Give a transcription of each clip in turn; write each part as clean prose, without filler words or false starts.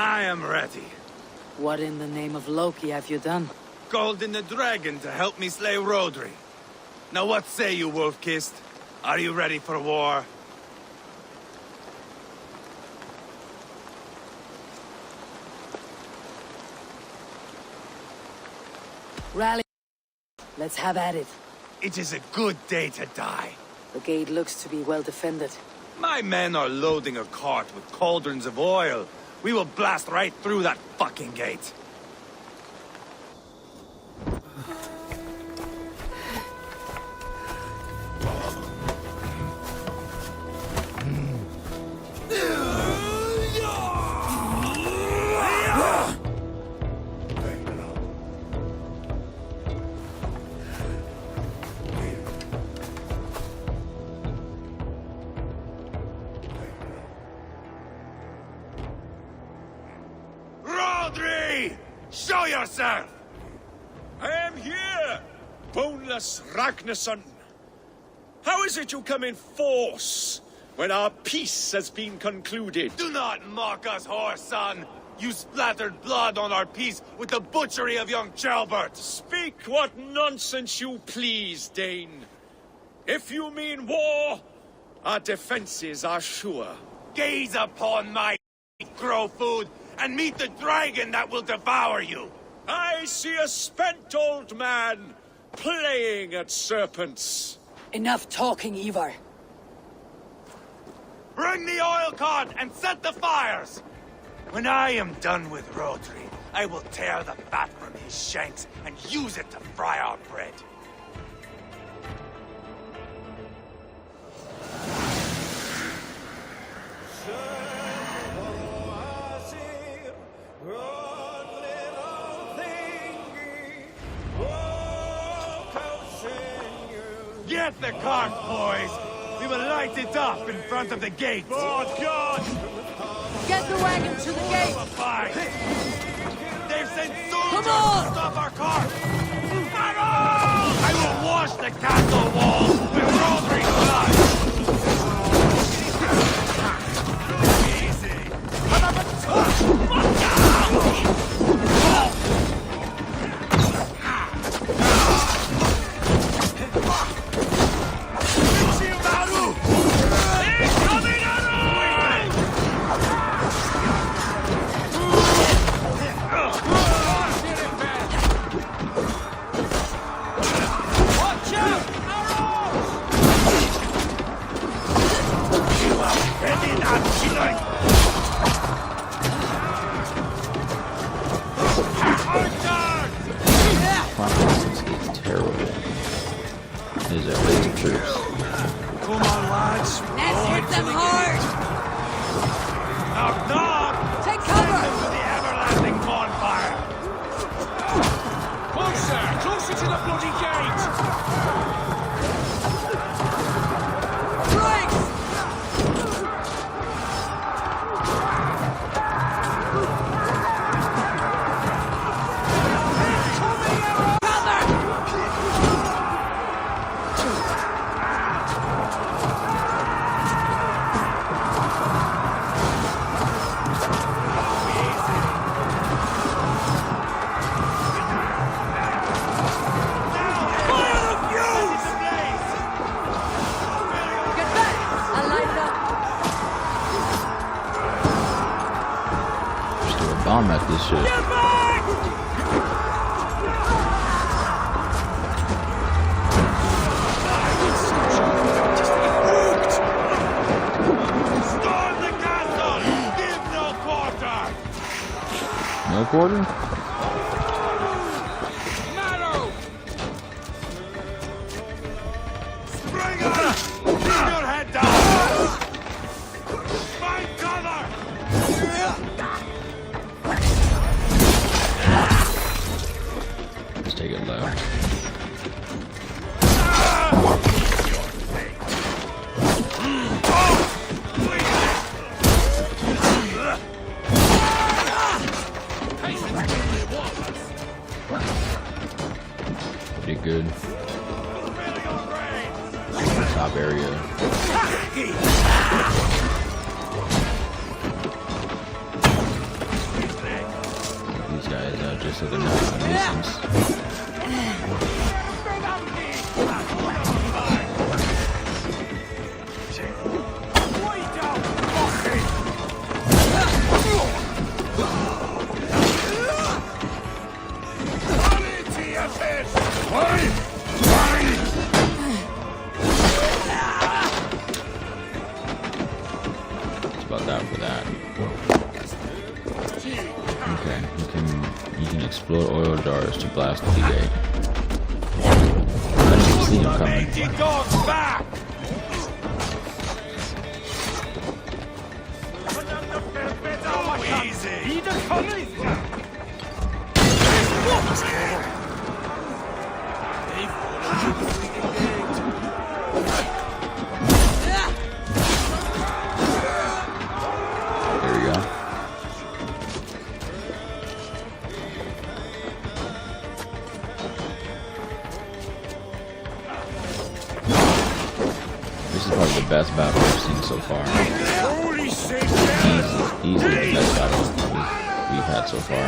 I am ready. What in the name of Loki have you done? Called in the dragon to help me slay Rodri. Now what say you, Wolf-Kissed? Are you ready for war? Rally. Let's have at it. It is a good day to die. The gate looks to be well defended. My men are loading a cart with cauldrons of oil. We will blast right through that fucking gate. Rodri! Show yourself! I am here, boneless Ragnarsson. How is it you come in force when our peace has been concluded? Do not mock us, whoreson! You splattered blood on our peace with the butchery of young Chalbert! Speak what nonsense you please, Dane. If you mean war, our defenses are sure. Gaze upon my grow food and meet the dragon that will devour you! I see a spent old man playing at serpents. Enough talking, Ivar. Bring the oil cart and set the fires! When I am done with Rodri, I will tear the fat from his shanks and use it to fry our bread. Get the cart, boys! We will light it up in front of the gate! Oh, God! Get the wagon to the gate! Fine! They've sent soldiers Come on! to stop our cart! I will wash the castle walls with Rodri's blood! Bomb at this shit. Get back! Storm the castle! Give no quarter! No quarter? Spring up! Keep your head down! Find cover! Let's take it low. Pretty good. Top area. here so they're not a nuisance. That's about that for that. Okay, you can explode oil jars to blast the gate. I didn't see him coming. Dogs back! Easy! There we go. This is probably the best battle I've seen so far. Holy Saint! Easily the best battle we've had so far.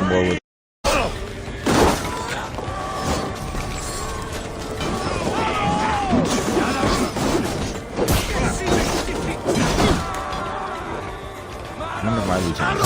With I wonder why we time.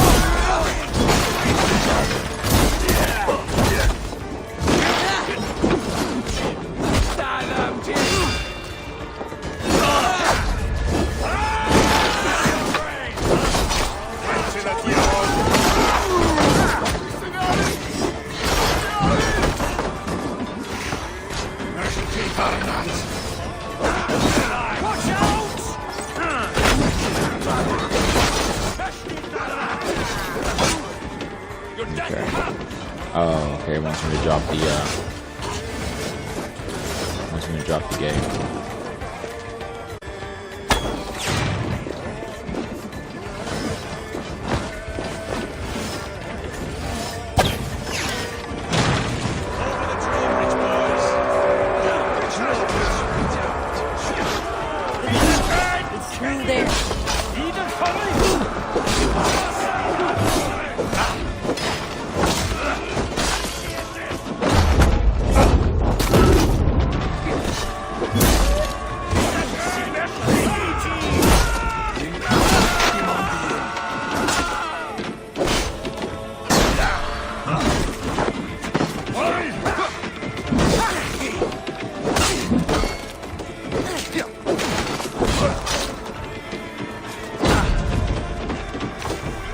Okay. Oh, okay. Wants me to drop the gate. It's through there.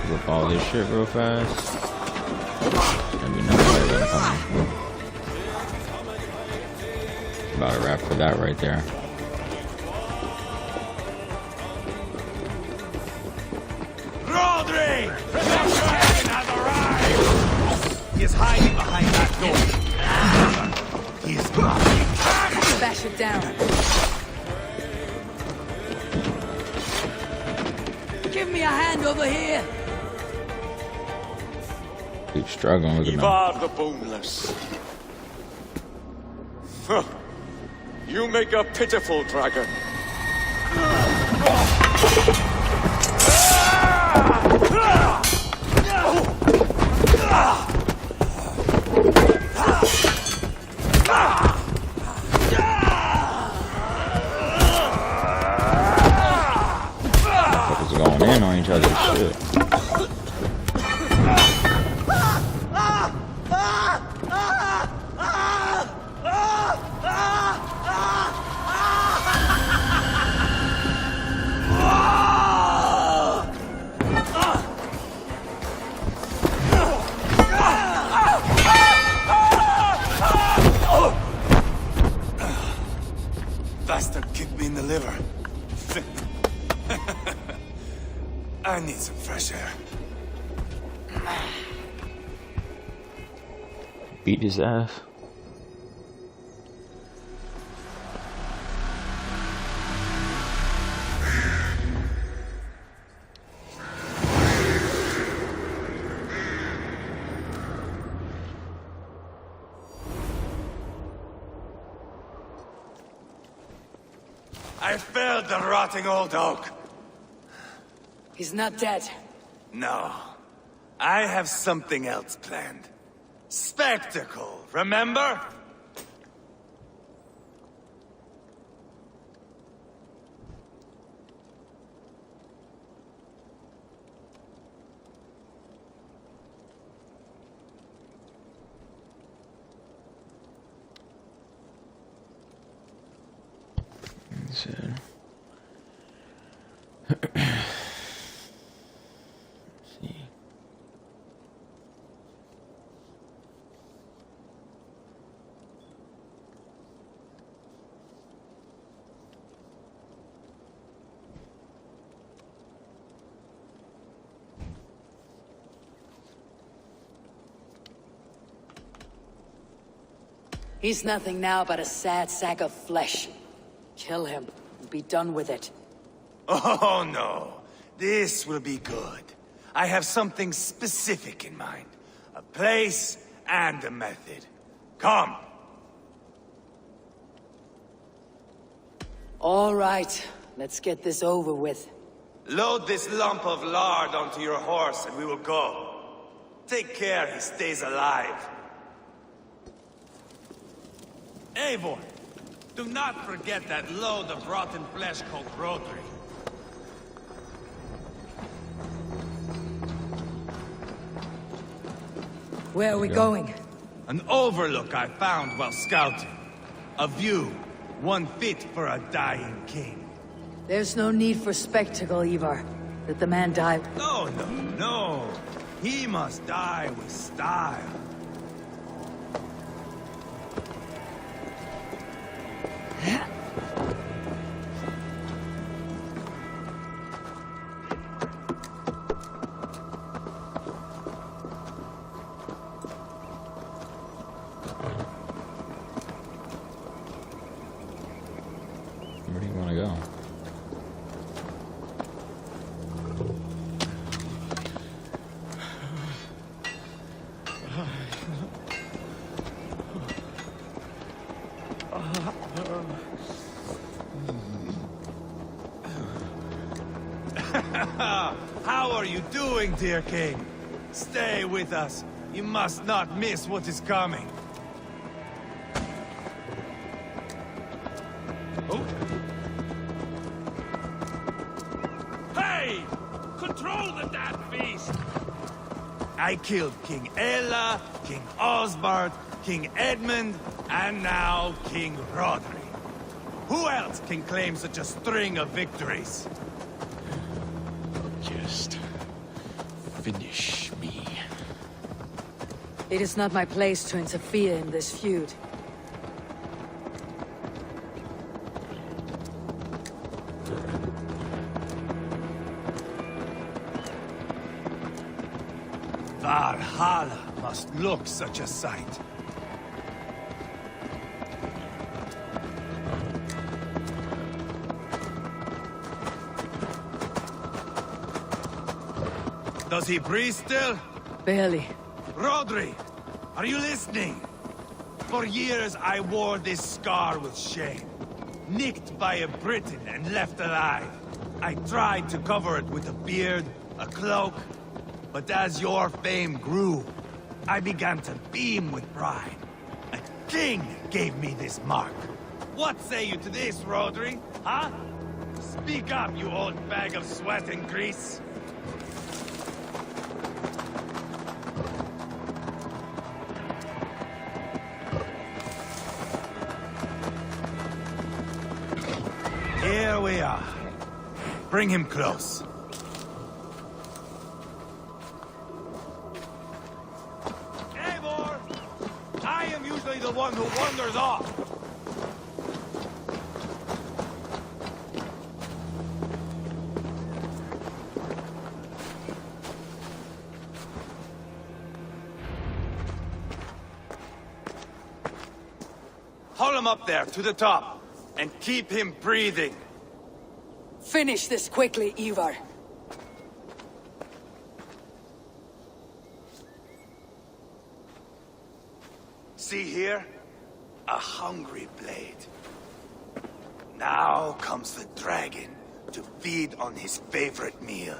Whip all this shit real fast. Let me know where they're coming. About a wrap for that right there. Rodri! The dragon has arrived! He is hiding behind that door. He is blocking. Bash it down. Give me a hand over here. Keep struggling with You them. are the boneless. Huh. You make a pitiful dragon. Fuckers going in on each other's shit. over. I need some fresh air. Beat his ass. I felled the rotting old oak. He's not dead. No. I have something else planned. Spectacle, remember? So. See. He's nothing now but a sad sack of flesh. Kill him and be done with it. Oh no. This will be good. I have something specific in mind. A place and a method. Come. All right, let's get this over with. Load this lump of lard onto your horse and we will go. Take care he stays alive. Eivor, do not forget that load of rotten flesh called Rodri. Where are we going? An overlook I found while scouting. A view, one fit for a dying king. There's no need for spectacle, Ivar. Let the man die. No, no, no. He must die with style. Where do you want to go? How are you doing, dear king? Stay with us. You must not miss what is coming. Oh. Hey! Control the damn beast! I killed King Ella, King Osbert, King Edmund, and now King Rodri. Who else can claim such a string of victories? Just finish me. It is not my place to interfere in this feud. Valhalla must look such a sight. Does he breathe still? Barely. Rodri, are you listening? For years I wore this scar with shame. Nicked by a Briton and left alive. I tried to cover it with a beard, a cloak. But as your fame grew, I began to beam with pride. A king gave me this mark. What say you to this, Rodri? Huh? Speak up, you old bag of sweat and grease. Here we are. Bring him close. Eivor! I am usually the one who wanders off. Pull him up there, to the top, and keep him breathing. Finish this quickly, Ivar. See here? A hungry blade. Now comes the dragon to feed on his favorite meal.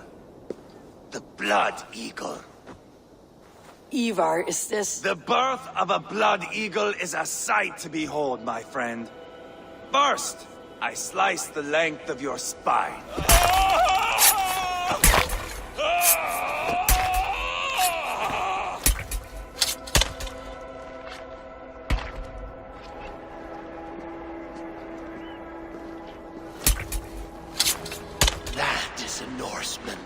The blood eagle. Ivar, is this... The birth of a blood eagle is a sight to behold, my friend. First, I slice the length of your spine. That is a Norseman.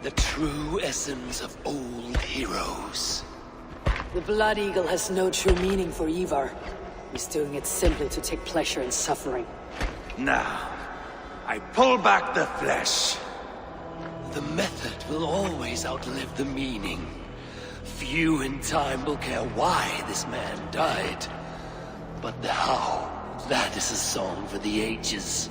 The true essence of old heroes. The Blood Eagle has no true meaning for Ivar. He's doing it simply to take pleasure in suffering. Now, I pull back the flesh. The method will always outlive the meaning. Few in time will care why this man died. But the how, that is a song for the ages.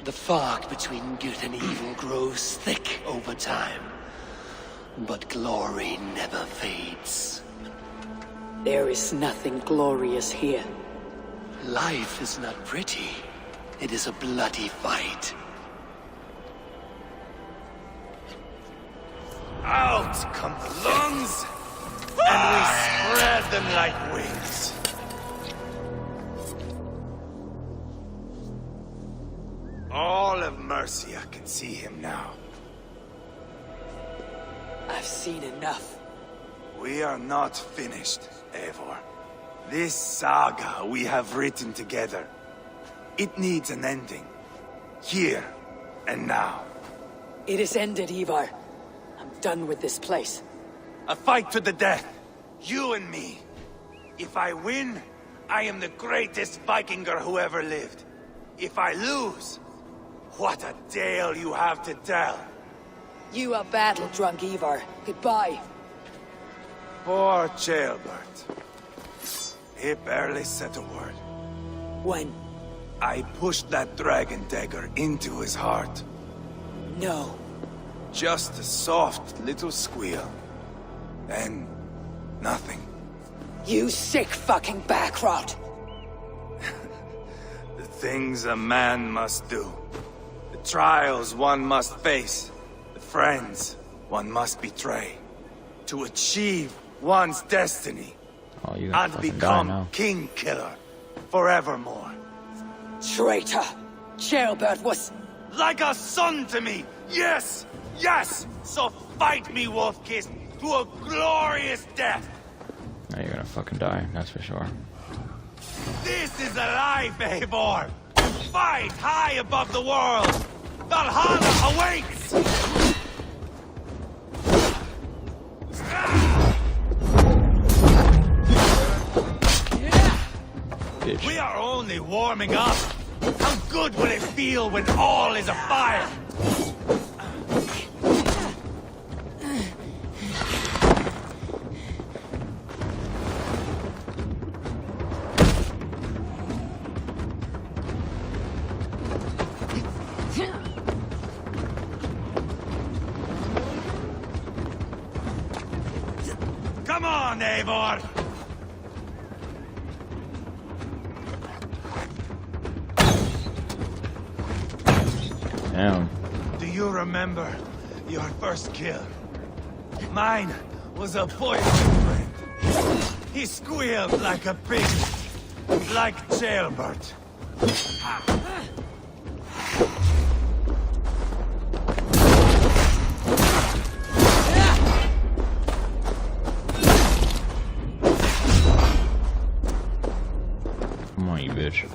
The fog between good and evil grows thick over time. But glory never fades. There is nothing glorious here. Life is not pretty. It is a bloody fight. Out come the lungs, and we spread them like wings. All of Mercia can see him now. I've seen enough. We are not finished, Eivor. This saga we have written together, it needs an ending. Here and now. It is ended, Ivar. I'm done with this place. A fight to the death. You and me. If I win, I am the greatest Vikinger who ever lived. If I lose, what a tale you have to tell. You are battle-drunk, Ivar. Goodbye. Poor Ceolbert. He barely said a word. When? I pushed that dragon dagger into his heart. No. Just a soft little squeal. Then, nothing. You sick fucking backrot! The things a man must do. The trials one must face. The friends one must betray. To achieve one's destiny. Oh, you're gonna And fucking die become now. king killer. Forevermore. Traitor! Ceolbert was... Like a son to me! Yes! Yes! So fight me, Wolfkiss, to a glorious death! Now you're gonna fucking die, that's for sure. This is a life, Eivor! Fight high above the world! Valhalla awaits! Bitch. We are only warming up! How good will it feel when all is afire? Come on, Eivor! Damn. Do you remember your first kill? Mine was a poison friend. He squealed like a pig, like Ceolbert. Come on, you bitch.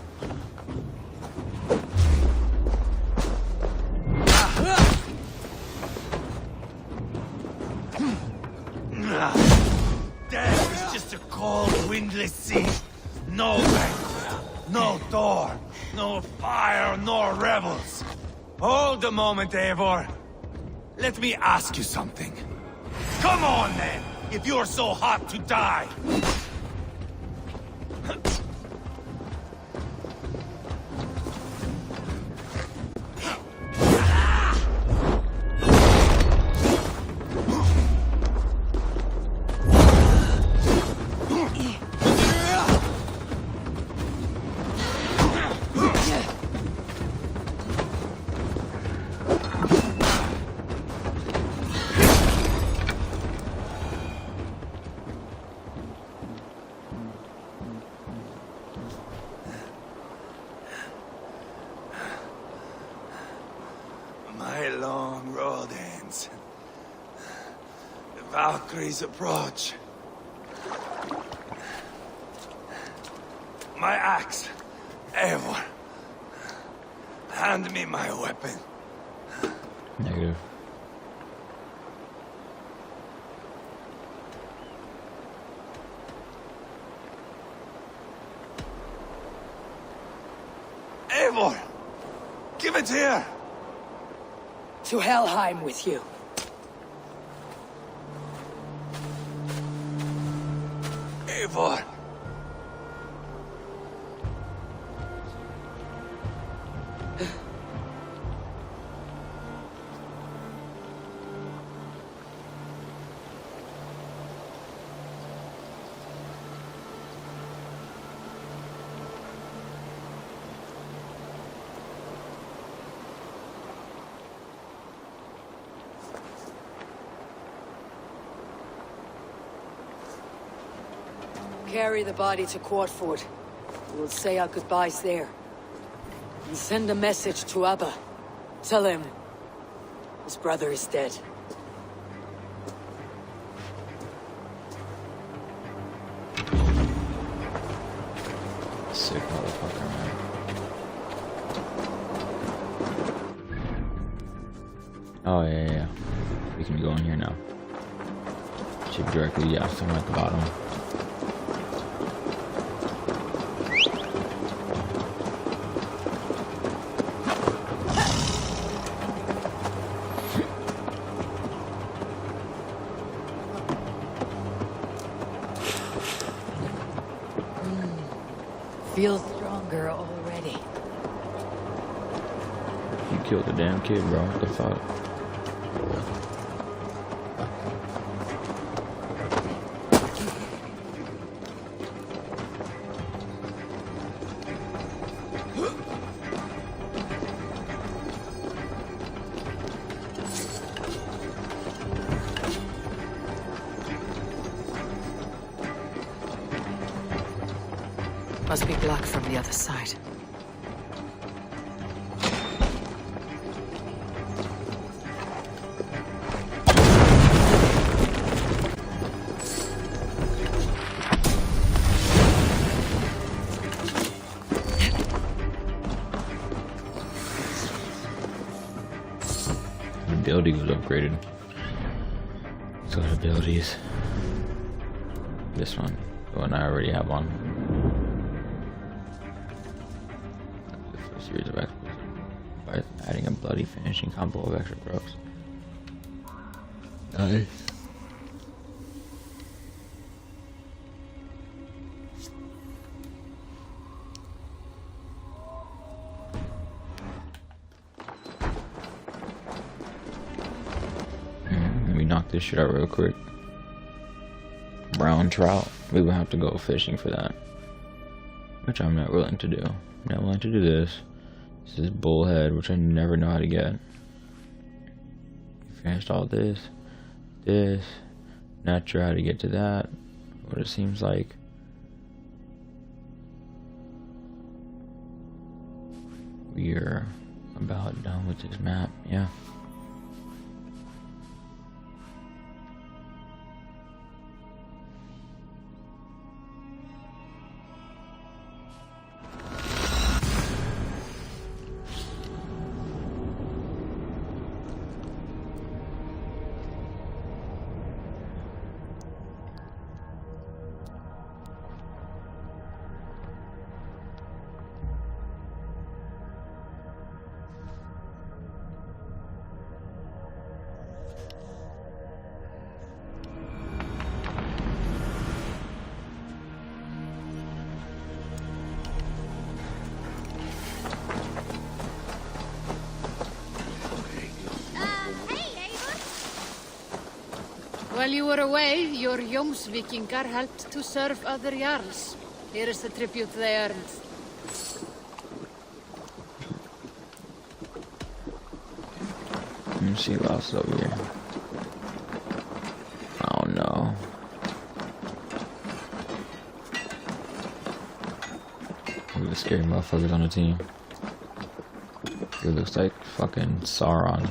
Death is just a cold, windless sea. No banquet, no door, No fire nor rebels. Hold a moment, Eivor. Let me ask you something. Come on, then, if you're so hot to die. My long road ends. The Valkyries approach. My axe, Eivor. Hand me my weapon. Negative. Eivor! Give it here! To Helheim with you. Eivor! Carry the body to Quartford. We'll say our goodbyes there. And send a message to Abba. Tell him his brother is dead. Sick motherfucker, man. Oh, yeah. We can go in here now. Should be directly, yeah, somewhere at the bottom. Feel stronger already. You killed the damn kid, bro. What the fuck? Must be black from the other side. Ability was upgraded. So what abilities? This one. The one I already have on. Series of exploits by adding a bloody finishing combo of extra growths. Nice. Let me knock this shit out real quick. Brown trout. We will have to go fishing for that, which I'm not willing to do. I'm not willing to do this. This is bullhead, which I never know how to get. Finished all this. Not sure how to get to that. What it seems like. We're about done with this map, yeah. While you were away, your Jómsvíkingar helped to serve other Jarls. Here is the tribute they earned. Let me see what else is over here. Oh no. Look at the scary motherfuckers on the team. It looks like fucking Sauron.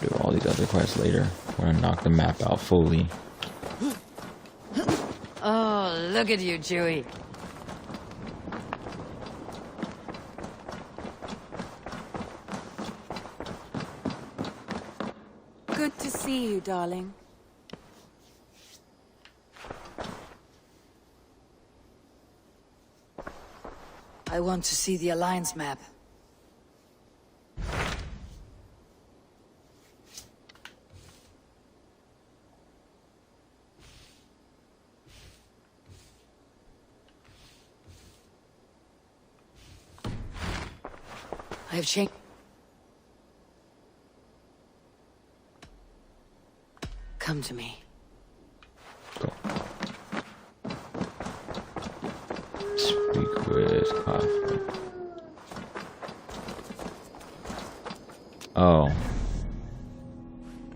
Do all these other quests later. I'm gonna knock the map out fully. Oh, look at you, Chewie. Good to see you, darling. I want to see the Alliance map. I have changed. Come to me. Go. Speak with coffee. Oh.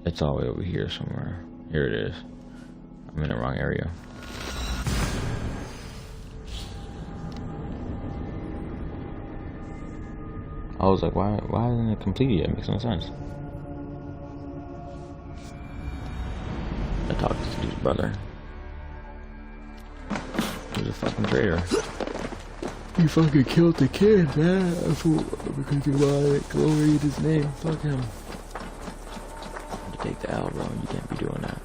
It's all the way over here somewhere. Here it is. I'm in the wrong area. I was like, why isn't it completed yet? It makes no sense. I talked to his brother. He's a fucking traitor. He fucking killed the kid, man. Because he wanted glory in his name. Fuck him. You take the L, bro. You can't be doing that.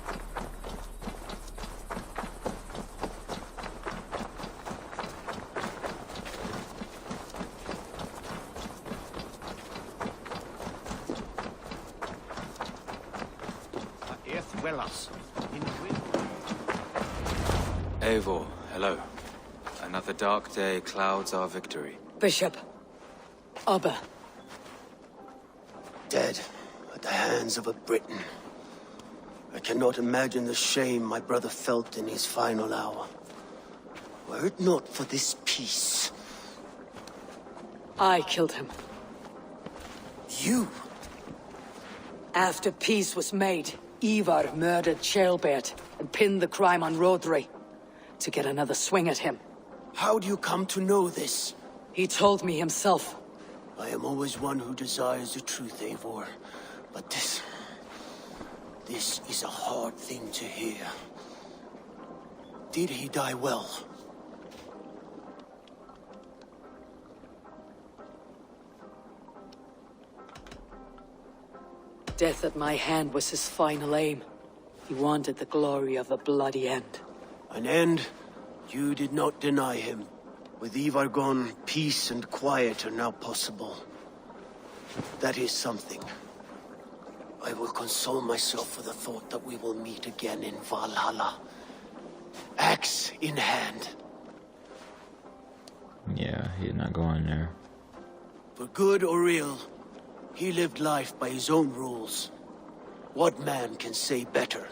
Eivor, hello. Another dark day clouds our victory. Bishop. Abba. Dead at the hands of a Briton. I cannot imagine the shame my brother felt in his final hour. Were it not for this peace. I killed him. You? After peace was made, Ivar murdered Ceolbert and pinned the crime on Rodri to get another swing at him. How do you come to know this? He told me himself. I am always one who desires the truth, Eivor. But this is a hard thing to hear. Did he die well? Death at my hand was his final aim. He wanted the glory of a bloody end. An end you did not deny him. With Ivar gone, peace and quiet are now possible. That is something. I will console myself with the thought that we will meet again in Valhalla. Axe in hand. Yeah, he's not going there. For good or ill, he lived life by his own rules. What man can say better?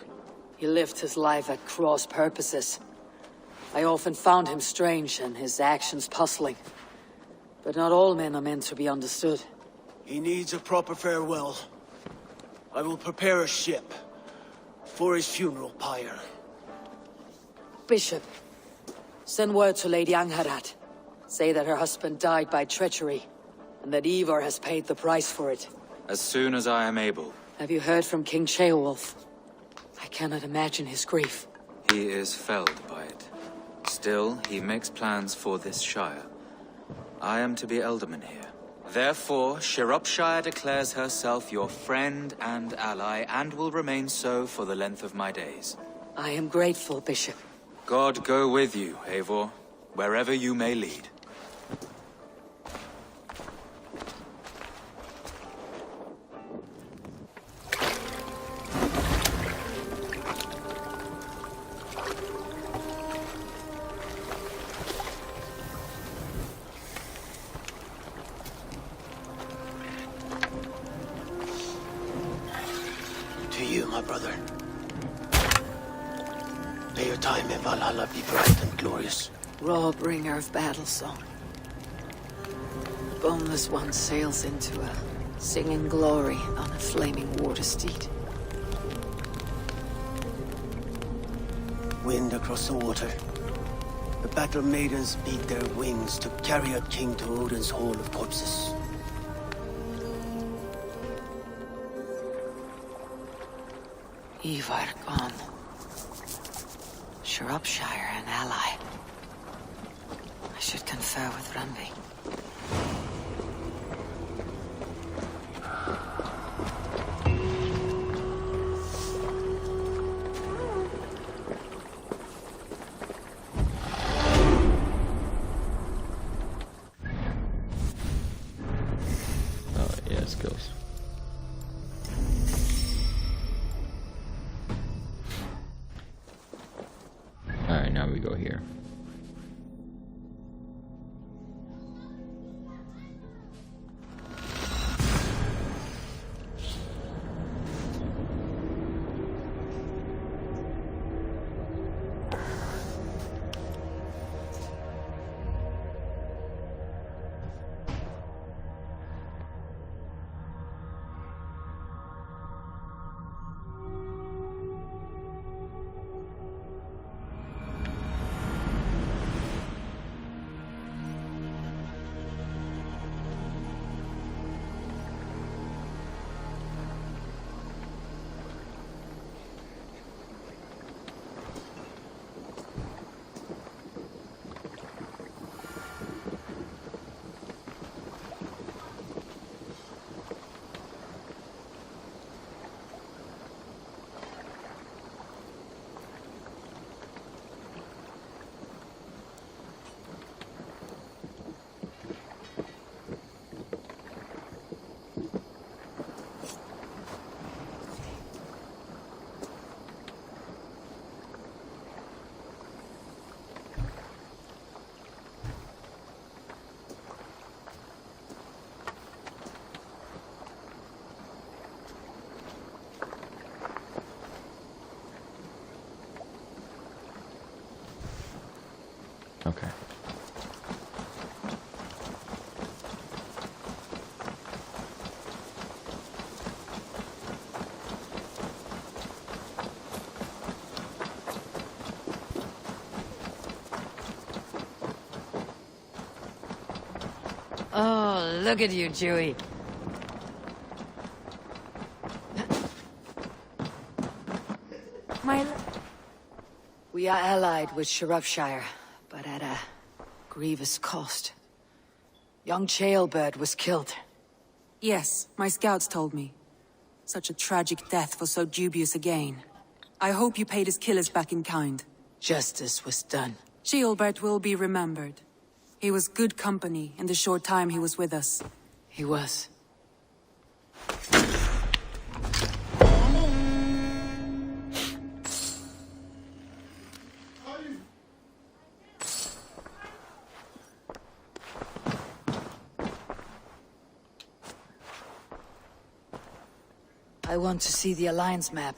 He lived his life at cross purposes. I often found him strange and his actions puzzling. But not all men are meant to be understood. He needs a proper farewell. I will prepare a ship for his funeral pyre. Bishop, send word to Lady Angharad. Say that her husband died by treachery, and that Ivar has paid the price for it. As soon as I am able. Have you heard from King Ceolwulf? I cannot imagine his grief. He is felled by it. Still, he makes plans for this shire. I am to be Elderman here. Therefore, Shropshire declares herself your friend and ally, and will remain so for the length of my days. I am grateful, Bishop. God go with you, Eivor, wherever you may lead. for you, my brother. May your time in Valhalla be bright and glorious. Raw bringer of battle song. The boneless one sails into a singing glory on a flaming water steed. Wind across the water. The battle maidens beat their wings to carry a king to Odin's Hall of Corpses. Ivar gone. Shropshire an ally. I should confer with Rumby. Oh, yeah, skills. Alright, now we go here. Okay. Oh, look at you, Dewey. We are allied with Shropshire, but at a grievous cost. Young Chaelbert was killed. Yes, my scouts told me. Such a tragic death for so dubious a gain. I hope you paid his killers back in kind. Justice was done. Chaelbert will be remembered. He was good company in the short time he was with us. He was. I want to see the Alliance map.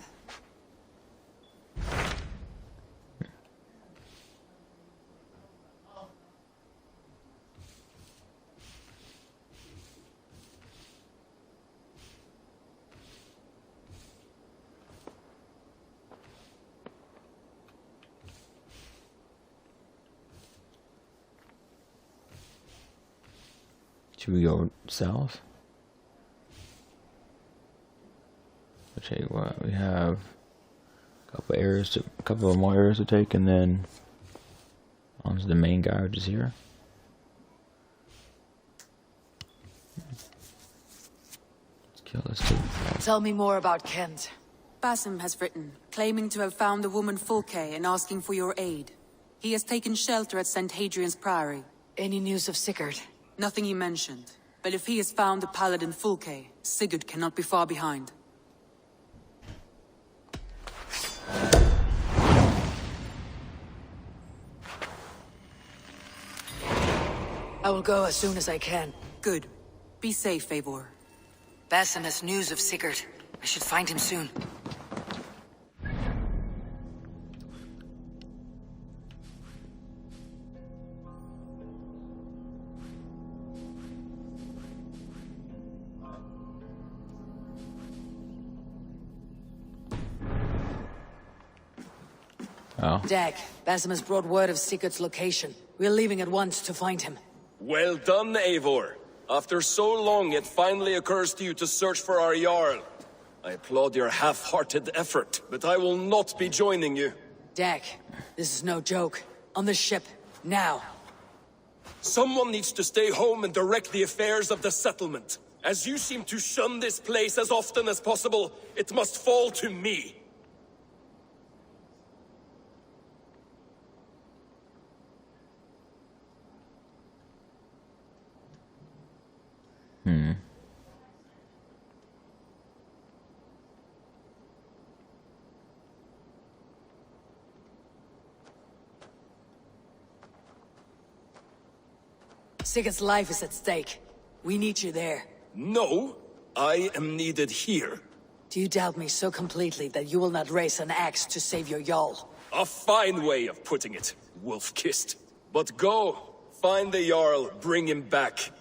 Should we go south? I'll tell you what, we have a couple of more areas to take, and then on to the main guy, which is here. Let's kill this dude. Tell me more about Kent. Basim has written, claiming to have found the woman Fulke and asking for your aid. He has taken shelter at St. Hadrian's Priory. Any news of Sigurd? Nothing he mentioned. But if he has found the paladin Fulke, Sigurd cannot be far behind. I will go as soon as I can. Good. Be safe, Eivor. Basim has news of Sigurd. I should find him soon. Oh. Dag, Basim has brought word of Sigurd's location. We're leaving at once to find him. Well done, Eivor. After so long, it finally occurs to you to search for our Jarl. I applaud your half-hearted effort, but I will not be joining you. Dag, this is no joke. On the ship, now. Someone needs to stay home and direct the affairs of the settlement. As you seem to shun this place as often as possible, it must fall to me. Sigurd's life is at stake. We need you there. No, I am needed here. Do you doubt me so completely that you will not raise an axe to save your Jarl? A fine way of putting it, wolf-kissed. But go, find the Jarl, bring him back.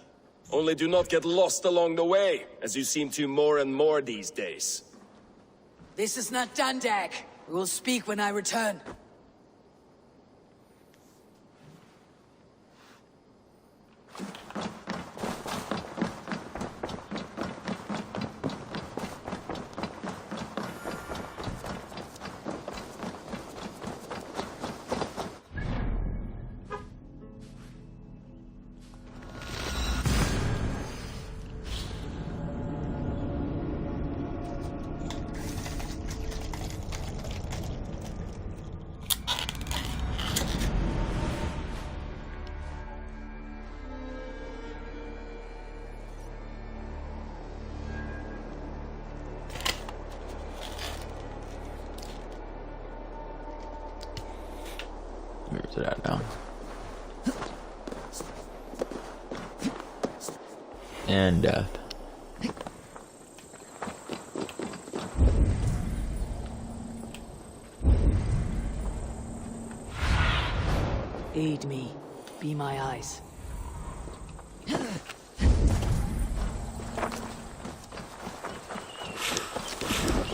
Only do not get lost along the way, as you seem to more and more these days. This is not done, Dag. We will speak when I return. Move to that now. And death. Aid me. Be my eyes.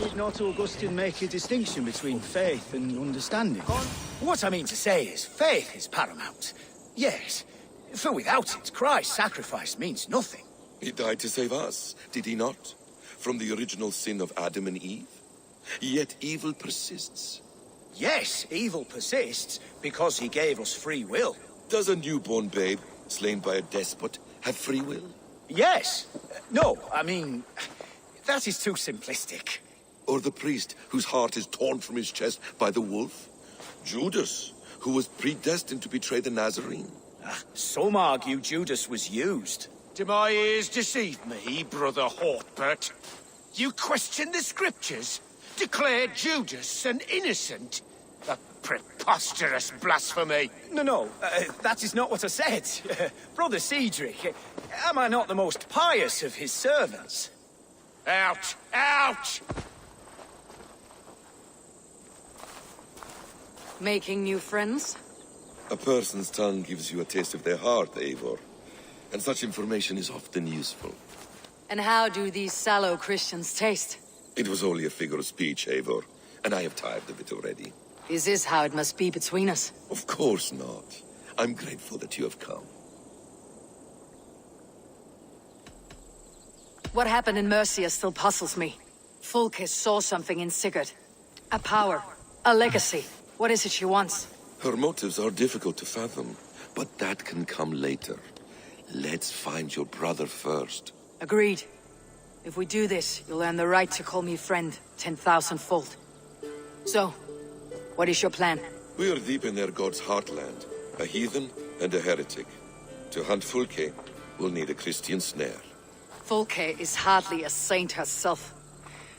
Did not Augustine make a distinction between faith and understanding? What I mean to say is, faith is paramount. Yes, for without it, Christ's sacrifice means nothing. He died to save us, did he not? From the original sin of Adam and Eve? Yet evil persists. Yes, evil persists because he gave us free will. Does a newborn babe, slain by a despot, have free will? Yes. No, I mean, that is too simplistic. Or the priest whose heart is torn from his chest by the wolf? Judas, who was predestined to betray the Nazarene? Some argue Judas was used. Do my ears deceive me, Brother Hortbert? You question the scriptures? Declare Judas an innocent? A preposterous blasphemy! No, that is not what I said. Brother Cedric, am I not the most pious of his servants? Out! Out! Making new friends? A person's tongue gives you a taste of their heart, Eivor. And such information is often useful. And how do these sallow Christians taste? It was only a figure of speech, Eivor, and I have tired of it already. Is this how it must be between us? Of course not. I'm grateful that you have come. What happened in Mercia still puzzles me. Fulke saw something in Sigurd. A power. A legacy. What is it she wants? Her motives are difficult to fathom, but that can come later. Let's find your brother first. Agreed. If we do this, you'll earn the right to call me friend 10,000-fold. So, what is your plan? We are deep in their god's heartland, a heathen and a heretic. To hunt Fulke, we'll need a Christian snare. Fulke is hardly a saint herself.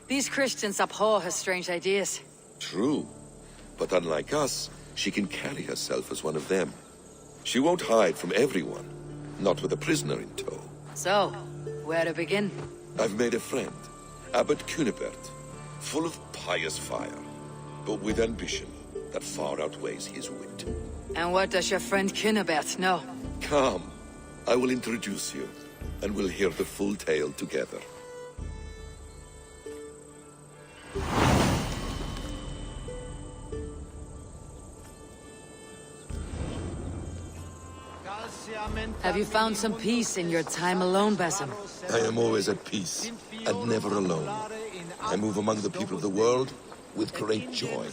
These Christians abhor her strange ideas. True, but unlike us, she can carry herself as one of them. She won't hide from everyone, not with a prisoner in tow. So, where to begin? I've made a friend, Abbot Cunibert, full of pious fire, but with ambition that far outweighs his wit. And what does your friend Cunibert know? Come, I will introduce you, and we'll hear the full tale together. Have you found some peace in your time alone, Basim? I am always at peace, and never alone. I move among the people of the world with great joy.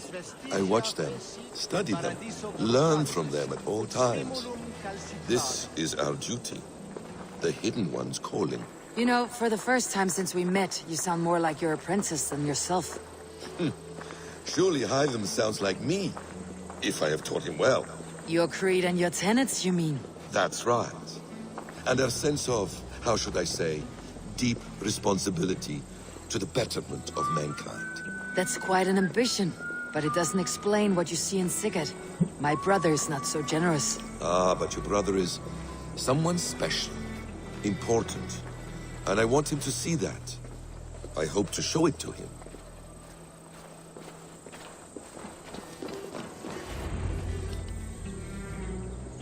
I watch them, study them, learn from them at all times. This is our duty. The Hidden One's calling. You know, for the first time since we met, you sound more like your apprentice than yourself. Surely Hytham sounds like me, if I have taught him well. Your creed and your tenets, you mean? That's right. And our sense of, how should I say, deep responsibility to the betterment of mankind. That's quite an ambition, but it doesn't explain what you see in Sigurd. My brother's not so generous. Ah, but your brother is someone special, important, and I want him to see that. I hope to show it to him.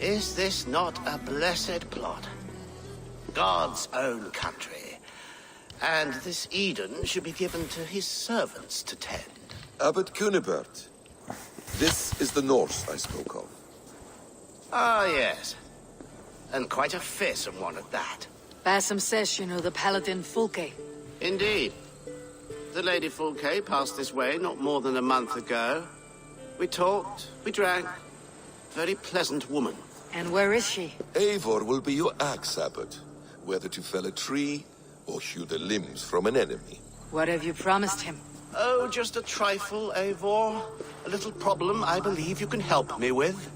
Is this not a blessed plot? God's own country. And this Eden should be given to his servants to tend. Abbot Cunibert. This is the Norse I spoke of. Ah, yes. And quite a fearsome one at that. Basim says you know the paladin Fulke. Indeed. The Lady Fulke passed this way not more than a month ago. We talked, we drank. Very pleasant woman. And where is she? Eivor will be your axe, Abbot. Whether to fell a tree or hew the limbs from an enemy. What have you promised him? Oh, just a trifle, Eivor. A little problem I believe you can help me with.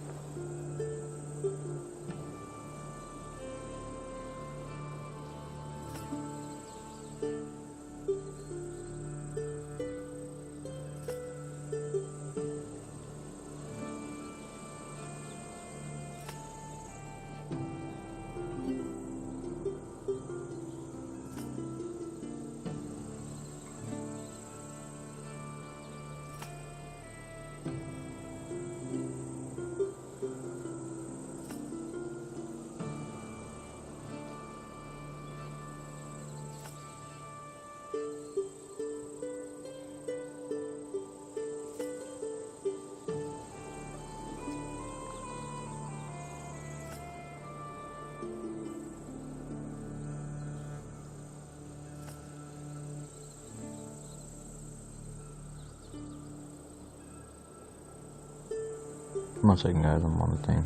One second, guys, I'm on the thing.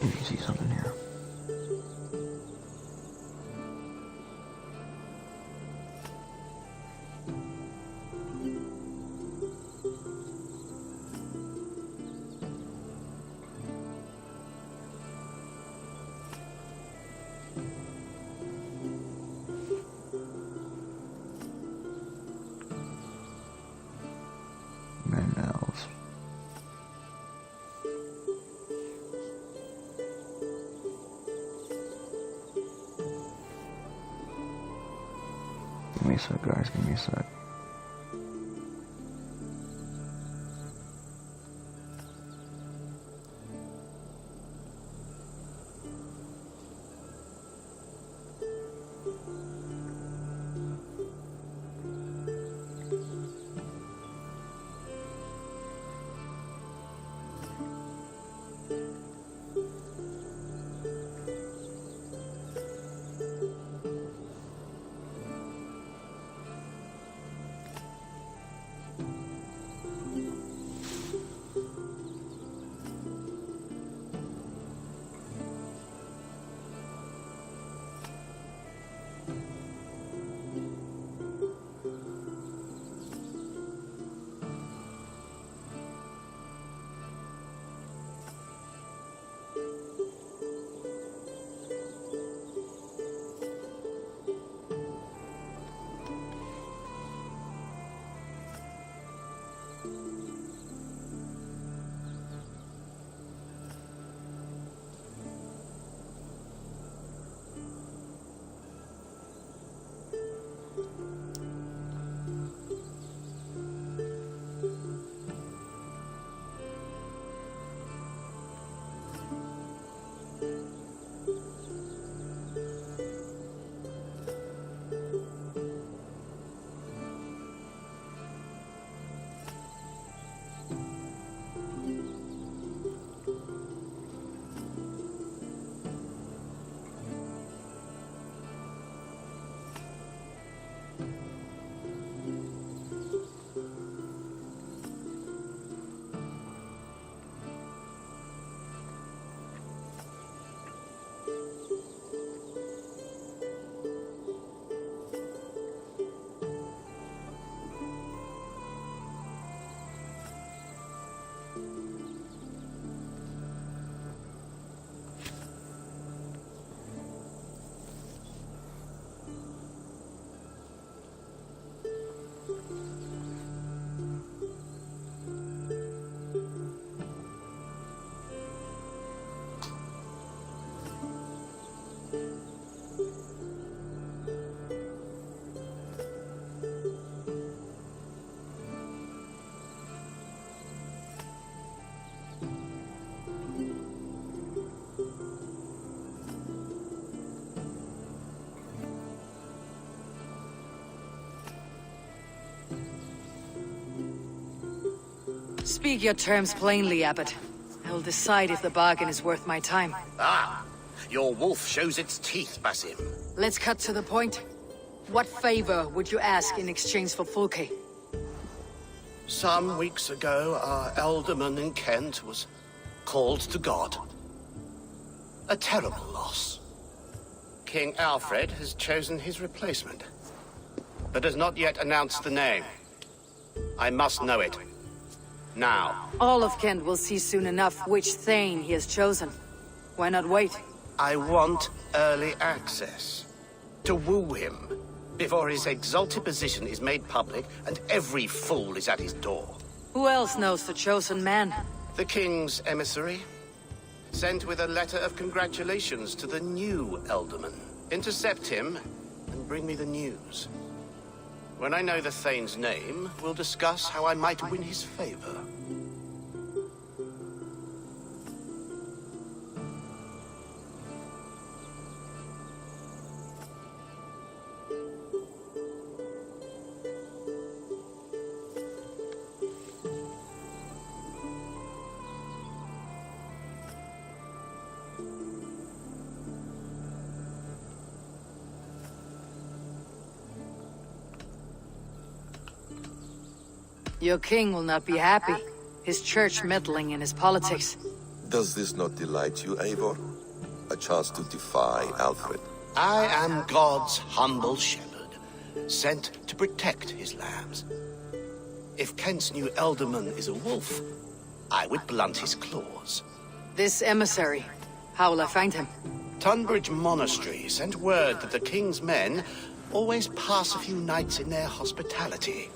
You see something here. Man elves. Give me a sec, guys. Give me a sec. Speak your terms plainly, Abbot. I'll decide if the bargain is worth my time. Ah, your wolf shows its teeth, Basim. Let's cut to the point. What favor would you ask in exchange for Fulke? Some weeks ago, our alderman in Kent was called to God. A terrible loss. King Alfred has chosen his replacement, but has not yet announced the name. I must know it. Now. All of Kent will see soon enough which Thane he has chosen. Why not wait? I want early access. To woo him, before his exalted position is made public and every fool is at his door. Who else knows the chosen man? The king's emissary, sent with a letter of congratulations to the new alderman. Intercept him and bring me the news. When I know the Thane's name, we'll discuss how I might win his favor. Your king will not be happy. His church meddling in his politics. Does this not delight you, Eivor? A chance to defy Alfred. I am God's humble shepherd, sent to protect his lambs. If Kent's new alderman is a wolf, I would blunt his claws. This emissary, how will I find him? Tunbridge Monastery sent word that the king's men always pass a few nights in their hospitality.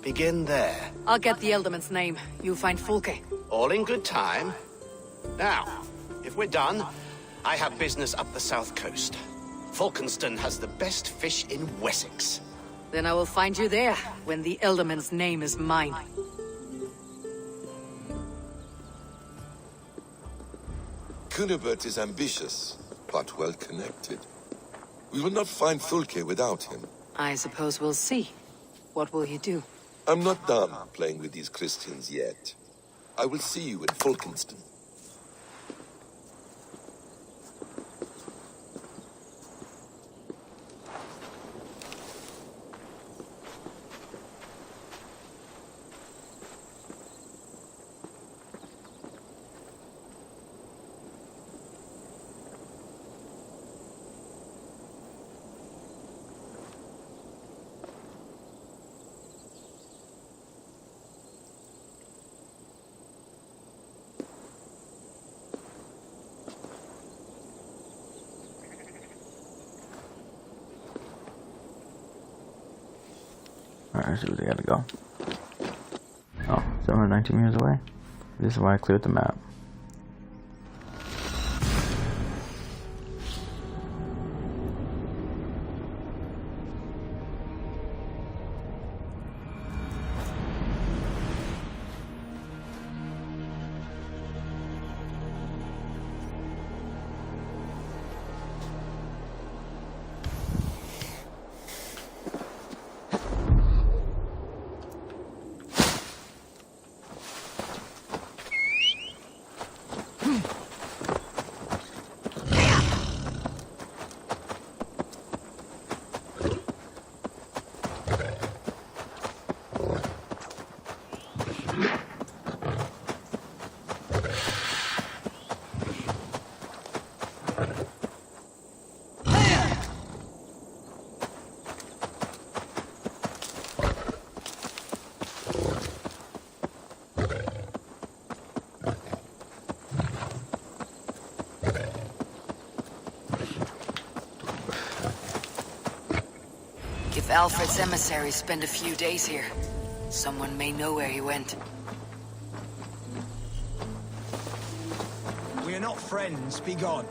Begin there. I'll get the Elderman's name. You find Fulke. All in good time. Now, if we're done, I have business up the south coast. Falkenston has the best fish in Wessex. Then I will find you there, when the Elderman's name is mine. Cunibert is ambitious, but well connected. We will not find Fulke without him. I suppose we'll see. What will you do? I'm not done playing with these Christians yet. I will see you in Falkenston. Alright, so they gotta go. Oh, 719 meters away. This is why I cleared the map. If Alfred's emissaries spend a few days here, someone may know where he went. We are not friends, be gone.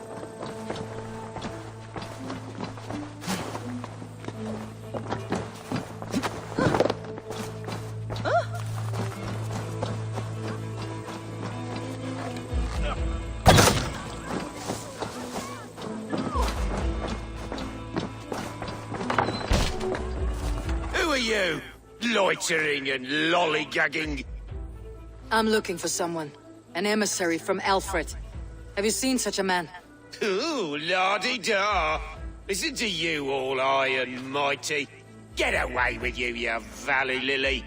Who are you? Loitering and lollygagging. I'm looking for someone. An emissary from Alfred. Have you seen such a man? Ooh, la-di-da. Listen to you, all high and mighty. Get away with you, you valley lily.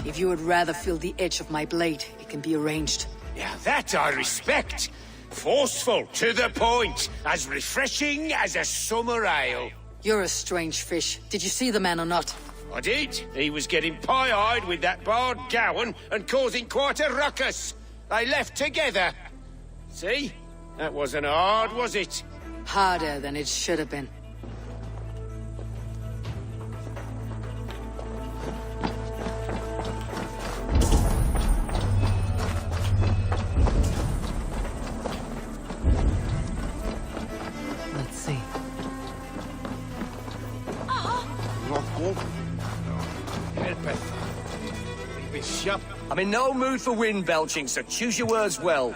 If you would rather feel the edge of my blade, it can be arranged. Yeah, that I respect. Forceful, to the point, as refreshing as a summer ale. You're a strange fish. Did you see the man or not? I did. He was getting pie-eyed with that Bard Gowan and causing quite a ruckus. They left together. See? That wasn't hard, was it? Harder than it should have been. Let's see. Bishop, I'm in no mood for wind belching, so choose your words well.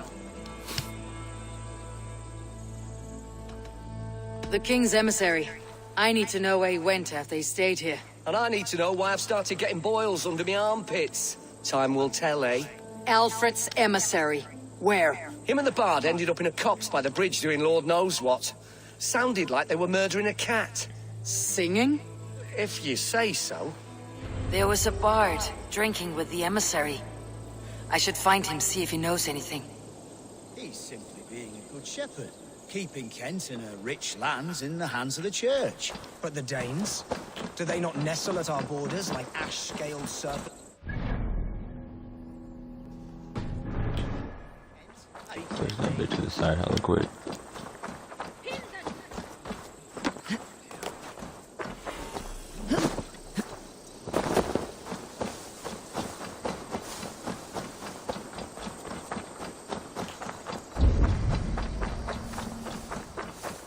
The King's emissary. I need to know where he went after he stayed here. And I need to know why I've started getting boils under my armpits. Time will tell, eh? Alfred's emissary. Where? Him and the Bard ended up in a copse by the bridge doing Lord knows what. Sounded like they were murdering a cat. Singing? If you say so. There was a bard drinking with the emissary. I should find him, see if he knows anything. He's simply being a good shepherd, keeping Kent in a rich lands in the hands of the church. But the Danes? Do they not nestle at our borders like ash-scaled serpents? Push that bitch to the side hella quick.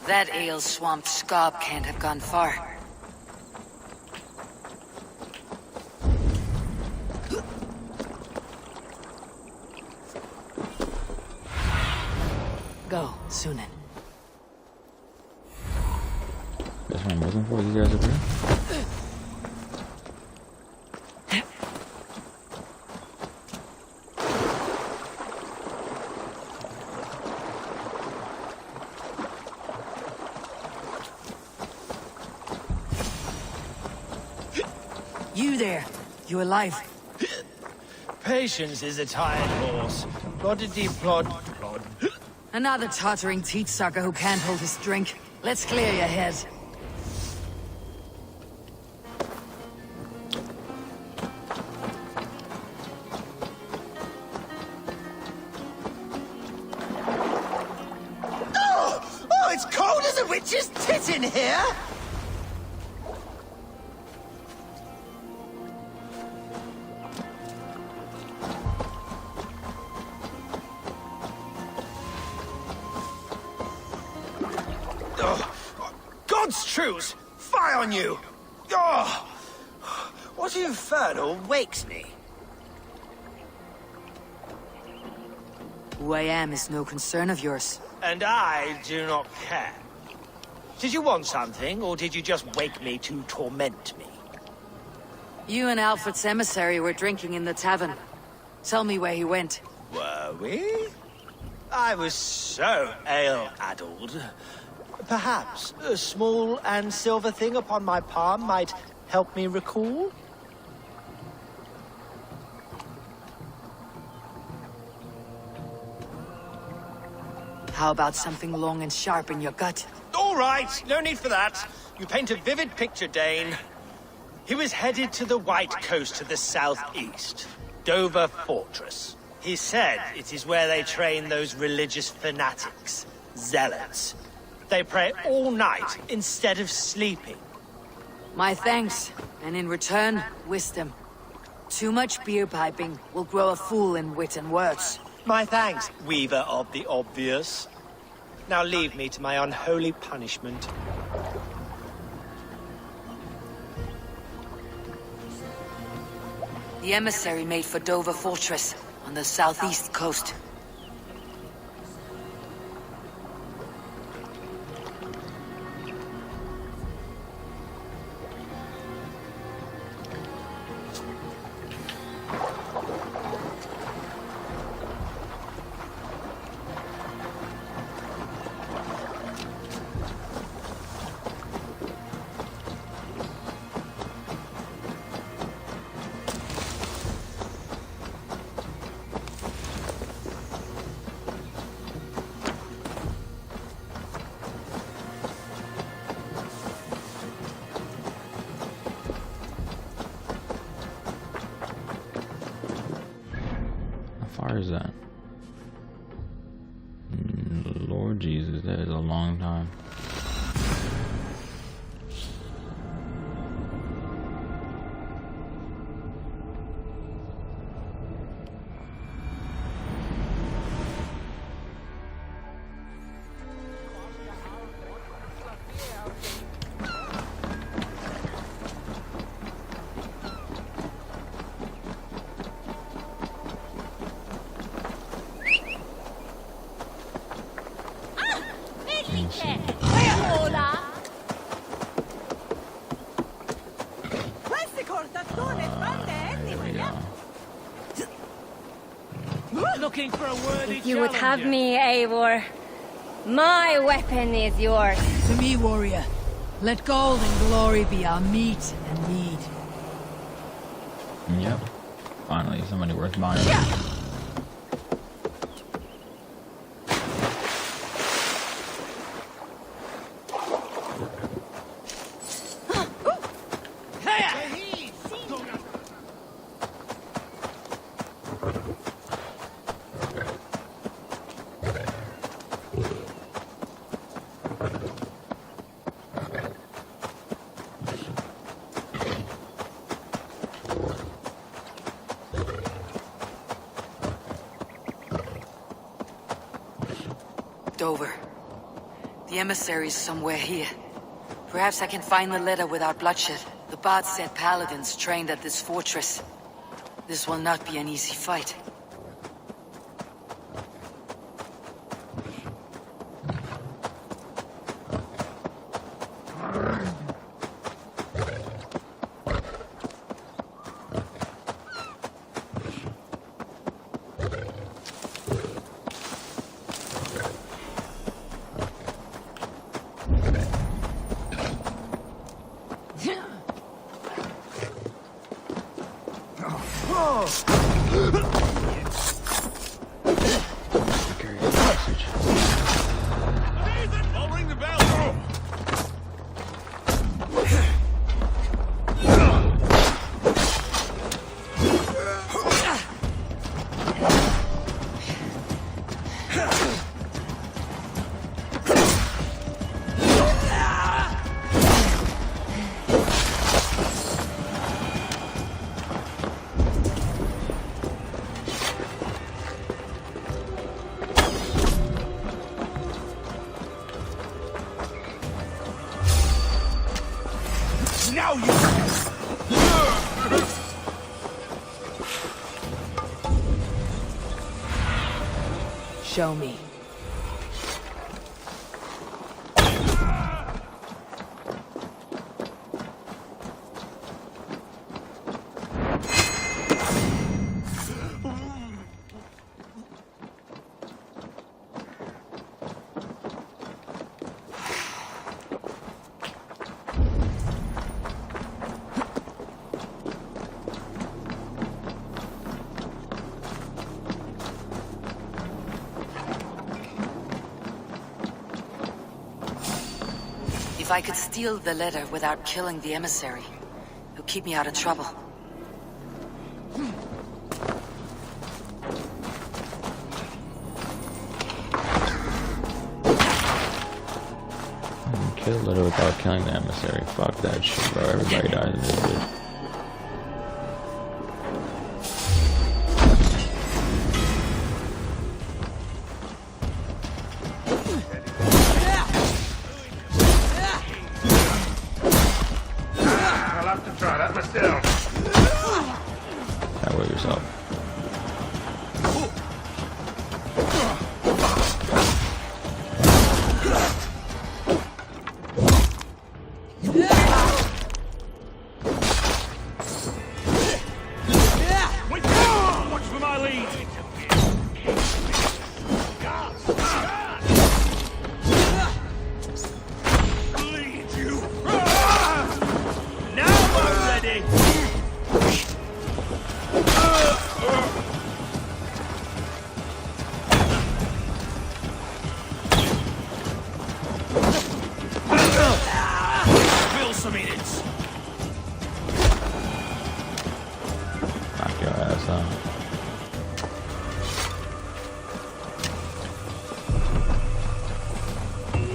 That ale-swamped scob can't have gone far. Go, Sunan. That's what I'm looking for, these guys up here. You there. You alive? Patience is a tired horse. Ploddity plod plod. Another tottering teat sucker who can't hold his drink. Let's clear your head. Oh, it's cold as a witch's tit in here! God's truce! Fie on you! Oh, what infernal wakes me? Who I am is no concern of yours. And I do not care. Did you want something, or did you just wake me to torment me? You and Alfred's emissary were drinking in the tavern. Tell me where he went. Were we? I was so ale-addled. Perhaps a small and silver thing upon my palm might help me recall? How about something long and sharp in your gut? All right, no need for that. You paint a vivid picture, Dane. He was headed to the White Coast to the southeast, Dover Fortress. He said it is where they train those religious fanatics, zealots. They pray all night instead of sleeping. My thanks, and in return, wisdom. Too much beer piping will grow a fool in wit and words. My thanks, weaver of the obvious. Now leave me to my unholy punishment. The emissary made for Dover Fortress, on the southeast coast. far is that? Lord Jesus, that is a long time. Looking for a worthy If you would have me, Eivor, my weapon is yours. To me, warrior. Let gold and glory be our meat and mead. Yep. Finally, somebody worth buying. Dover. The emissary's somewhere here. Perhaps I can find the letter without bloodshed. The bard said paladins trained at this fortress. This will not be an easy fight. Now you... Show me. If I could steal the letter without killing the emissary, it would keep me out of trouble. Kill the letter without killing the emissary. Fuck that shit, bro. Everybody dies in this bitch.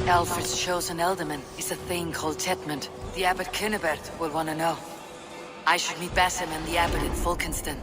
Alfred's chosen ealdorman is a thing called Tetmund. The abbot Kynnebert will want to know. I should meet Basim and the abbot in Fulkenston.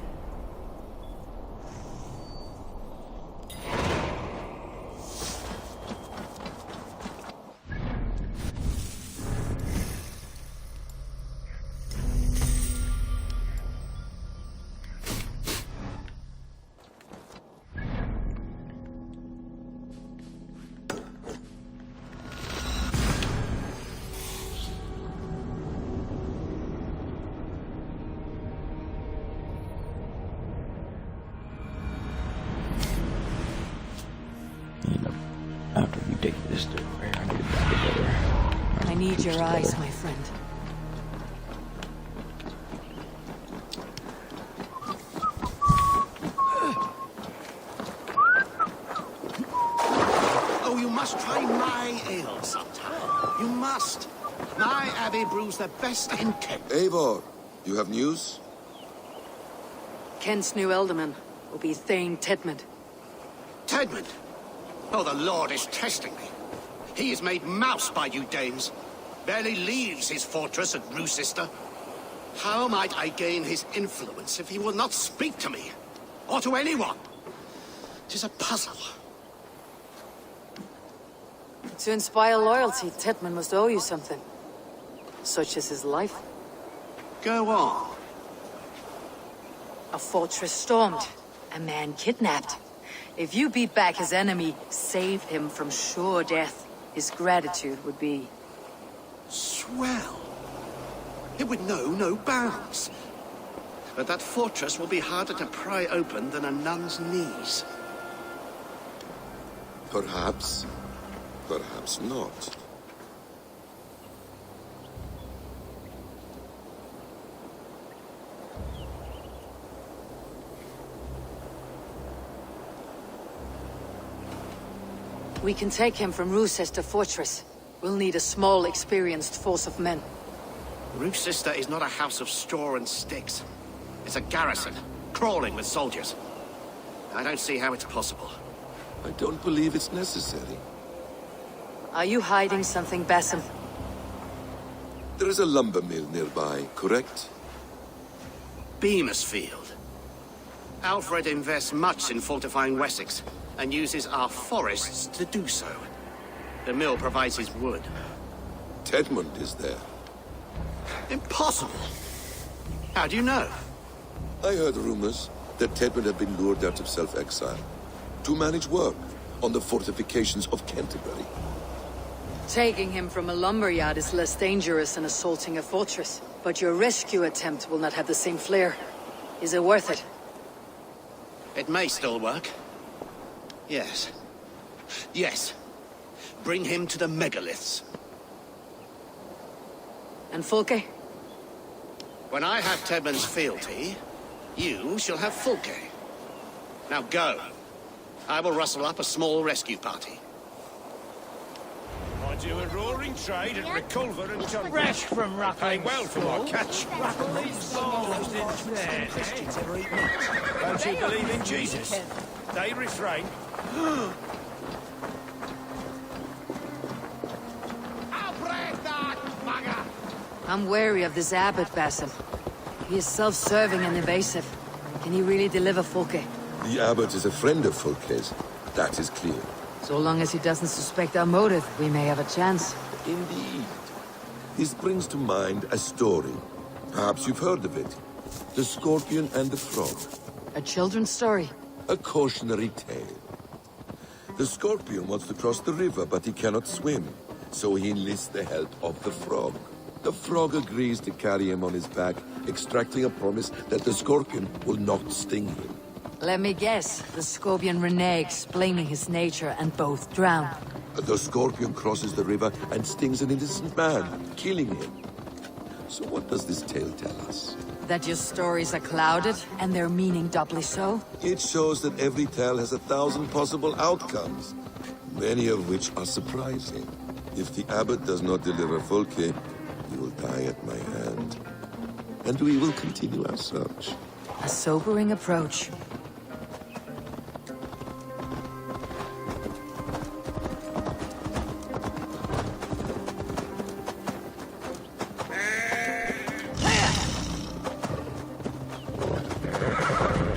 After you take this to where I need it back together. I need your eyes, my friend. Oh, you must try my ale sometime. You must. My abbey brews the best in Kent. Eivor, you have news? Kent's new ealdorman will be Thane Tetmund. Tedmund? Oh, the Lord is testing me. He is made mouse by you Danes. Barely leaves his fortress at Roosester. How might I gain his influence if he will not speak to me? Or to anyone? 'Tis a puzzle. To inspire loyalty, Tetmund must owe you something. Such as his life. Go on. A fortress stormed. A man kidnapped. If you beat back his enemy, save him from sure death, his gratitude would be... Swell. It would know no bounds. But that fortress will be harder to pry open than a nun's knees. Perhaps. Perhaps not. We can take him from Roosester Fortress. We'll need a small, experienced force of men. Roosester is not a house of straw and sticks. It's a garrison, crawling with soldiers. I don't see how it's possible. I don't believe it's necessary. Are you hiding something, Basim? There is a lumber mill nearby, correct? Beamisfield. Alfred invests much in fortifying Wessex, and uses our forests to do so. The mill provides his wood. Tetmund is there. Impossible! How do you know? I heard rumors that Tetmund had been lured out of self-exile to manage work on the fortifications of Canterbury. Taking him from a lumberyard is less dangerous than assaulting a fortress. But your rescue attempt will not have the same flair. Is it worth it? It may still work. Yes. Yes. Bring him to the megaliths. And Fulke? When I have Tedmund's fealty, you shall have Fulke. Now go. I will rustle up a small rescue party. I do a roaring trade at Reculver and John. Fresh from Pay well for my catch. Don't you believe in Jesus? They refrain. I'm wary of this abbot, Basim. He is self-serving and evasive. Can he really deliver Fulke? The abbot is a friend of Fulke's. That is clear. So long as he doesn't suspect our motive, we may have a chance. Indeed. This brings to mind a story. Perhaps you've heard of it. The Scorpion and the Frog. A children's story? A cautionary tale. The Scorpion wants to cross the river, but he cannot swim. So he enlists the help of the Frog. The Frog agrees to carry him on his back, extracting a promise that the Scorpion will not sting him. Let me guess. The Scorpion reneges, blaming his nature, and both drown. The Scorpion crosses the river and stings an innocent man, killing him. So what does this tale tell us? That your stories are clouded, and their meaning doubly so? It shows that every tale has 1,000 possible outcomes, many of which are surprising. If the abbot does not deliver Fulke, he will die at my hand. And we will continue our search. A sobering approach.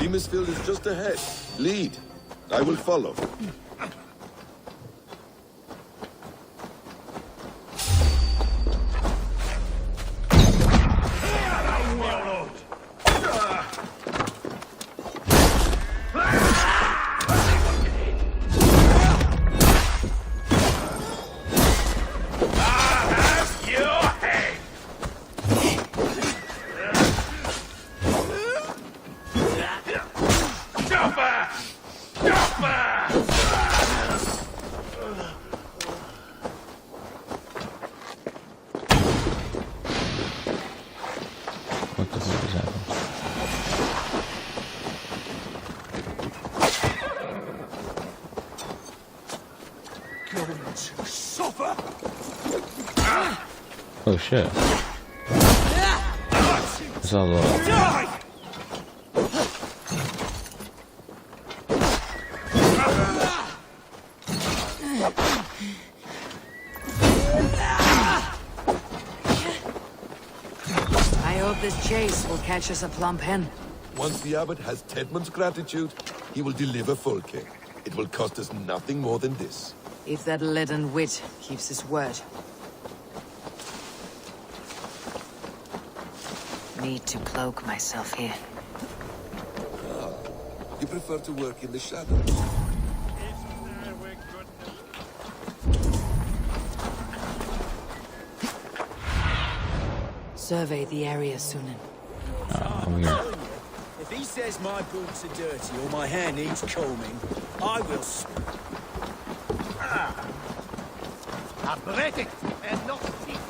Beamisfield is just ahead. Lead. I will follow. What the fuck is happening? Going to suffer. Oh shit. It's all low. Die! I hope this chase will catch us a plump hen. Once the abbot has Tedmund's gratitude, he will deliver full king. It will cost us nothing more than this. If that leaden wit keeps his word. Need to cloak myself here. You prefer to work in the shadows? Survey the area, Sunan. I'm here. If he says my boots are dirty or my hair needs combing, I will... Athletic and not teaching.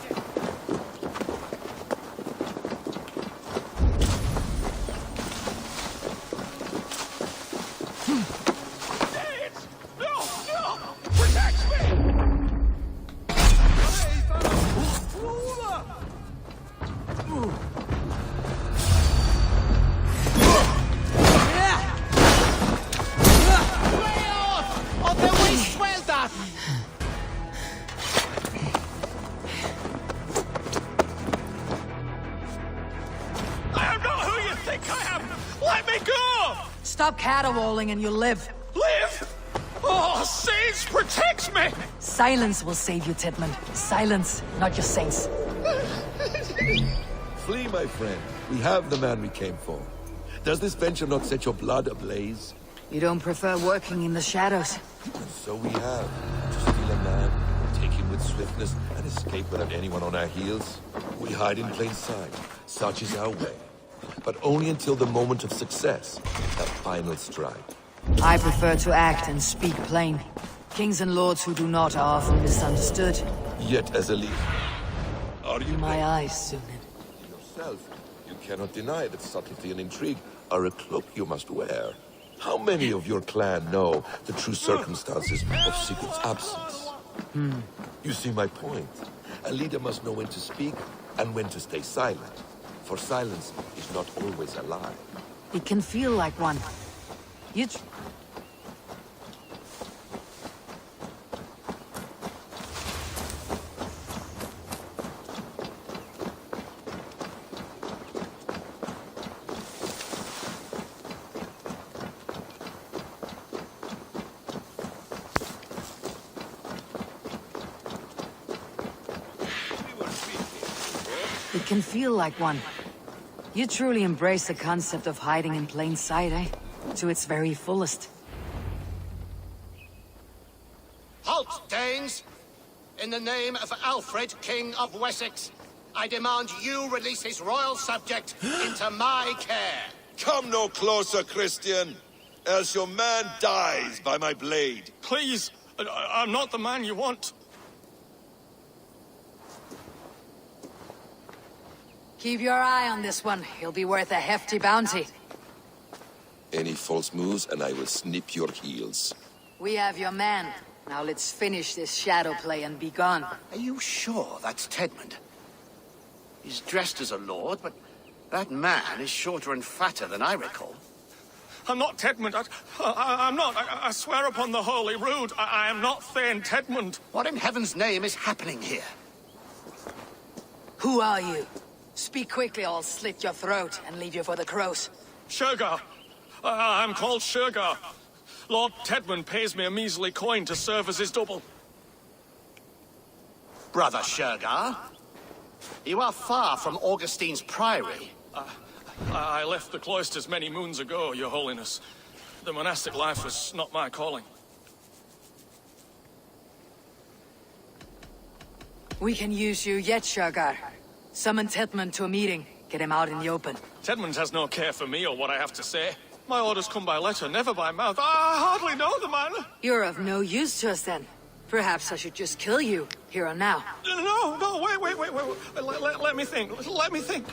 Stop caterwauling and you'll live. Live? Oh, Saints, protect me! Silence will save you, Tedmund. Silence, not your saints. Flee, my friend. We have the man we came for. Does this venture not set your blood ablaze? You don't prefer working in the shadows? And so we have. To steal a man, take him with swiftness, and escape without anyone on our heels. We hide in plain sight. Such is our way. But only until the moment of success, that final strike. I prefer to act and speak plain. Kings and lords who do not are often misunderstood. Yet as a leader, are you... My eyes, Sunan. Yourself, you cannot deny that subtlety and intrigue are a cloak you must wear. How many of your clan know the true circumstances of Sigurd's absence? You see my point. A leader must know when to speak and when to stay silent. For silence is not always a lie. It can feel like one. You... It can feel like one. You truly embrace the concept of hiding in plain sight, eh? To its very fullest. Halt, Danes! In the name of Alfred, King of Wessex, I demand you release his royal subject into my care. Come no closer, Christian, else your man dies by my blade. Please, I'm not the man you want. Keep your eye on this one. He'll be worth a hefty bounty. Any false moves and I will snip your heels. We have your man. Now let's finish this shadow play and be gone. Are you sure that's Tedmund? He's dressed as a lord, but that man is shorter and fatter than I recall. I'm not Tedmund. I'm not. I swear upon the Holy Rood, I am not Thane Tedmund. What in heaven's name is happening here? Who are you? Speak quickly or I'll slit your throat and leave you for the crows. Shergar, I'm called Shergar. Lord Tedmund pays me a measly coin to serve as his double. Brother Shergar, you are far from Augustine's priory. I left the cloisters many moons ago, Your Holiness. The monastic life was not my calling. We can use you yet, Shergar. Summon Tedmund to a meeting. Get him out in the open. Tedmund has no care for me or what I have to say. My orders come by letter, never by mouth. I hardly know the man. You're of no use to us then. Perhaps I should just kill you, here and now. No, wait. Let me think. Let me think.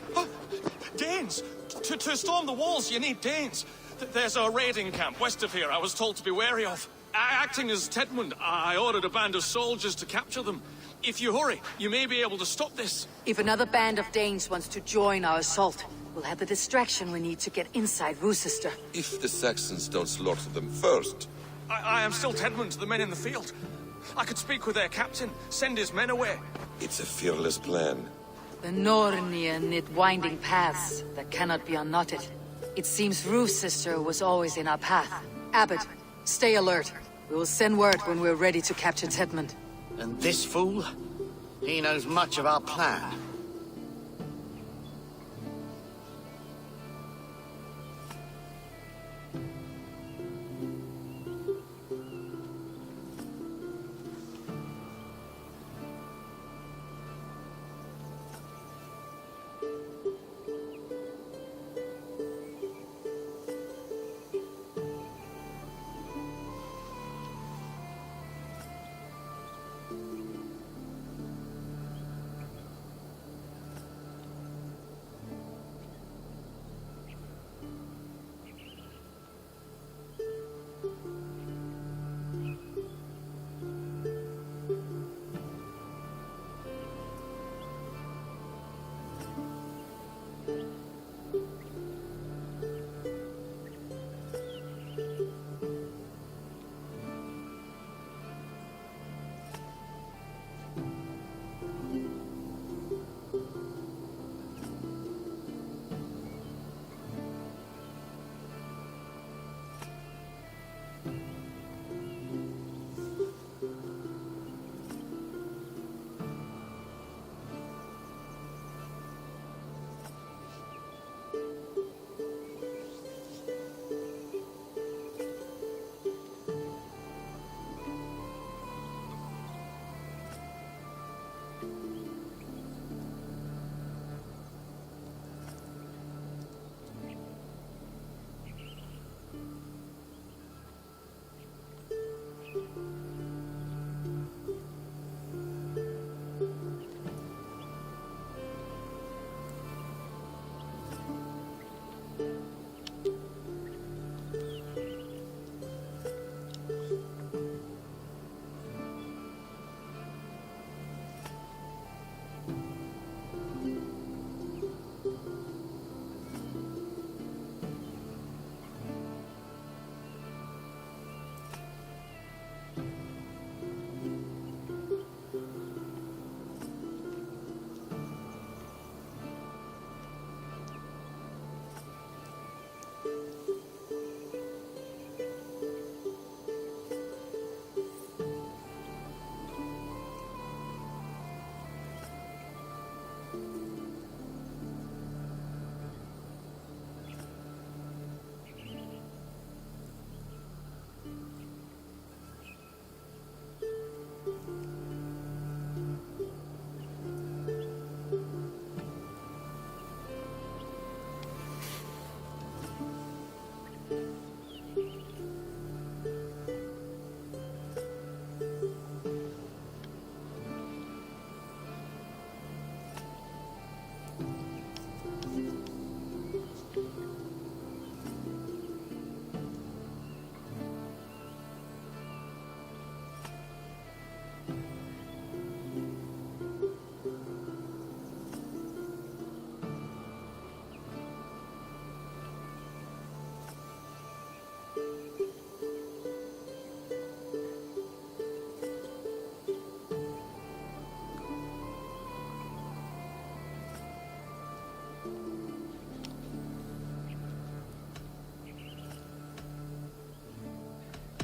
Danes. To storm the walls, you need Danes. There's a raiding camp west of here I was told to be wary of. Acting as Tedmund, I ordered a band of soldiers to capture them. If you hurry, you may be able to stop this. If another band of Danes wants to join our assault, we'll have the distraction we need to get inside Rochester. If the Saxons don't slaughter them first. I am still Tedmund, the men in the field. I could speak with their captain, send his men away. It's a fearless plan. The Nornir knit winding paths that cannot be unknotted. It seems Rochester was always in our path. Abbot, stay alert. We will send word when we're ready to capture Tedmund. And this fool? He knows much of our plan.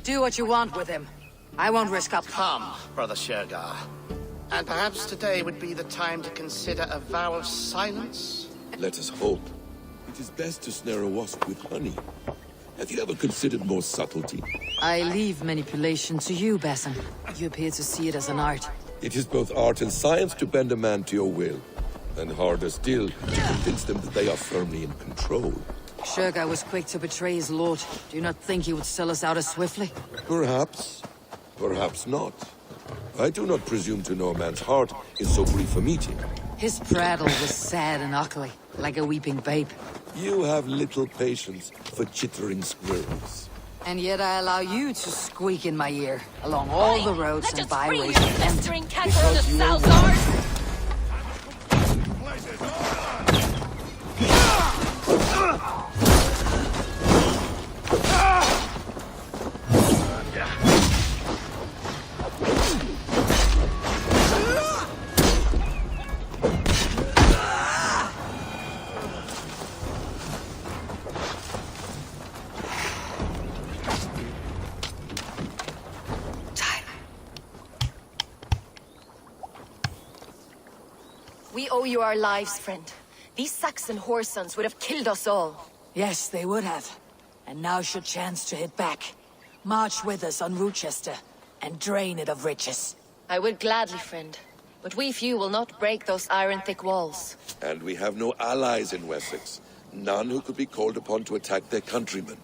Do what you want with him. I won't risk up. Come, Brother Shergar. And perhaps today would be the time to consider a vow of silence? Let us hope. It is best to snare a wasp with honey. Have you ever considered more subtlety? I leave manipulation to you, Basim. You appear to see it as an art. It is both art and science to bend a man to your will. And harder still, to convince them that they are firmly in control. Shergar was quick to betray his lord. Do you not think he would sell us out as swiftly? Perhaps. Perhaps not. I do not presume to know a man's heart in so brief a meeting. His prattle was sad and ugly, like a weeping babe. You have little patience for chittering squirrels. And yet I allow you to squeak in my ear, along all the roads and byways. Festering canker on the Salzars! We owe you our lives, friend. These Saxon whoresons would have killed us all. Yes, they would have. And now should chance to hit back. March with us on Rochester, and drain it of riches. I would gladly, friend. But we few will not break those iron-thick walls. And we have no allies in Wessex. None who could be called upon to attack their countrymen.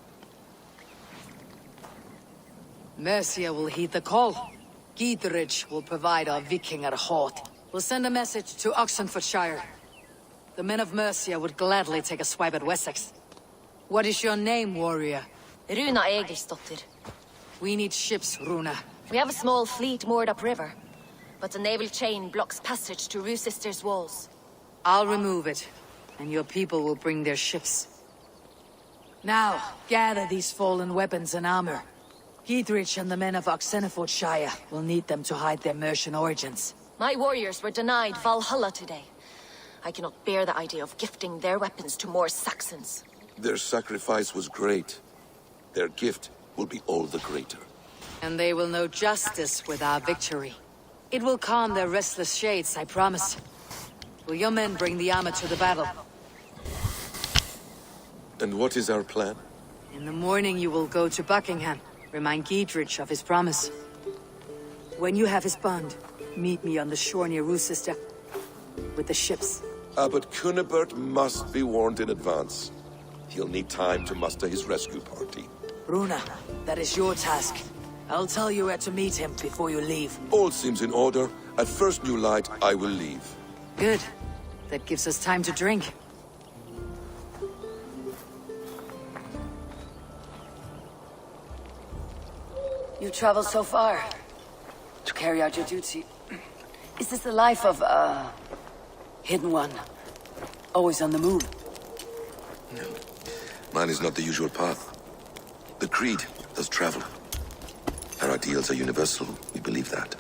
Mercia will heed the call. Gietrich will provide our Vikinger Hort. We'll send a message to Oxenfordshire. The men of Mercia would gladly take a swipe at Wessex. What is your name, warrior? Runa Egilsdottir. We need ships, Runa. We have a small fleet moored upriver, but the naval chain blocks passage to Rochester's walls. I'll remove it, and your people will bring their ships. Now, gather these fallen weapons and armor. Gietrich and the men of Oxenfordshire will need them to hide their Mercian origins. My warriors were denied Valhalla today. I cannot bear the idea of gifting their weapons to more Saxons. Their sacrifice was great. Their gift will be all the greater. And they will know justice with our victory. It will calm their restless shades, I promise. Will your men bring the armor to the battle? And what is our plan? In the morning you will go to Buckingham. Remind Gietrich of his promise. When you have his bond, meet me on the shore near Rochester with the ships. But Cunibert must be warned in advance. He'll need time to muster his rescue party. Runa, that is your task. I'll tell you where to meet him before you leave. All seems in order. At first new light, I will leave. Good. That gives us time to drink. You traveled so far to carry out your duty. Is this the life of a hidden one? Always on the move? No. Mine is not the usual path. The Creed does travel. Our ideals are universal, we believe that.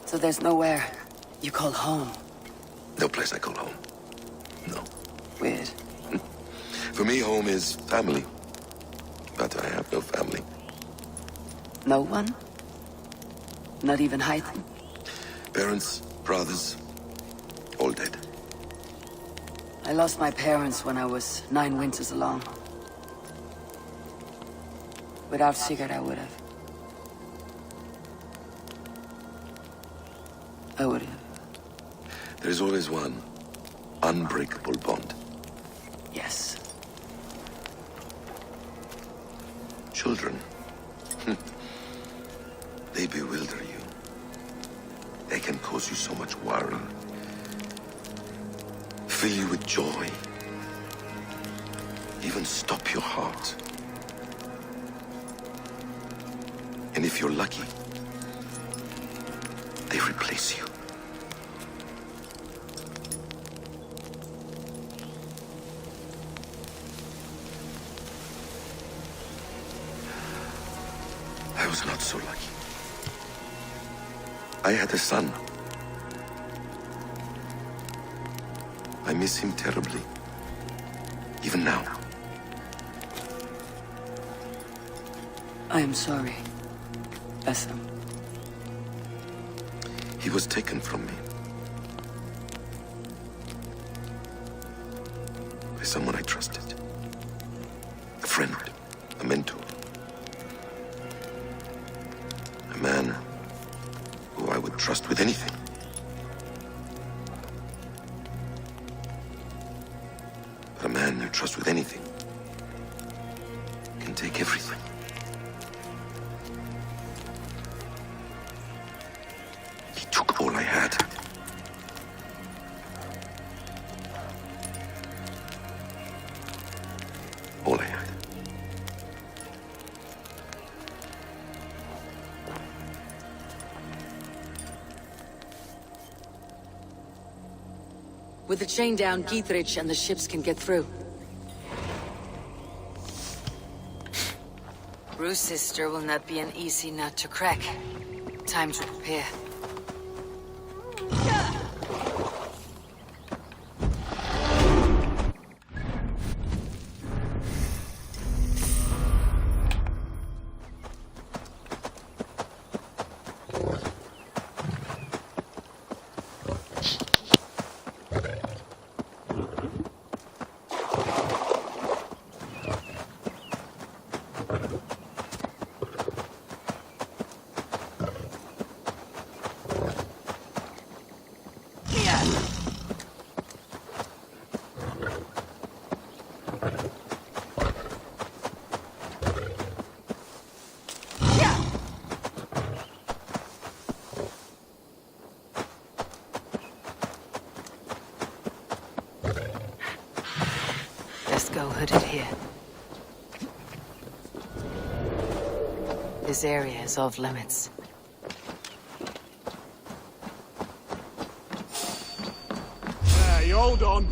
So there's nowhere you call home? No place I call home. No. Weird. For me, home is family. But I have no family. No one? Not even Hythen? Parents, brothers, all dead. I lost my parents when I was 9 winters along. Without Sigurd, I would have. I would have. There is always one unbreakable bond. Yes. Children. They bewilder you. They can cause you so much worry. Fill you with joy. Even stop your heart. And if you're lucky, they replace you. I was not so lucky. I had a son. I miss him terribly. Even now. I am sorry, Bessem. He was taken from me. By someone I trusted. A friend, a mentor. A man who I would trust with anything. But a man you trust with anything can take everything. He took all I had. All I had. With the chain down, Gietrich and the ships can get through. Bruce's sister will not be an easy nut to crack. Time to prepare. Go hooded here. This area is off limits. There, you hold on.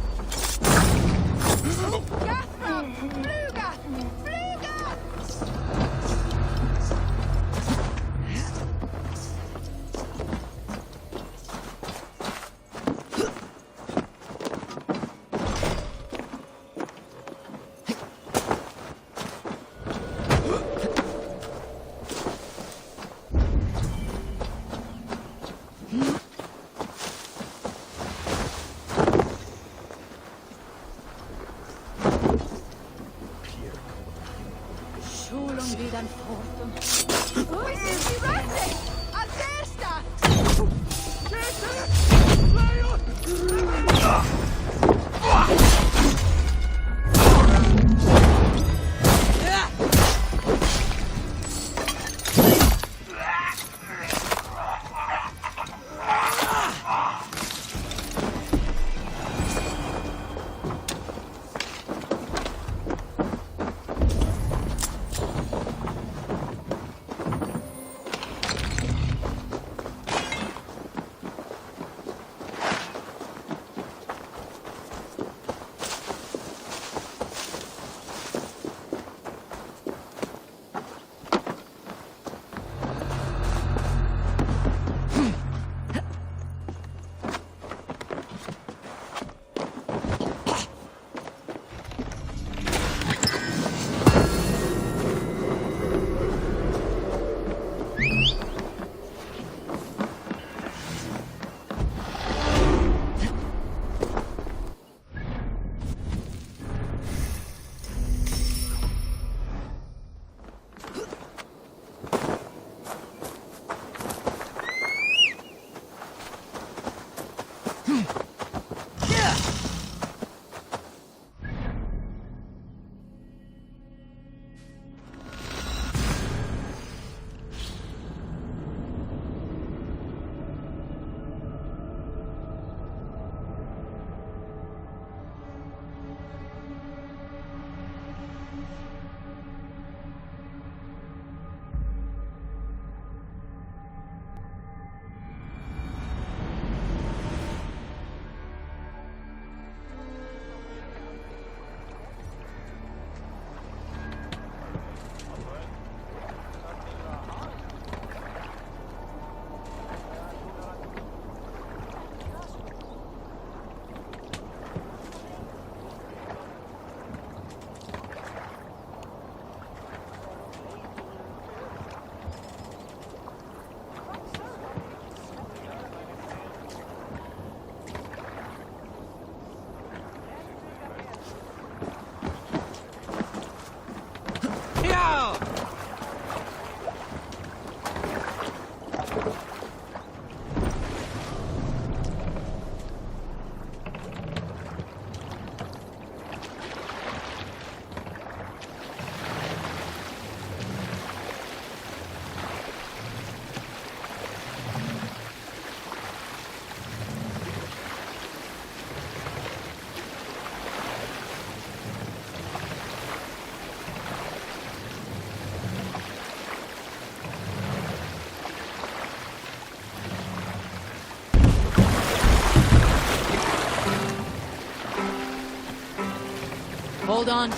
Hold on.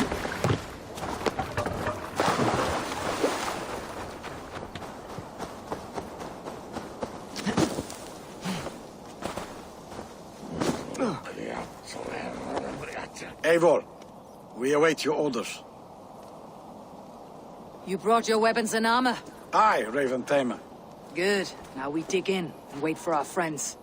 Eivor, we await your orders. You brought your weapons and armor? Aye, Raven Tamer. Good. Now we dig in and wait for our friends.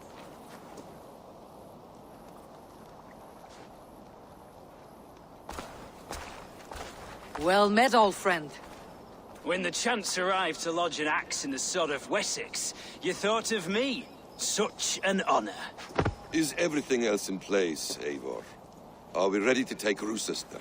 Well met, old friend. When the chance arrived to lodge an axe in the sod of Wessex, you thought of me. Such an honor. Is everything else in place, Eivor? Are we ready to take Rochester?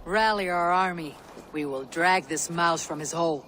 Rally our army. We will drag this mouse from his hole.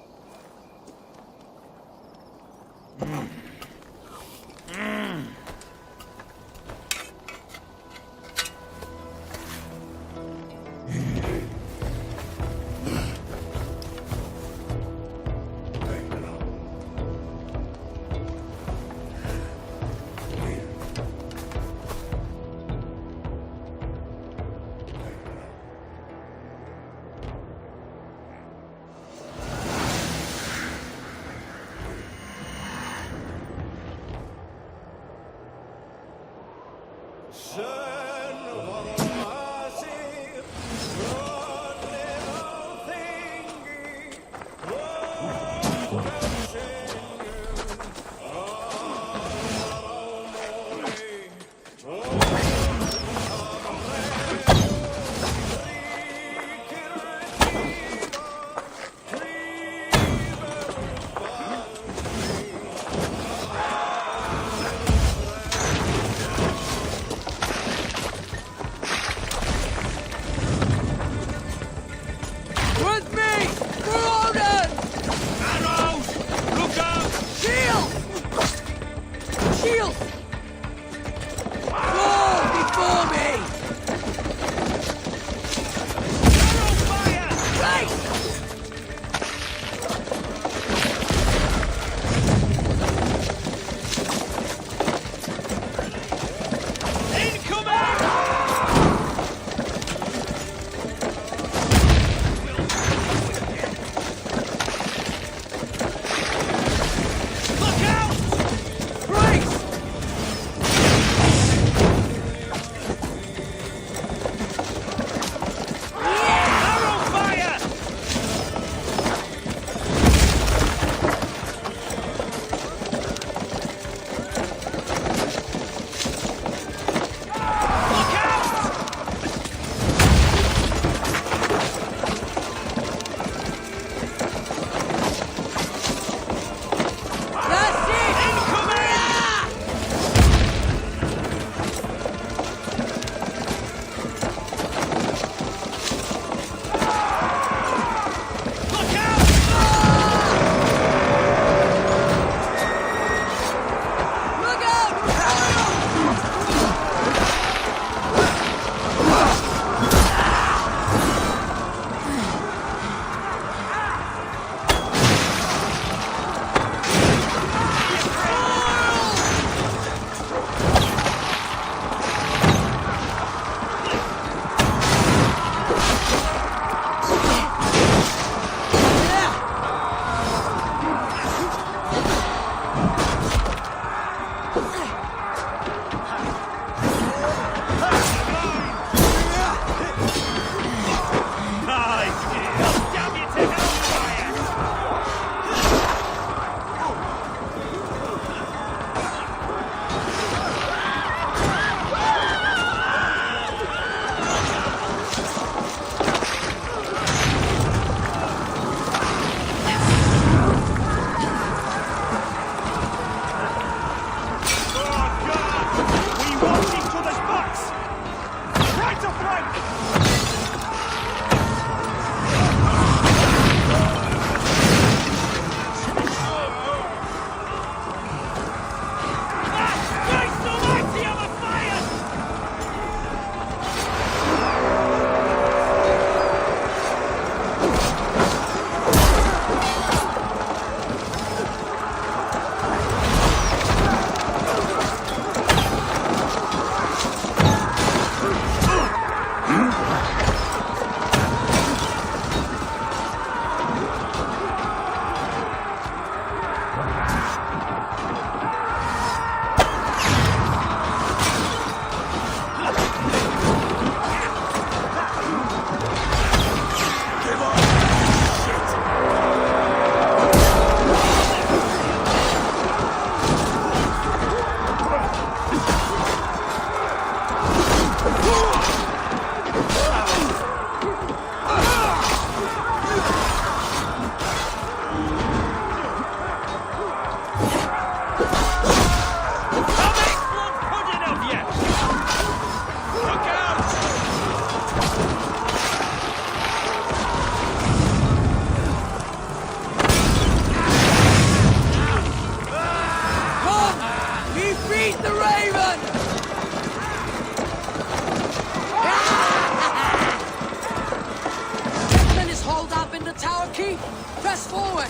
Keep! Press forward!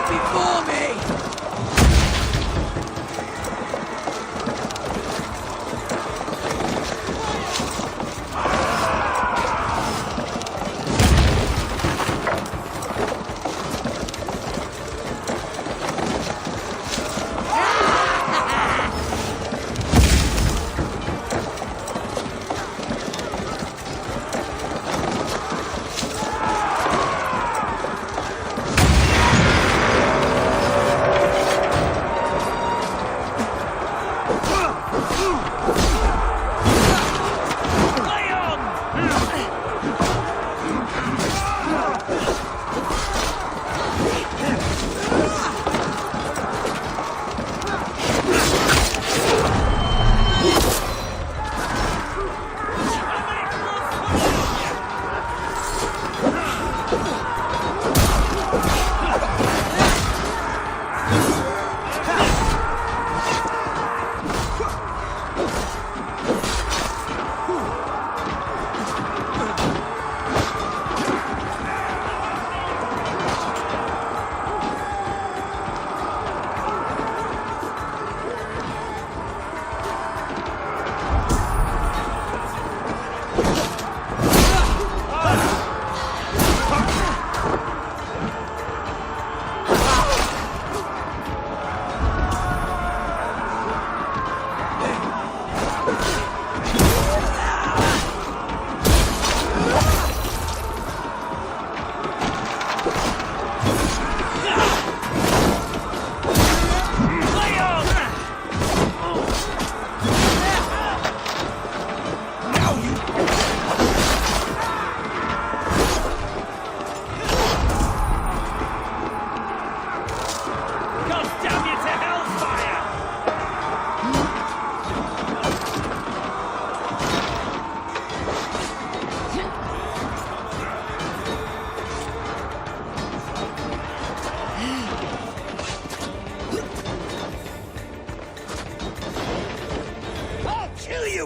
Before me!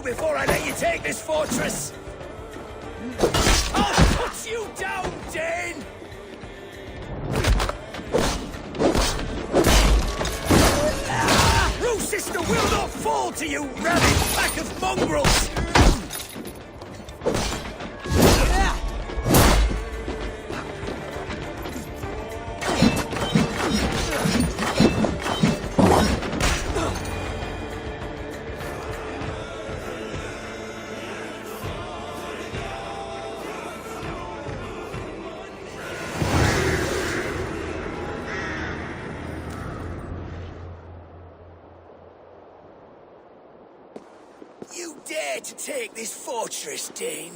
Before I let you take this fortress! I'll put you down, Dane! Rue sister will not fall to you, rabid pack of mongrels! You dare to take this fortress, Dane?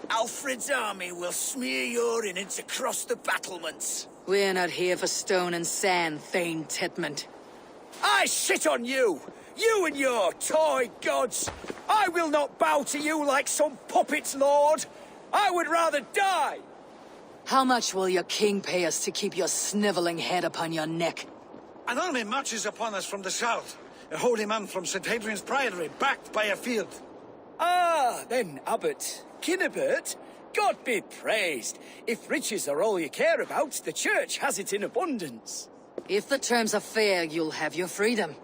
Alfred's army will smear your innards across the battlements. We're not here for stone and sand, Thane Titmund. I shit on you! You and your toy gods! I will not bow to you like some puppet's lord! I would rather die! How much will your king pay us to keep your sniveling head upon your neck? An army marches upon us from the south. A holy man from St. Hadrian's Priory, backed by a field. Ah, then, Abbot Kinnebert, God be praised. If riches are all you care about, the church has it in abundance. If the terms are fair, you'll have your freedom.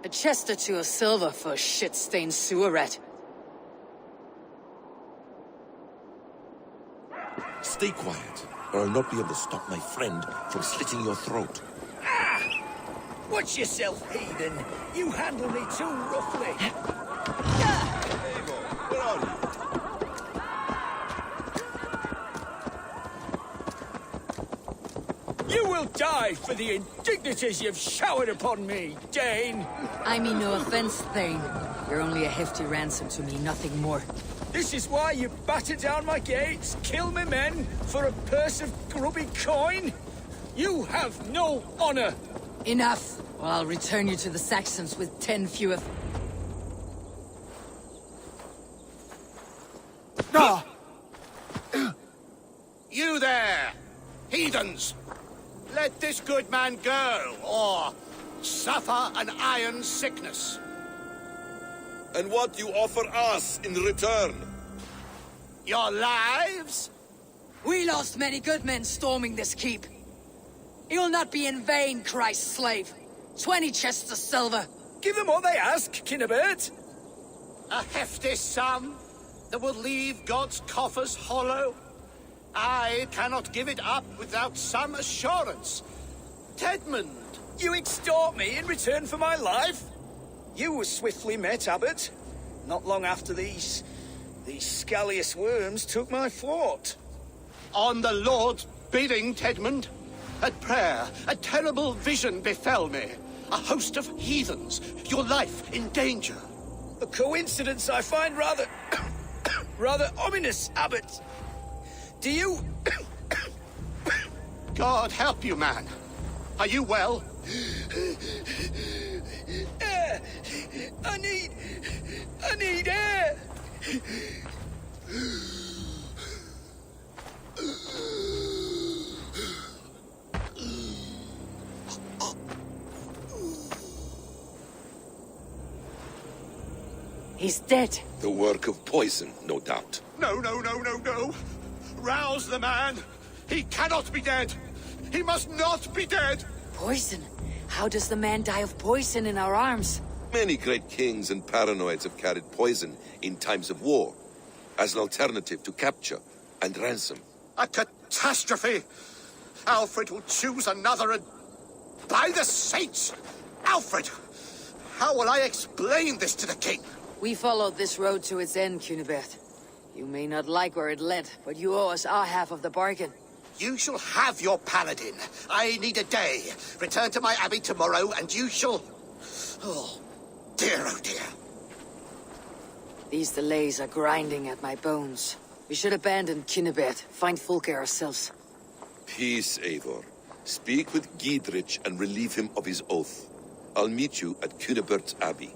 A chest or two of silver for a shit-stained sewer rat. Stay quiet, or I'll not be able to stop my friend from slitting your throat. Watch yourself, heathen. You handle me too roughly. Where are you? You will die for the indignities you've showered upon me, Dane. I mean no offense, Thane. You're only a hefty ransom to me, nothing more. This is why you batter down my gates, kill me men, for a purse of grubby coin? You have no honor! Enough, or I'll return you to the Saxons with 10 fewer... You there! Heathens! Let this good man go, or suffer an iron sickness. And what you offer us in return? Your lives? We lost many good men storming this keep. It will not be in vain, Christ's slave. 20 chests of silver. Give them what they ask, Kinnebert. A hefty sum that will leave God's coffers hollow. I cannot give it up without some assurance. Tedmund! You extort me in return for my life? You were swiftly met, Abbot. Not long after these scallious worms took my fort. On the Lord's bidding, Tedmund. At prayer, a terrible vision befell me. A host of heathens, your life in danger. A coincidence I find rather... rather ominous, Abbot. Do you... God help you, man. Are you well? Air! I need air! He's dead. The work of poison, no doubt. No, no, no, no, no. Rouse the man. He cannot be dead. He must not be dead. Poison? How does the man die of poison in our arms? Many great kings and paranoids have carried poison in times of war, as an alternative to capture and ransom. A catastrophe. Alfred will choose another and... By the saints! Alfred! How will I explain this to the king? We followed this road to its end, Cunibert. You may not like where it led, but you owe us our half of the bargain. You shall have your paladin. I need a day. Return to my abbey tomorrow, and you shall... Oh, oh dear. These delays are grinding at my bones. We should abandon Cunibert, find Fulke ourselves. Peace, Eivor. Speak with Giedrich and relieve him of his oath. I'll meet you at Cunebert's Abbey.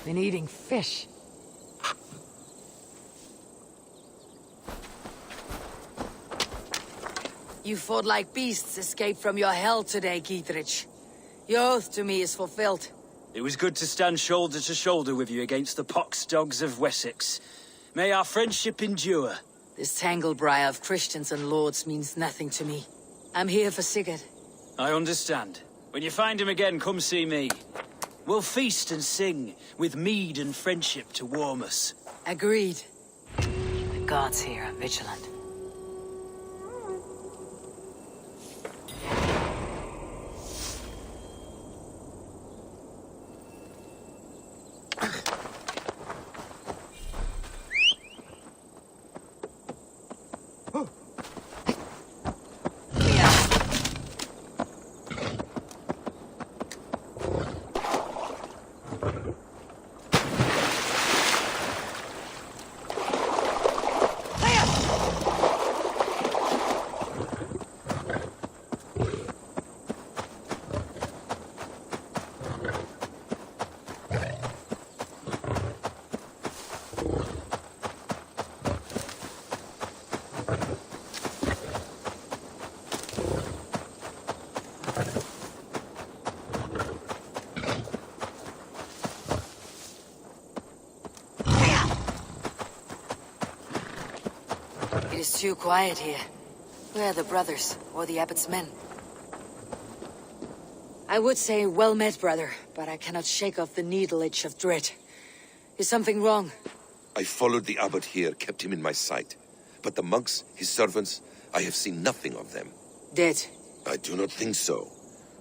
Been eating fish. You fought like beasts escaped from your hell today, Gietrich. Your oath to me is fulfilled. It was good to stand shoulder to shoulder with you against the pox dogs of Wessex. May our friendship endure. This tanglebriar of Christians and lords means nothing to me. I'm here for Sigurd. I understand. When you find him again, come see me. We'll feast and sing, with mead and friendship to warm us. Agreed. The gods here are vigilant. It is too quiet here. Where are the brothers, or the abbot's men? I would say well met, brother, but I cannot shake off the needle itch of dread. Is something wrong? I followed the abbot here, kept him in my sight. But the monks, his servants, I have seen nothing of them. Dead? I do not think so.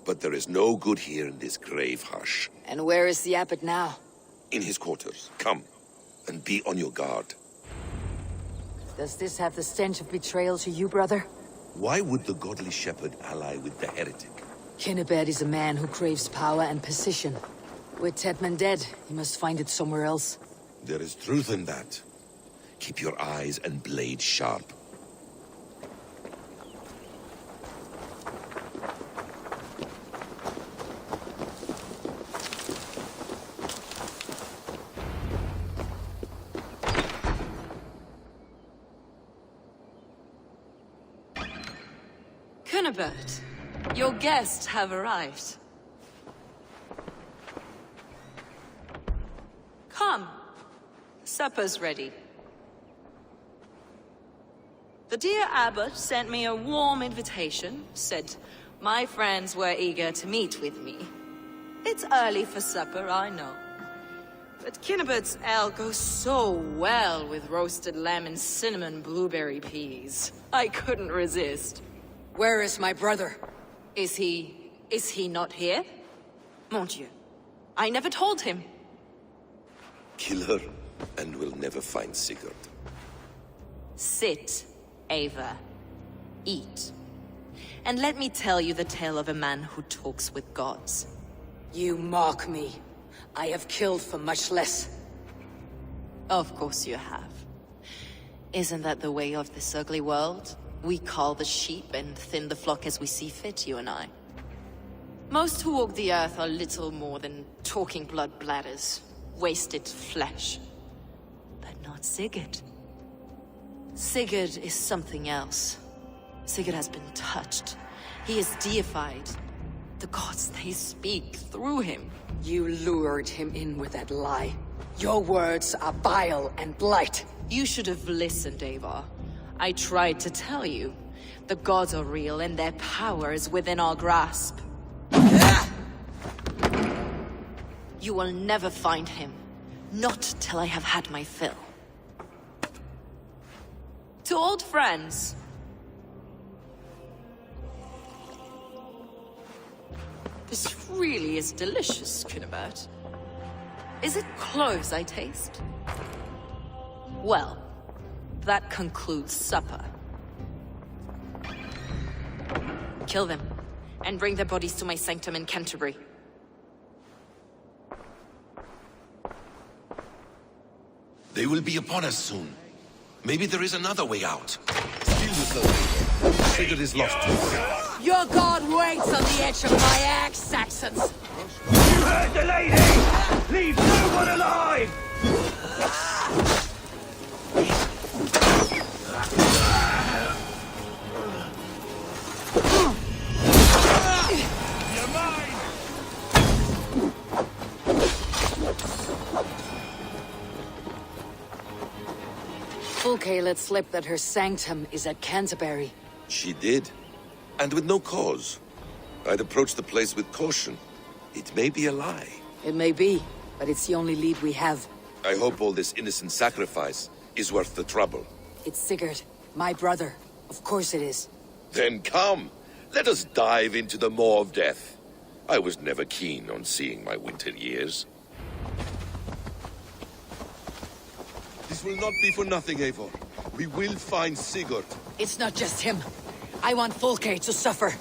But there is no good here in this grave hush. And where is the abbot now? In his quarters. Come, and be on your guard. Does this have the stench of betrayal to you, brother? Why would the godly shepherd ally with the heretic? Kinnebad is a man who craves power and position. With Tedman dead, he must find it somewhere else. There is truth in that. Keep your eyes and blade sharp. Kinnebad, your guests have arrived. Come. Supper's ready. The dear abbot sent me a warm invitation, said my friends were eager to meet with me. It's early for supper, I know. But Kinnebad's ale goes so well with roasted lamb and cinnamon blueberry peas. I couldn't resist. Where is my brother? Is he not here? Mon Dieu. I never told him. Kill her, and we'll never find Sigurd. Sit, Ava. Eat. And let me tell you the tale of a man who talks with gods. You mock me. I have killed for much less. Of course you have. Isn't that the way of this ugly world? We cull the sheep and thin the flock as we see fit, you and I. Most who walk the earth are little more than talking blood bladders, wasted flesh. But not Sigurd. Sigurd is something else. Sigurd has been touched. He is deified. The gods, they speak through him. You lured him in with that lie. Your words are vile and blight. You should have listened, Ava. I tried to tell you. The gods are real and their power is within our grasp. You will never find him. Not till I have had my fill. To old friends. This really is delicious, Kinnebad. Is it cloves I taste? Well, that concludes supper. Kill them, and bring their bodies to my sanctum in Canterbury. They will be upon us soon. Maybe there is another way out. Still yourself. Sigurd is lost to us. Your god waits on the edge of my axe, Saxons! You heard the lady! Leave no one alive! You're mine! Fulke let slip that her sanctum is at Canterbury. She did. And with no cause. I'd approach the place with caution. It may be a lie. It may be, but it's the only lead we have. I hope all this innocent sacrifice is worth the trouble. It's Sigurd, my brother. Of course it is. Then come. Let us dive into the maw of death. I was never keen on seeing my winter years. This will not be for nothing, Eivor. We will find Sigurd. It's not just him. I want Fulke to suffer.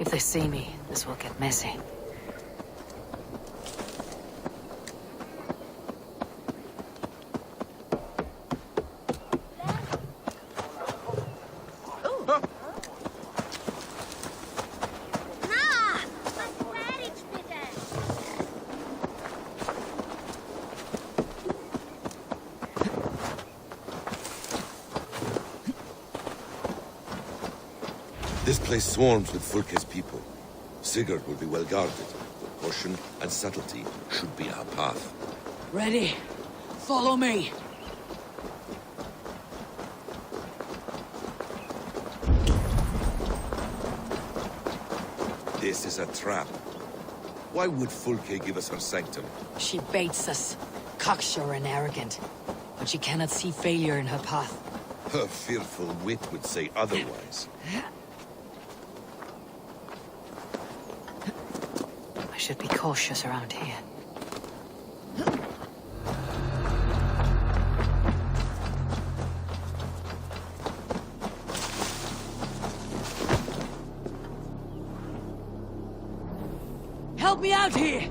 If they see me, this will get messy. This place swarms with Fulke's people. Sigurd will be well guarded, but caution and subtlety should be our path. Ready? Follow me. This is a trap. Why would Fulke give us her sanctum? She baits us, cocksure and arrogant. But she cannot see failure in her path. Her fearful wit would say otherwise. I should be cautious around here. Help me out here!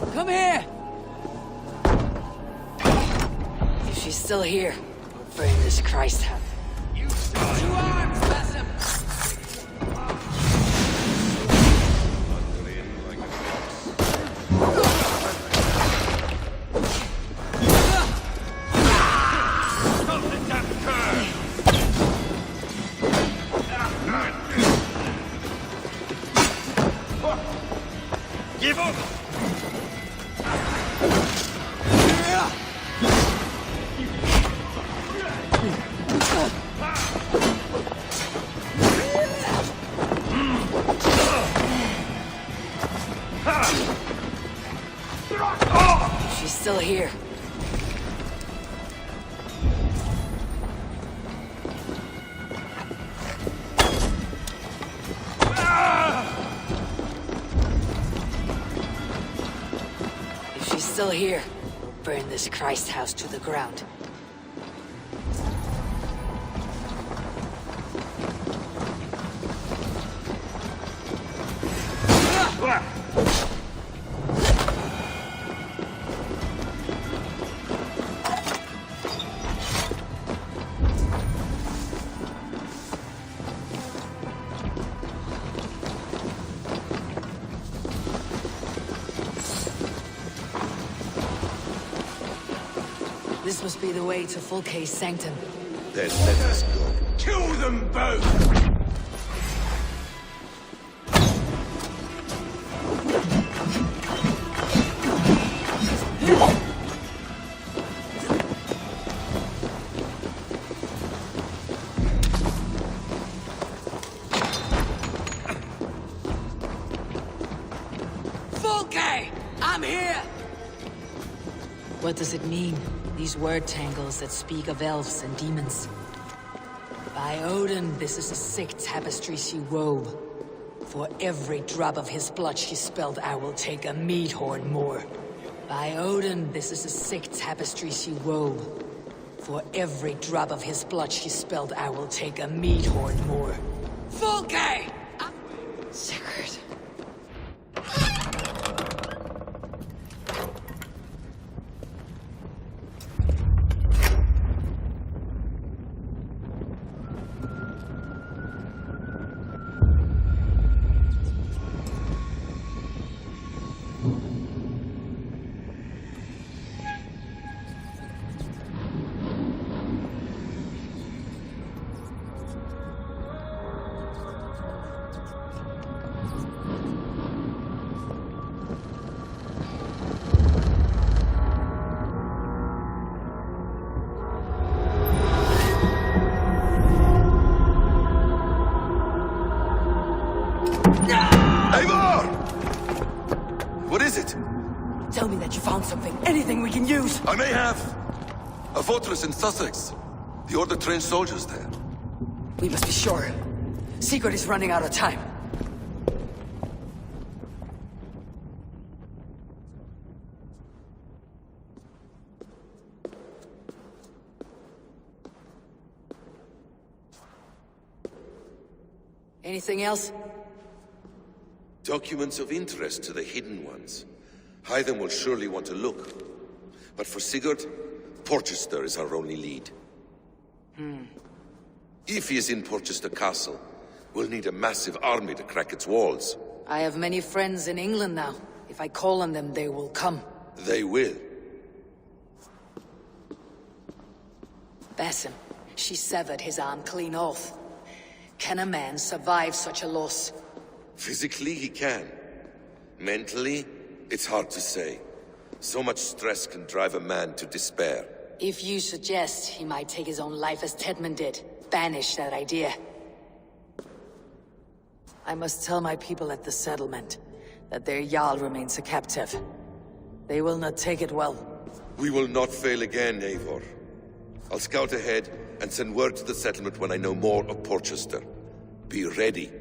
Come here! If she's still here, we'll burn this Christ house. To arms, Basim! Give up! She's still here. If she's still here, we'll burn this Christ house to the ground. This must be the way to Fulke's sanctum. Then let us go. Kill them both! Fulke! I'm here! What does it mean? These word tangles that speak of elves and demons. By Odin, this is a sick tapestry she wove. For every drop of his blood she spilled, I will take a mead horn more. By Odin, this is a sick tapestry she wove. For every drop of his blood she spilled, I will take a mead horn more. Fulke! Sigurd. What is it? Tell me that you found something. Anything we can use. I may have. A fortress in Sussex. The Order trained soldiers there. We must be sure. Sigurd is running out of time. Anything else? Documents of interest to the Hidden Ones. Hythen will surely want to look. But for Sigurd, Porchester is our only lead. If he is in Porchester Castle, we'll need a massive army to crack its walls. I have many friends in England now. If I call on them, they will come. They will. Basim, she severed his arm clean off. Can a man survive such a loss? Physically, he can. Mentally, it's hard to say. So much stress can drive a man to despair. If you suggest he might take his own life as Tedman did, banish that idea. I must tell my people at the settlement that their Jarl remains a captive. They will not take it well. We will not fail again, Eivor. I'll scout ahead and send word to the settlement when I know more of Porchester. Be ready.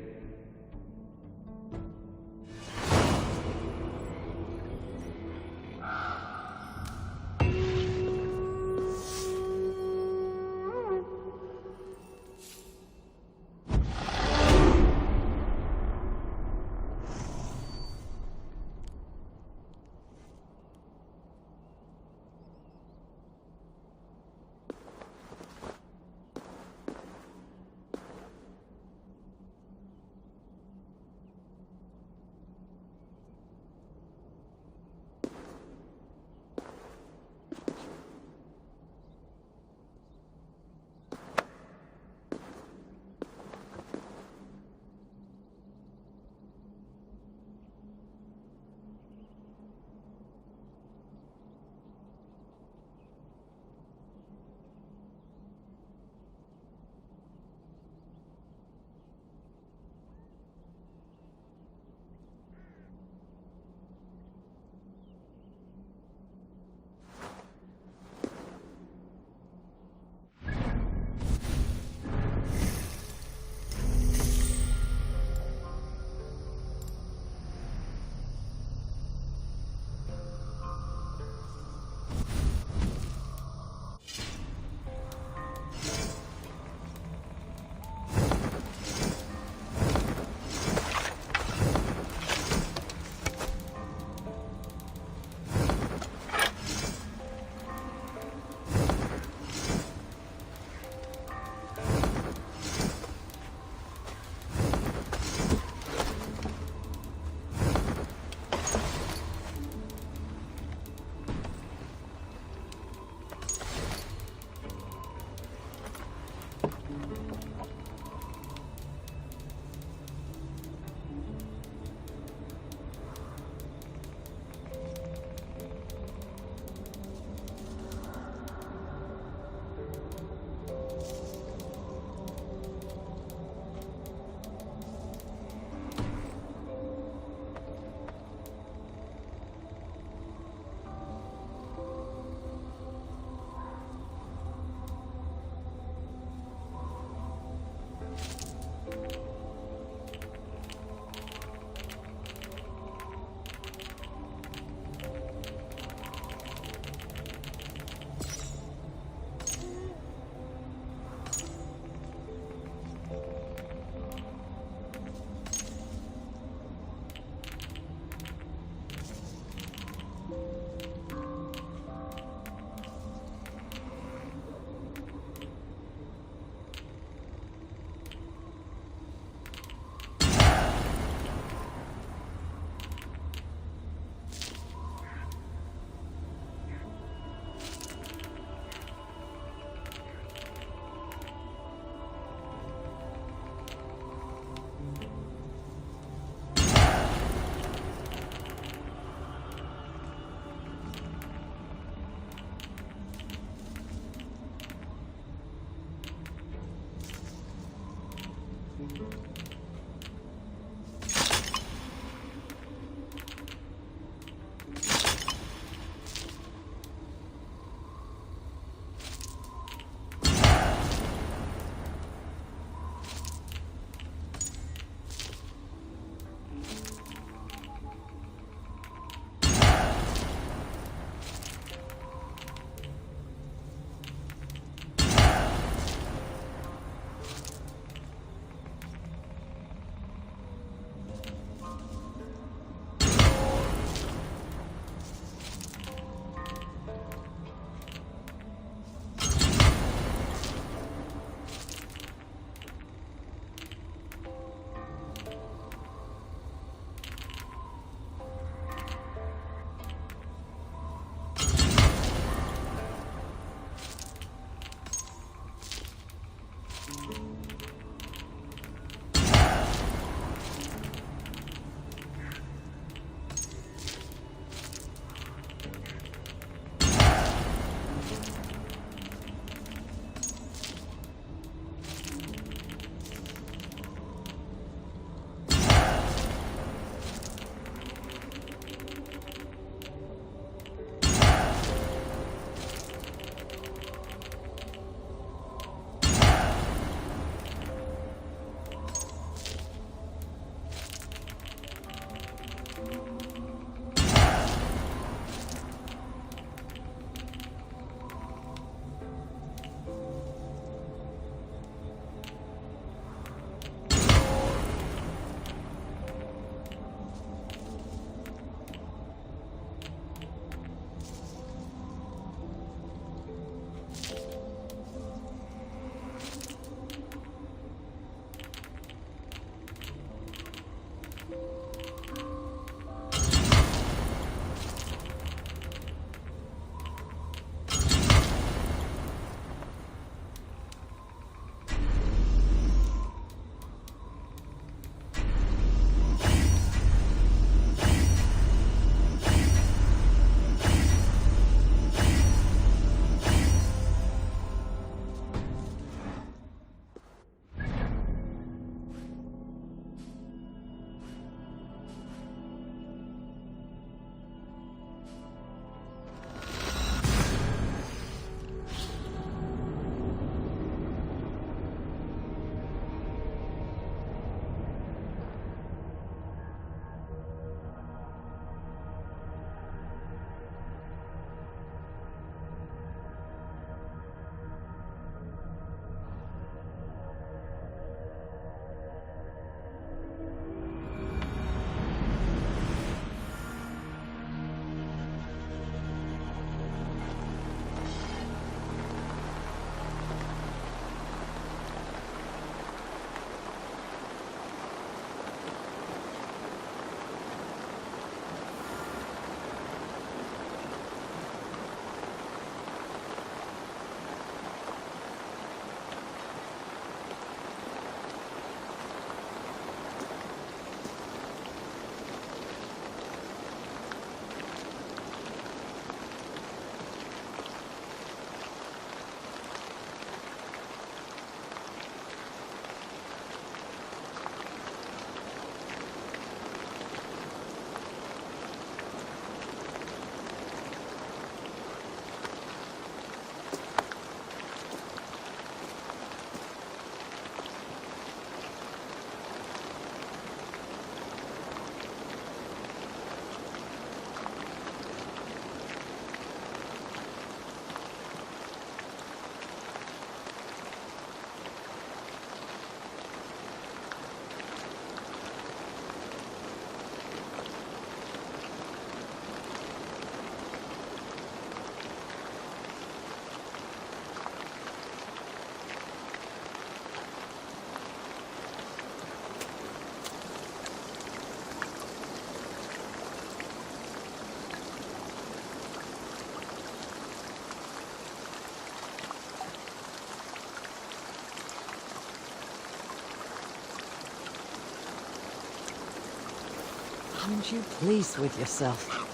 Aren't you pleased with yourself?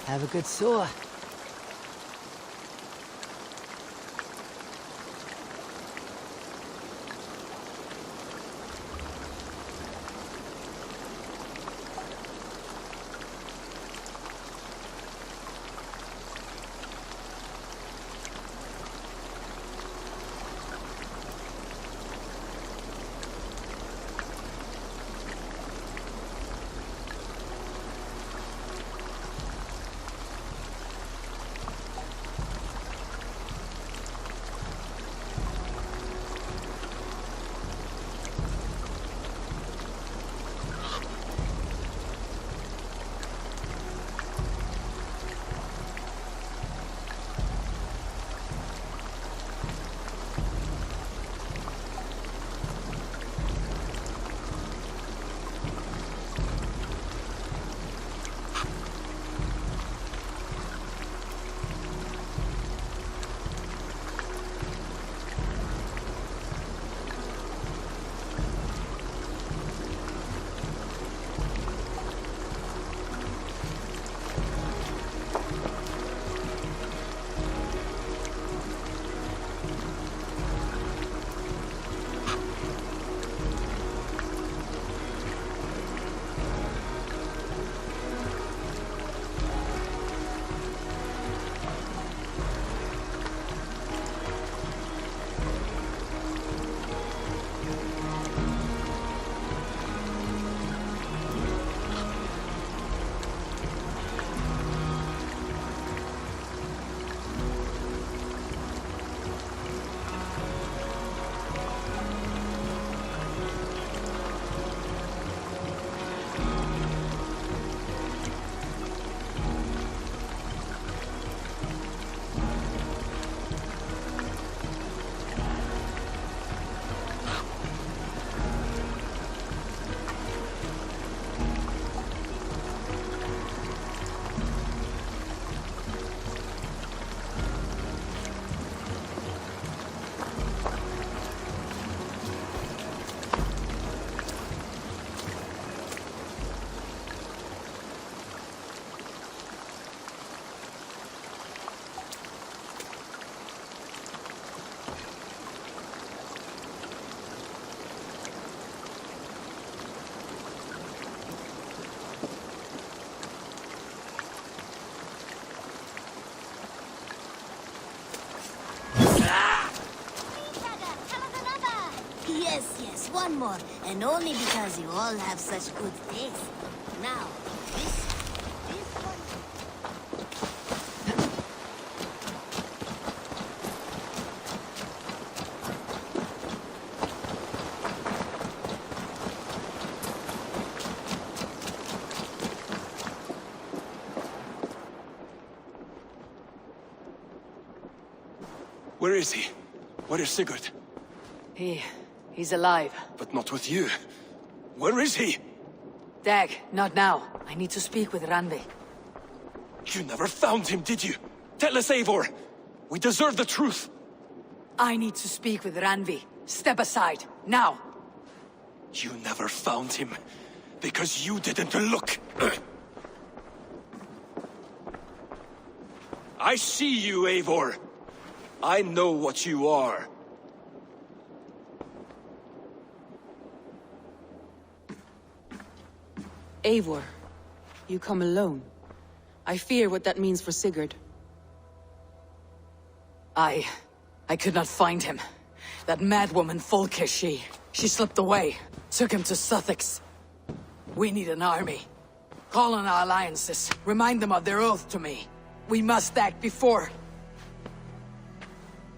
Have a good soar. anymore, and only because you all have such good taste. Now, this one... Where is he? Where is Sigurd? He's alive. But not with you. Where is he? Dag, not now. I need to speak with Randvi. You never found him, did you? Tell us, Eivor. We deserve the truth. I need to speak with Randvi. Step aside, now. You never found him, because you didn't look. I see you, Eivor. I know what you are. Eivor, you come alone. I fear what that means for Sigurd. I could not find him. That madwoman Folke, she slipped away. Took him to Sussex. We need an army. Call on our alliances. Remind them of their oath to me. We must act before...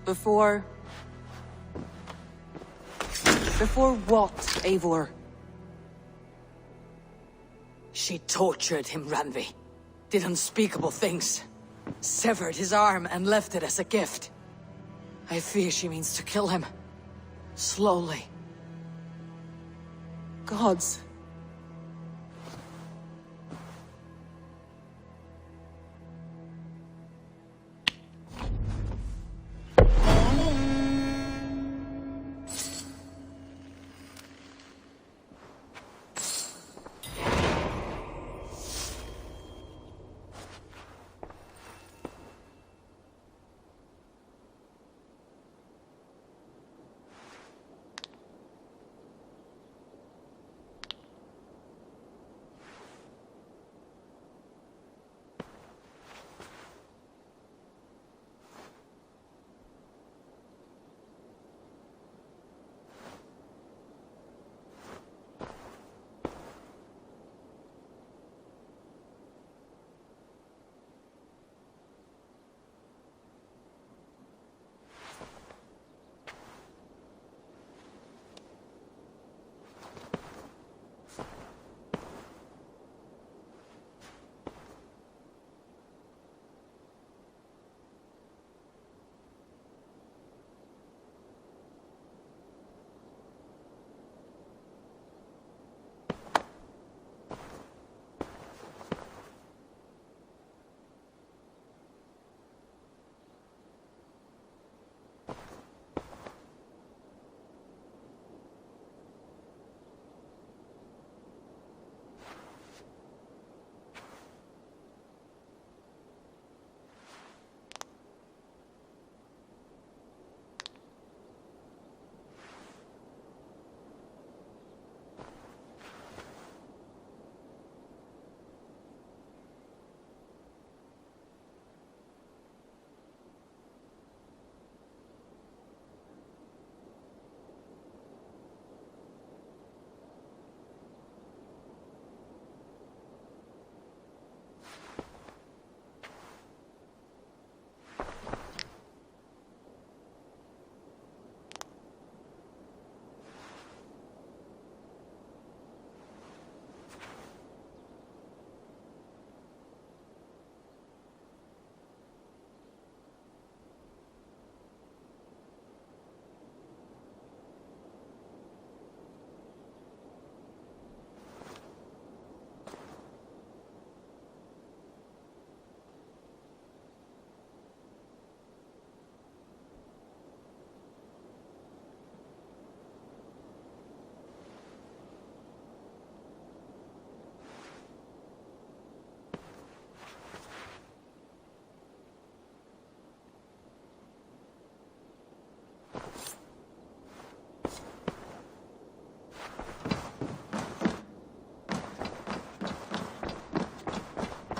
Before what, Eivor? She tortured him, Randvi. Did unspeakable things. Severed his arm and left it as a gift. I fear she means to kill him. Slowly. Gods.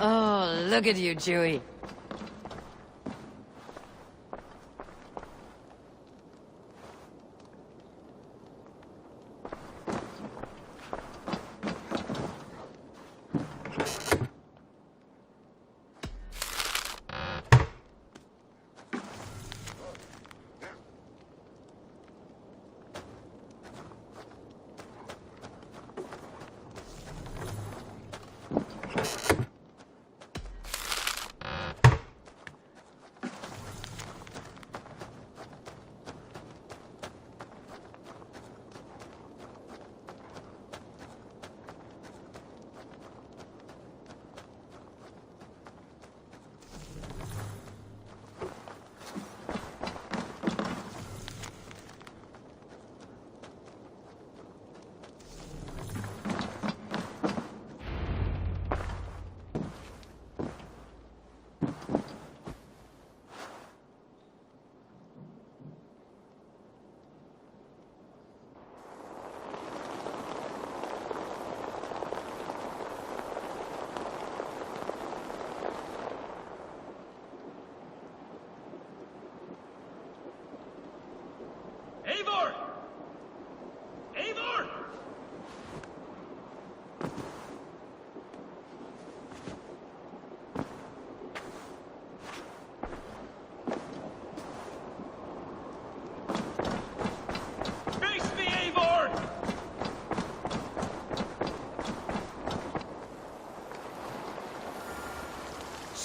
Oh, look at you, Chewie.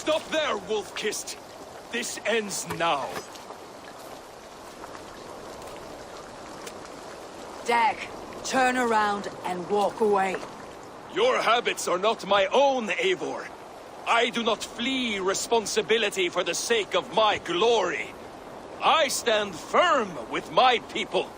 Stop there, Wolf-Kissed! This ends now. Dag, turn around and walk away. Your habits are not my own, Eivor. I do not flee responsibility for the sake of my glory. I stand firm with my people.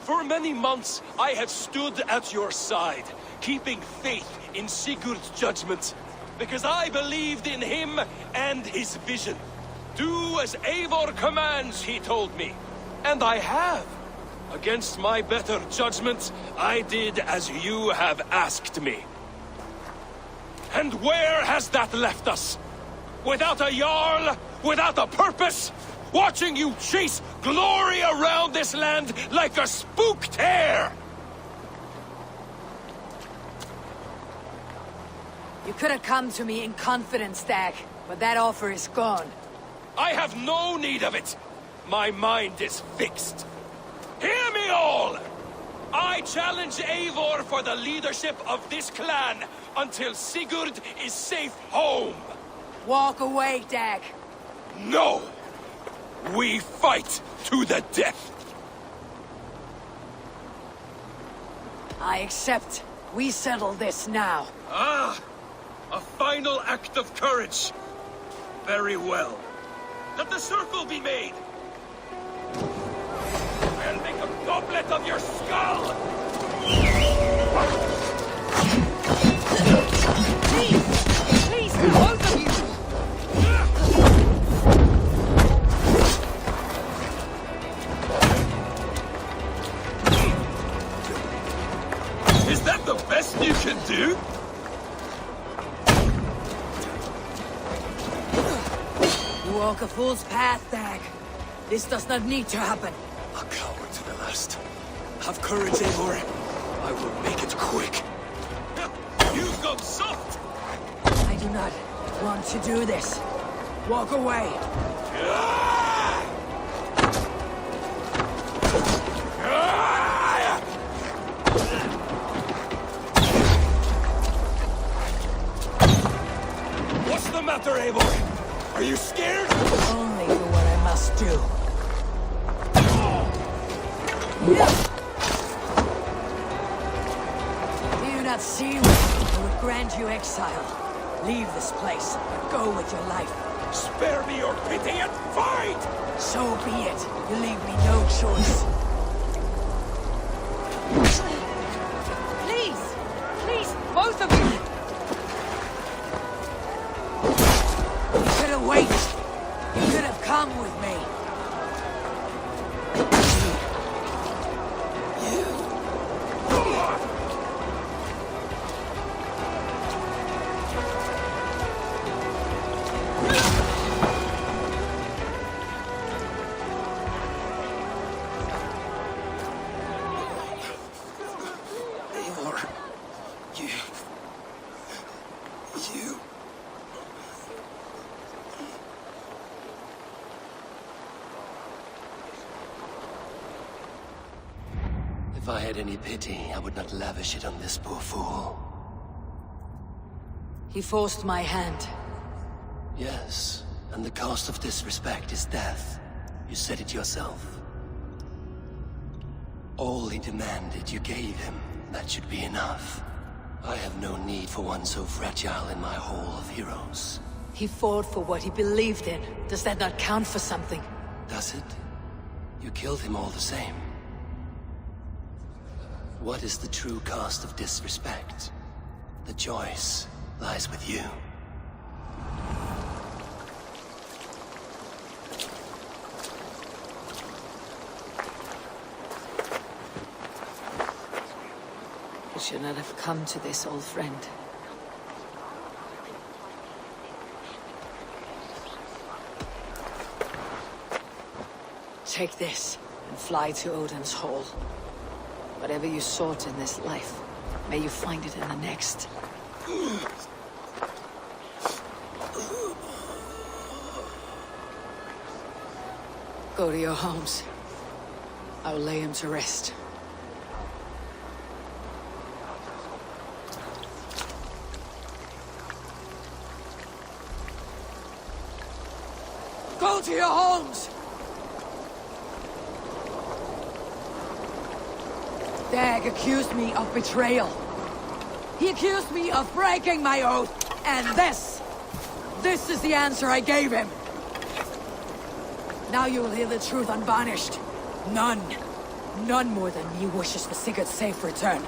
For many months, I have stood at your side, keeping faith in Sigurd's judgment, because I believed in him and his vision. Do as Eivor commands, he told me. And I have. Against my better judgment, I did as you have asked me. And where has that left us? Without a Jarl? Without a purpose? Watching you chase glory around this land like a spooked hare! You could have come to me in confidence, Dag, but that offer is gone. I have no need of it! My mind is fixed. Hear me all! I challenge Eivor for the leadership of this clan until Sigurd is safe home! Walk away, Dag. No! We fight to the death! I accept. We settle this now. Ah! A final act of courage. Very well. Let the circle be made! I'll make a goblet of your skull! Please, both of you! Is that the best you can do? You walk a fool's path, Dag. This does not need to happen. A coward to the last. Have courage, Eivor. I will make it quick. You've gone soft! I do not want to do this. Walk away. What's the matter, Eivor? Are you scared? Only for what I must do. Do you not see I would grant you exile? Leave this place, but go with your life. Spare me your pity and fight! So be it. You leave me no choice. Please! Please, both of you! You could have waited. You could have come with me. If I had any pity, I would not lavish it on this poor fool. He forced my hand. Yes, and the cost of disrespect is death. You said it yourself. All he demanded, you gave him. That should be enough. I have no need for one so fragile in my hall of heroes. He fought for what he believed in. Does that not count for something? Does it? You killed him all the same. What is the true cost of disrespect? The choice lies with you. You should not have come to this, old friend. Take this and fly to Odin's Hall. Whatever you sought in this life, may you find it in the next. Go to your homes. I will lay him to rest. Go to your homes! Dag accused me of betrayal. He accused me of breaking my oath, and this is the answer I gave him. Now you will hear the truth unvarnished. None more than me wishes for Sigurd's safe return.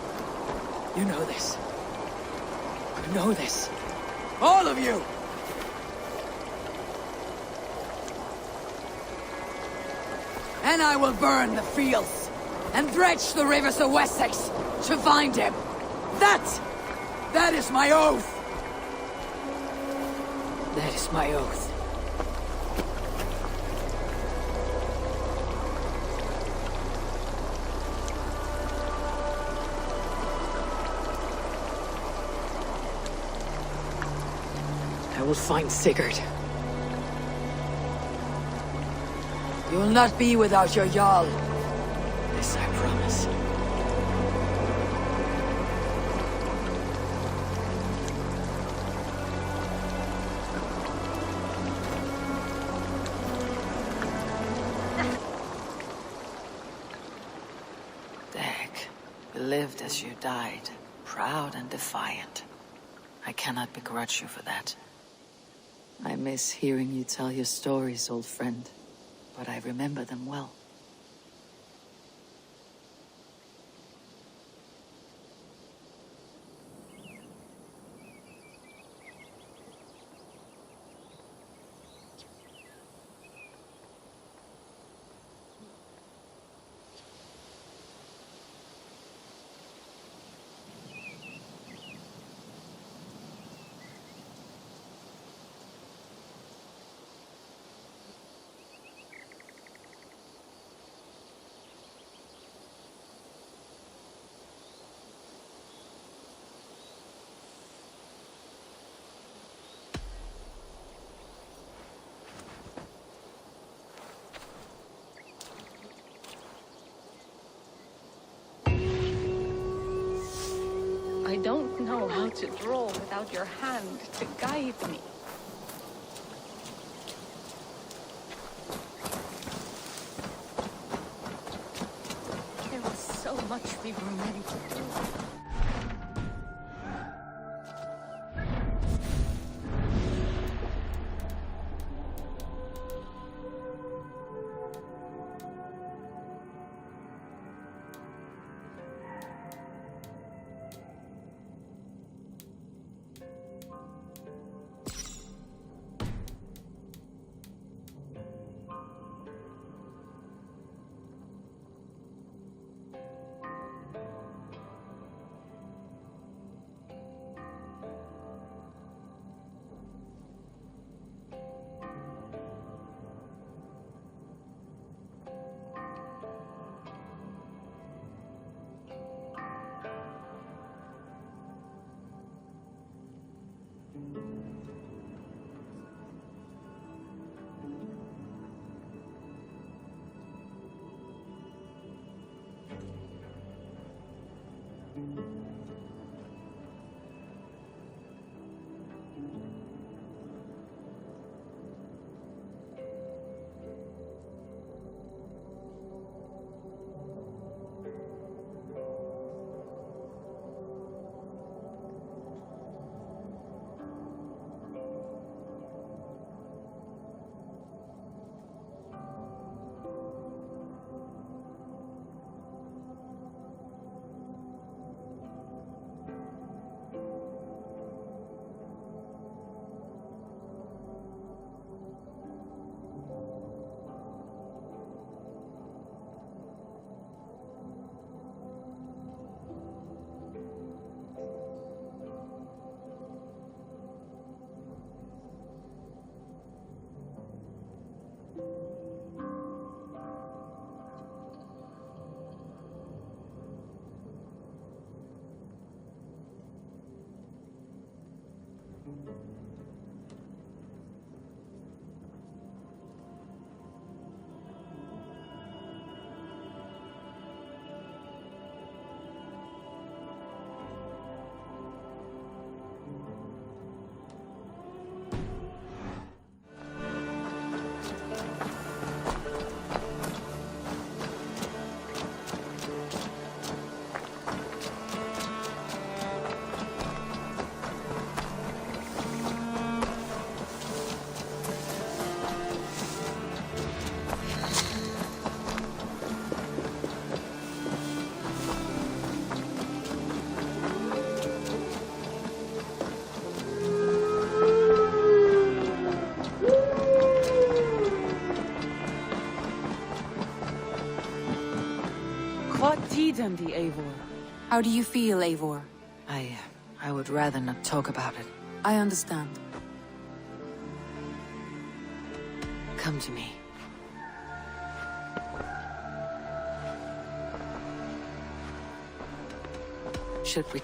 You know this. You know this. All of you! And I will burn the fields, and dredge the rivers of Wessex to find him. That is my oath! That is my oath. I will find Sigurd. You will not be without your Jarl. This I promise. Dag, you lived as you died, proud and defiant. I cannot begrudge you for that. I miss hearing you tell your stories, old friend, but I remember them well. I don't know how to draw without your hand to guide me. There was so much we were meant to do. pardon thee, Eivor. How do you feel, Eivor? I would rather not talk about it. I understand. Come to me. Should we...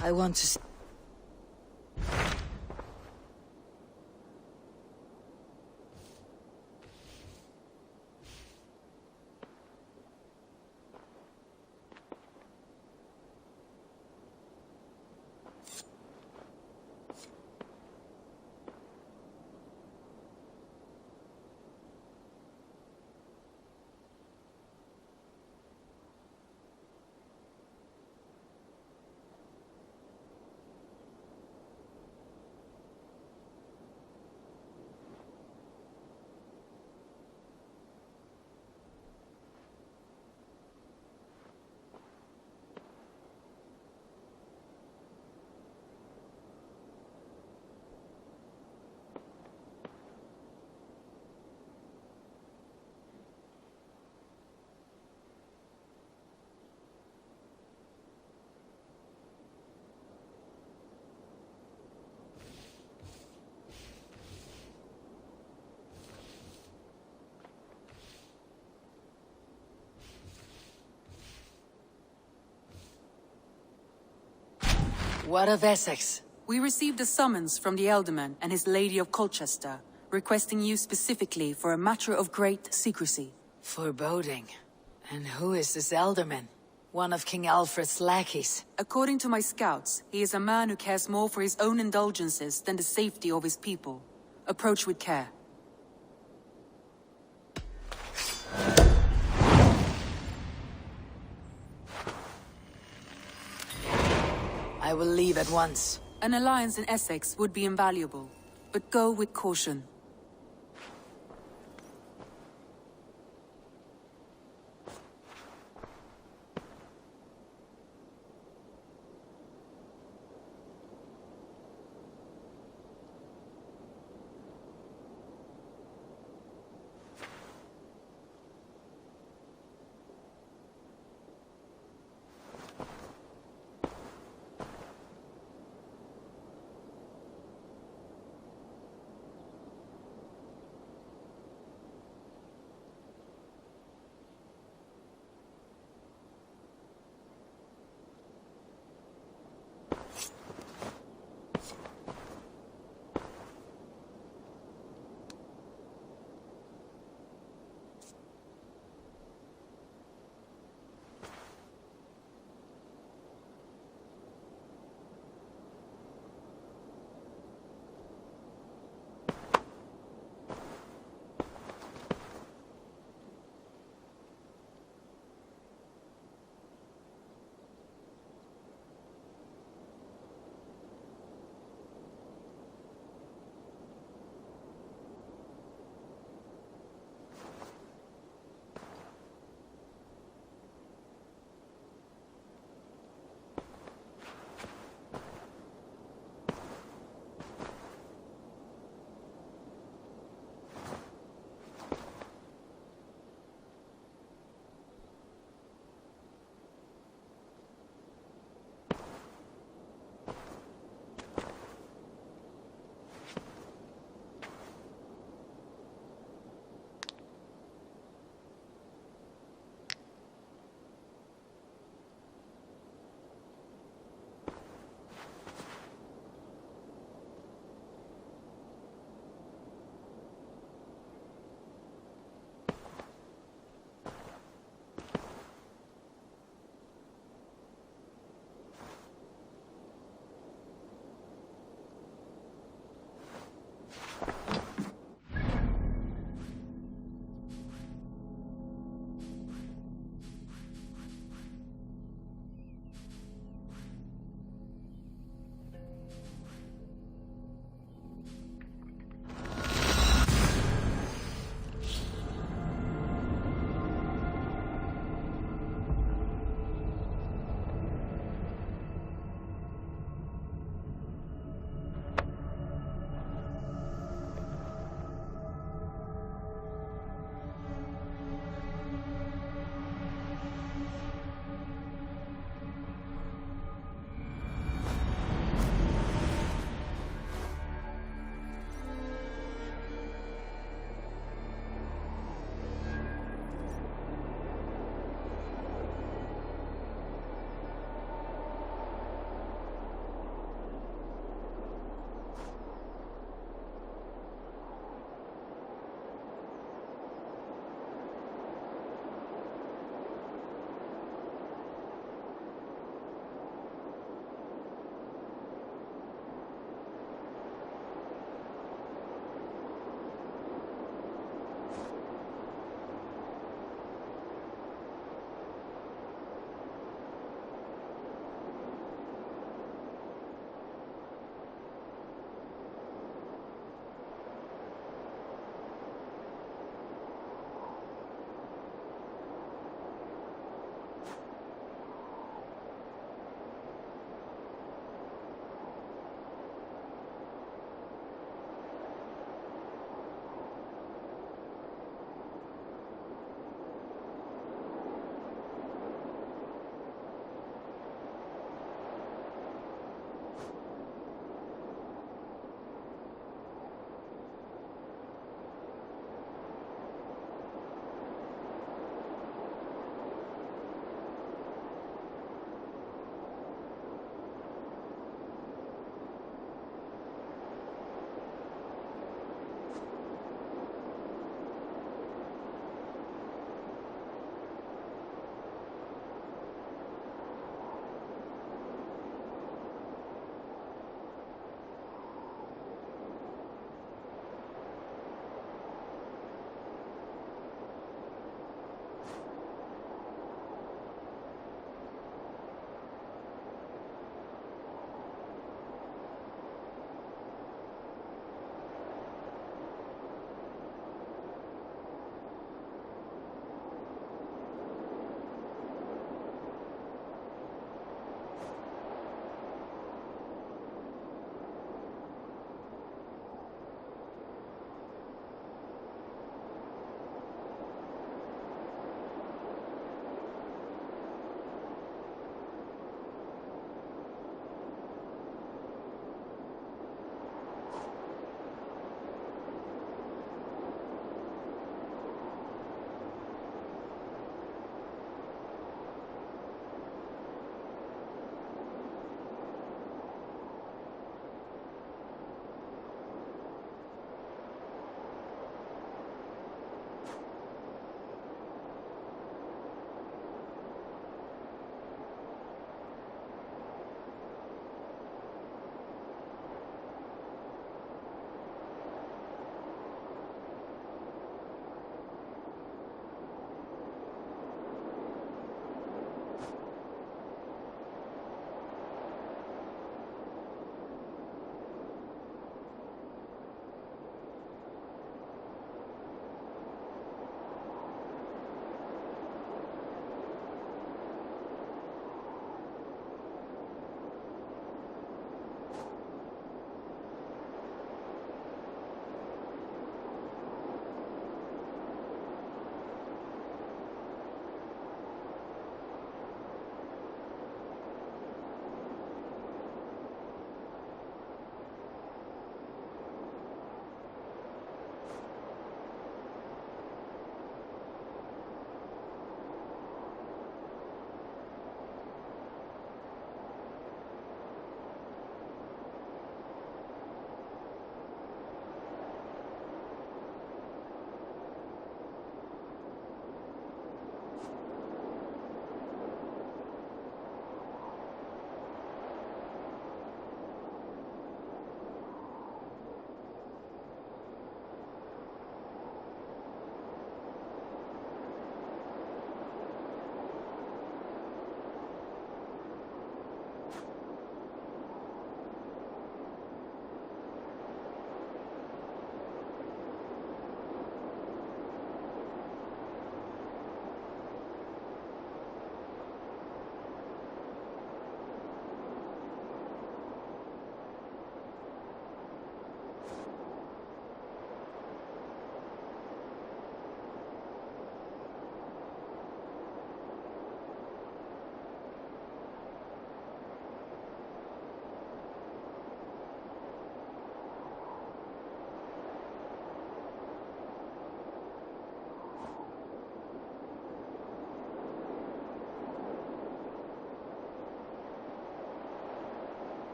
I want to see... What of Essex? We received a summons from the Elderman and his Lady of Colchester, requesting you specifically for a matter of great secrecy. Foreboding. And who is this Elderman? One of King Alfred's lackeys. According to my scouts, he is a man who cares more for his own indulgences than the safety of his people. Approach with care. I will leave at once. An alliance in Essex would be invaluable, but go with caution.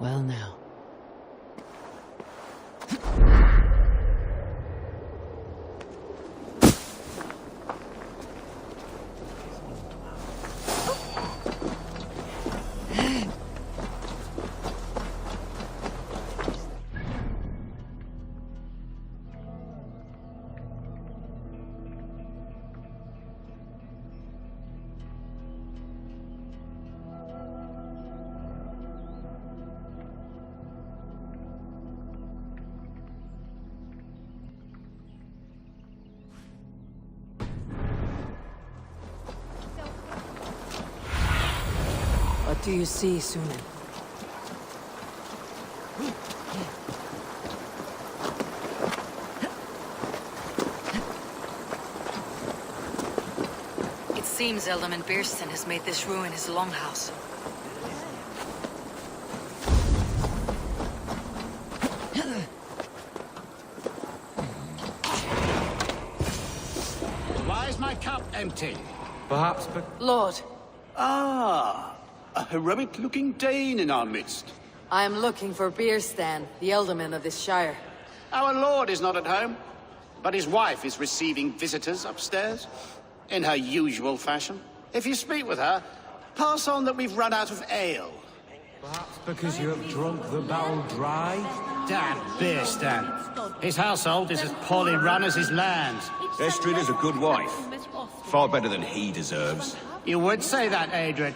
Well now. What do you see, Sunan? It seems Alderman Beerston has made this ruin his longhouse. Why is my cup empty? Perhaps, but... Lord. Ah, a heroic-looking Dane in our midst. I am looking for Beerstan, the Alderman of this shire. Our lord is not at home, but his wife is receiving visitors upstairs, in her usual fashion. If you speak with her, pass on that we've run out of ale. Perhaps because you have drunk the barrel dry? Damn Beerstan. His household is as poorly run as his lands. Estrid is a good wife. Far better than he deserves. You would say that, Adrian.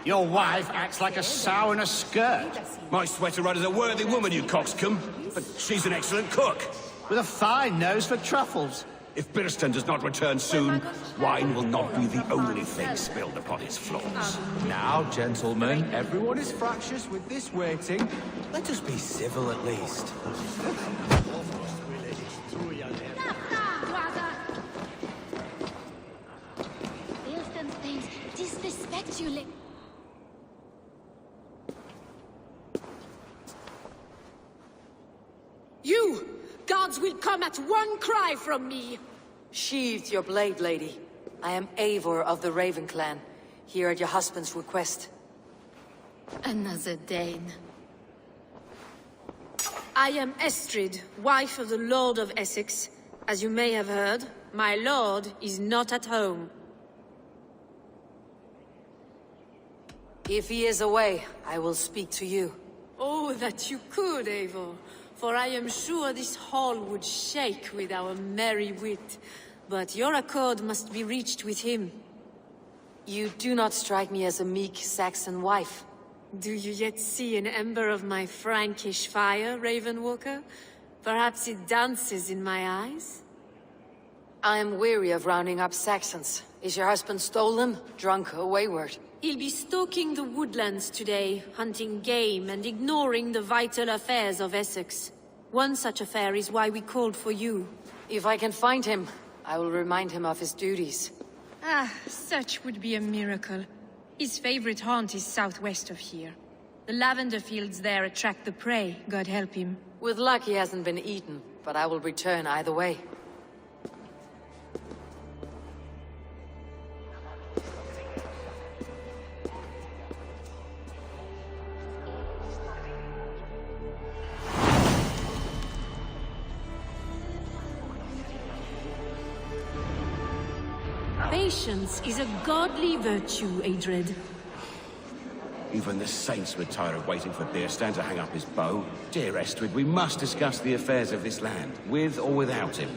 Your wife acts like a sow in a skirt. My sweater rider's a worthy woman, you coxcomb. But she's an excellent cook. With a fine nose for truffles. If Birston does not return soon, wine will not be the only thing spilled upon his floors. Now, gentlemen, everyone is fractious with this waiting. Let us be civil at least. Disrespect you, You! Gods will come at one cry from me! Sheathe your blade, lady. I am Eivor of the Raven clan, here at your husband's request. Another Dane. I am Estrid, wife of the Lord of Essex. As you may have heard, my lord is not at home. If he is away, I will speak to you. Oh, that you could, Eivor. For I am sure this hall would shake with our merry wit. But your accord must be reached with him. You do not strike me as a meek Saxon wife. Do you yet see an ember of my Frankish fire, Ravenwalker? Perhaps it dances in my eyes? I am weary of rounding up Saxons. Is your husband stolen, drunk, or wayward? He'll be stalking the woodlands today, hunting game and ignoring the vital affairs of Essex. One such affair is why we called for you. If I can find him, I will remind him of his duties. Ah, such would be a miracle. His favorite haunt is southwest of here. The lavender fields there attract the prey, God help him. With luck he hasn't been eaten, but I will return either way. Patience is a godly virtue, Adred. Even the saints were tired of waiting for Beerstan to hang up his bow. Dear Estrid, we must discuss the affairs of this land, with or without him.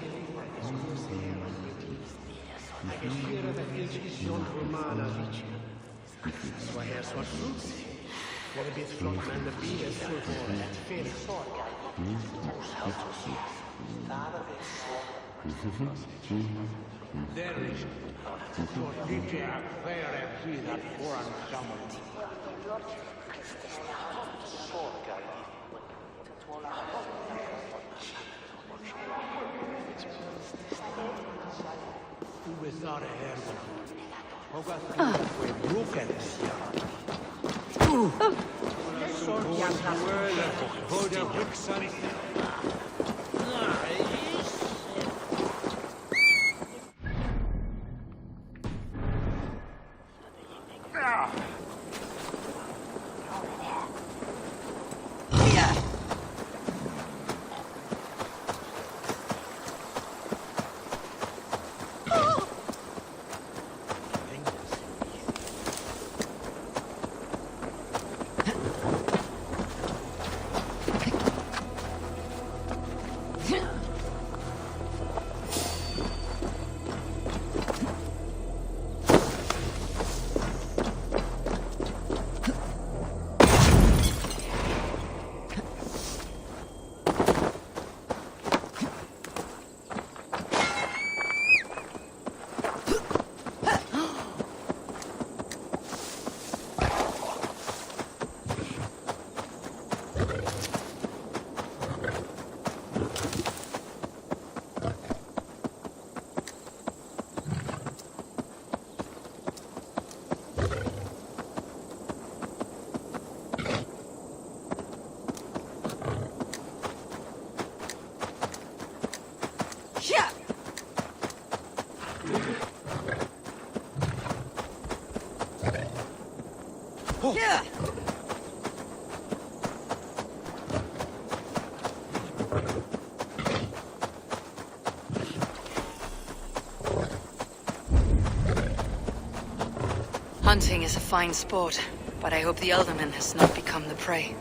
Hunting is a fine sport, but I hope the Elderman has not become the prey.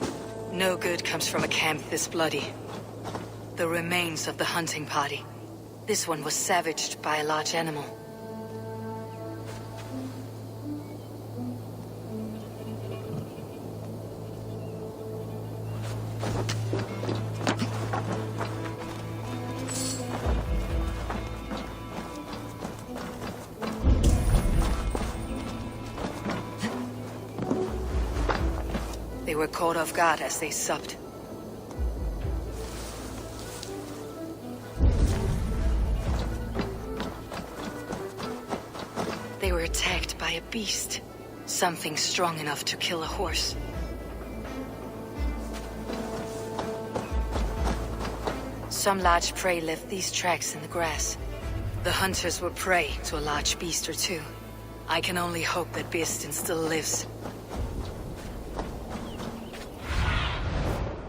No good comes from a camp this bloody. The remains of the hunting party. This one was savaged by a large animal. They were caught off guard as they supped. They were attacked by a beast. Something strong enough to kill a horse. Some large prey left these tracks in the grass. The hunters were prey to a large beast or two. I can only hope that Birsten still lives.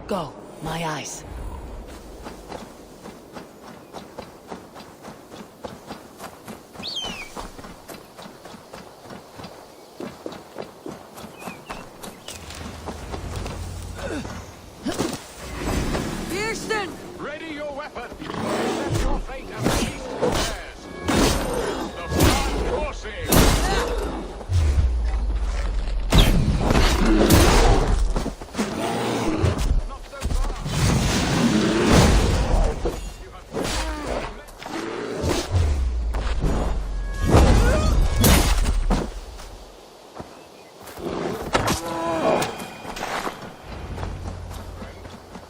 Go, my eyes. Birsten! Ready your weapon! Accept your fate as the beast prepares. The blood courses!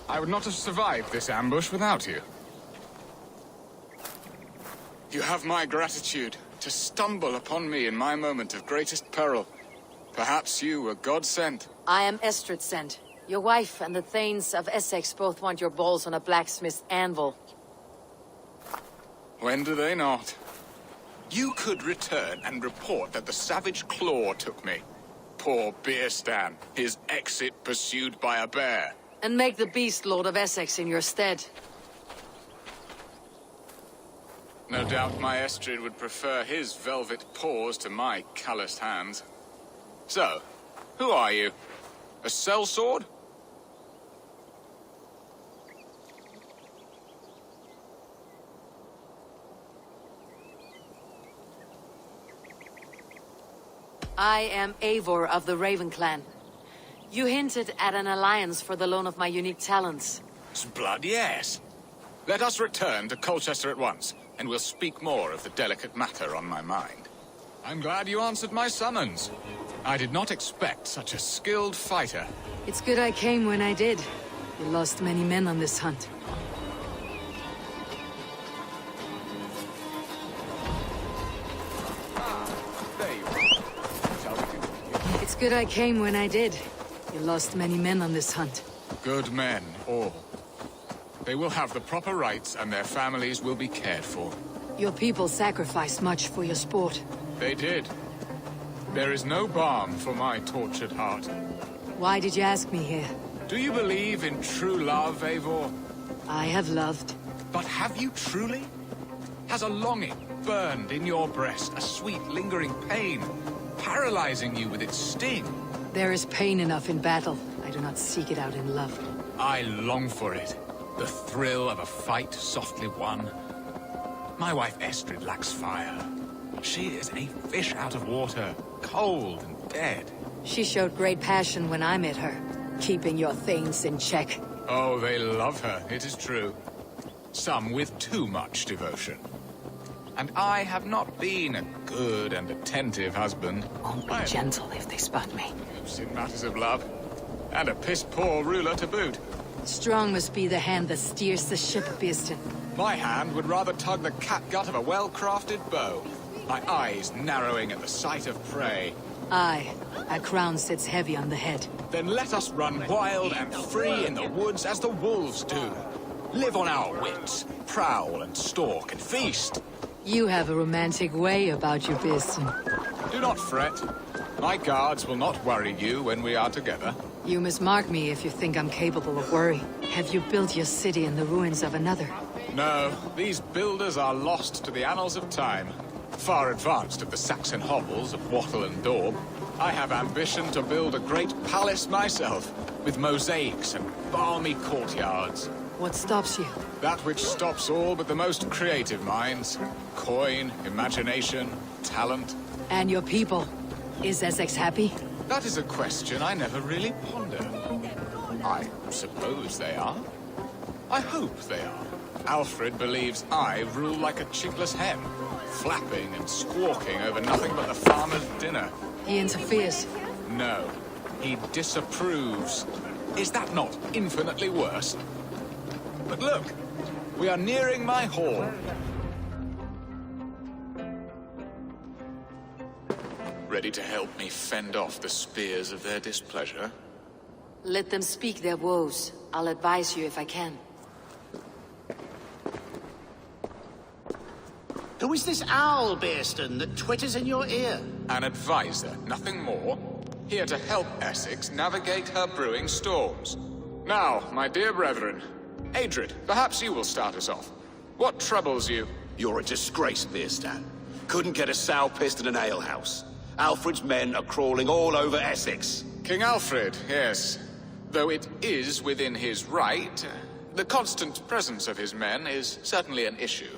I would not have survived this ambush without you. You have my gratitude to stumble upon me in my moment of greatest peril. Perhaps you were God-sent. I am Estrid sent. Your wife and the Thanes of Essex both want your balls on a blacksmith's anvil. When do they not? You could return and report that the savage claw took me. Poor Birsten, his exit pursued by a bear. And make the beast Lord of Essex in your stead. No doubt my Estrid would prefer his velvet paws to my calloused hands. So, who are you? A sellsword? I am Eivor of the Raven Clan. You hinted at an alliance for the loan of my unique talents. Blood, yes. Let us return to Colchester at once, and we'll speak more of the delicate matter on my mind. I'm glad you answered my summons. I did not expect such a skilled fighter. It's good I came when I did. You lost many men on this hunt. It's good I came when I did. You lost many men on this hunt. Good men, all. They will have the proper rights, and their families will be cared for. Your people sacrificed much for your sport. They did. There is no balm for my tortured heart. Why did you ask me here? Do you believe in true love, Eivor? I have loved. But have you truly? Has a longing burned in your breast, a sweet lingering pain, paralyzing you with its sting? There is pain enough in battle. I do not seek it out in love. I long for it. The thrill of a fight softly won. My wife Estrid lacks fire. She is a fish out of water, cold and dead. She showed great passion when I met her, keeping your things in check. Oh, they love her, it is true. Some with too much devotion. And I have not been a good and attentive husband. Won't be gentle if they spot me. In matters of love. And a piss-poor ruler to boot. Strong must be the hand that steers the ship, Birsten. My hand would rather tug the catgut of a well-crafted bow. My eyes narrowing at the sight of prey. Aye, a crown sits heavy on the head. Then let us run wild and free in the woods as the wolves do. Live on our wits, prowl and stalk and feast. You have a romantic way about you, Birsten. Do not fret. My guards will not worry you when we are together. You must mark me if you think I'm capable of worry. Have you built your city in the ruins of another? No, these builders are lost to the annals of time. Far advanced of the Saxon hovels of Wattle and Daub. I have ambition to build a great palace myself, with mosaics and balmy courtyards. What stops you? That which stops all but the most creative minds. Coin, imagination, talent. And your people? Is Essex happy? That is a question I never really pondered. I suppose they are. I hope they are. Alfred believes I rule like a chickless hen, flapping and squawking over nothing but the farmer's dinner. He interferes. No, he disapproves. Is that not infinitely worse? But look, we are nearing my hall. Ready to help me fend off the spears of their displeasure? Let them speak their woes. I'll advise you if I can. Who is this owl, Bearston, that twitters in your ear? An advisor, nothing more. Here to help Essex navigate her brewing storms. Now, my dear brethren, Adrid, perhaps you will start us off. What troubles you? You're a disgrace, Bearstan. Couldn't get a sow pissed in an alehouse. Alfred's men are crawling all over Essex. King Alfred, yes. Though it is within his right, the constant presence of his men is certainly an issue.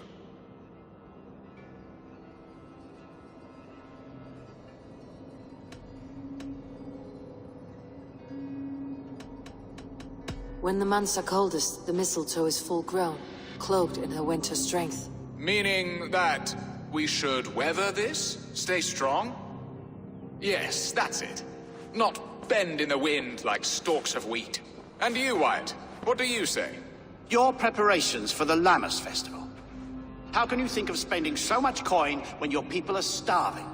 When the months are coldest, the mistletoe is full grown, cloaked in her winter strength. Meaning that we should weather this? Stay strong? Yes, that's it. Not bend in the wind like stalks of wheat. And you, Wyatt, what do you say? Your preparations for the Lammas festival. How can you think of spending so much coin when your people are starving?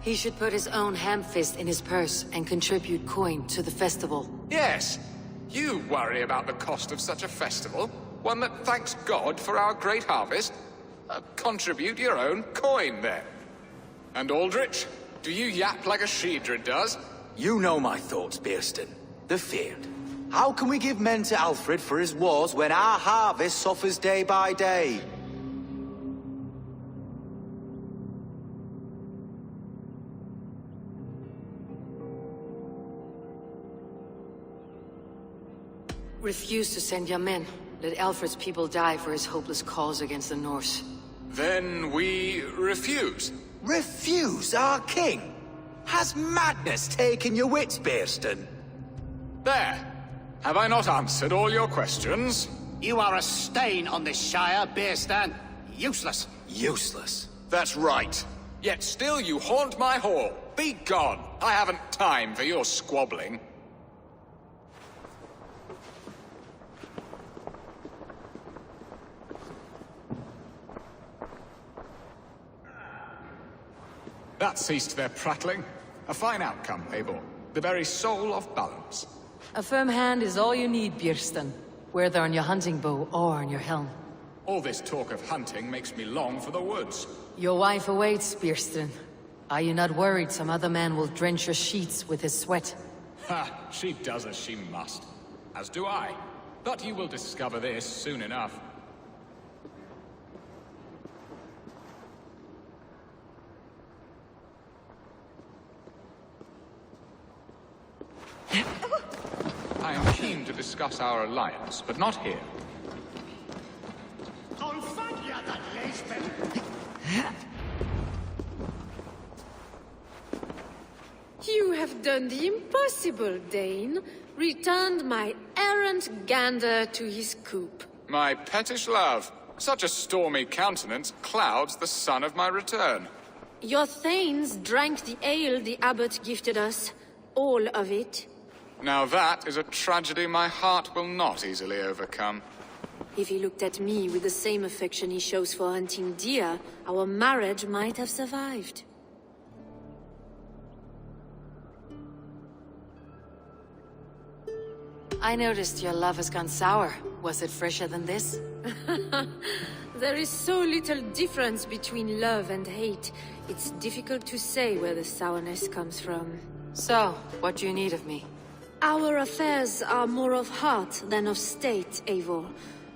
He should put his own ham fist in his purse and contribute coin to the festival. Yes! You worry about the cost of such a festival, one that thanks God for our great harvest. Contribute your own coin, then. And Aldrich, do you yap like a Sheedred does? You know my thoughts, Bearston. The feared. How can we give men to Alfred for his wars when our harvest suffers day by day? Refuse to send your men. Let Alfred's people die for his hopeless cause against the Norse. Then we refuse. Refuse our king? Has madness taken your wits, Bearston? There. Have I not answered all your questions? You are a stain on this Shire, Bearstan. Useless. Useless? That's right. Yet still you haunt my hall. Be gone. I haven't time for your squabbling. That ceased their prattling. A fine outcome, Eivor. The very soul of balance. A firm hand is all you need, Björsten. Whether on your hunting bow or on your helm. All this talk of hunting makes me long for the woods. Your wife awaits, Björsten. Are you not worried some other man will drench your sheets with his sweat? Ha! She does as she must. As do I. But you will discover this soon enough. I am keen to discuss our alliance, but not here. You have done the impossible, Dane. Returned my errant gander to his coop. My pettish love. Such a stormy countenance clouds the sun of my return. Your thanes drank the ale the abbot gifted us. All of it. Now that is a tragedy my heart will not easily overcome. If he looked at me with the same affection he shows for hunting deer, our marriage might have survived. I noticed your love has gone sour. Was it fresher than this? There is so little difference between love and hate. It's difficult to say where the sourness comes from. So, what do you need of me? Our affairs are more of heart than of state, Eivor.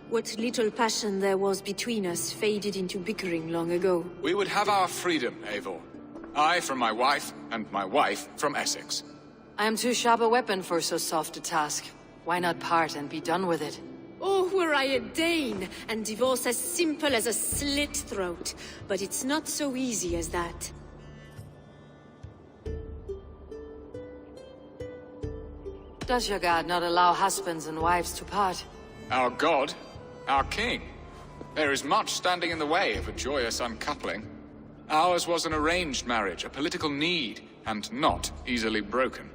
What little passion there was between us faded into bickering long ago. We would have our freedom, Eivor. I from my wife, and my wife from Essex. I am too sharp a weapon for so soft a task. Why not part and be done with it? Oh, were I a Dane, and divorce as simple as a slit throat. But it's not so easy as that. Does your god not allow husbands and wives to part? Our god? Our king? There is much standing in the way of a joyous uncoupling. Ours was an arranged marriage, a political need, and not easily broken.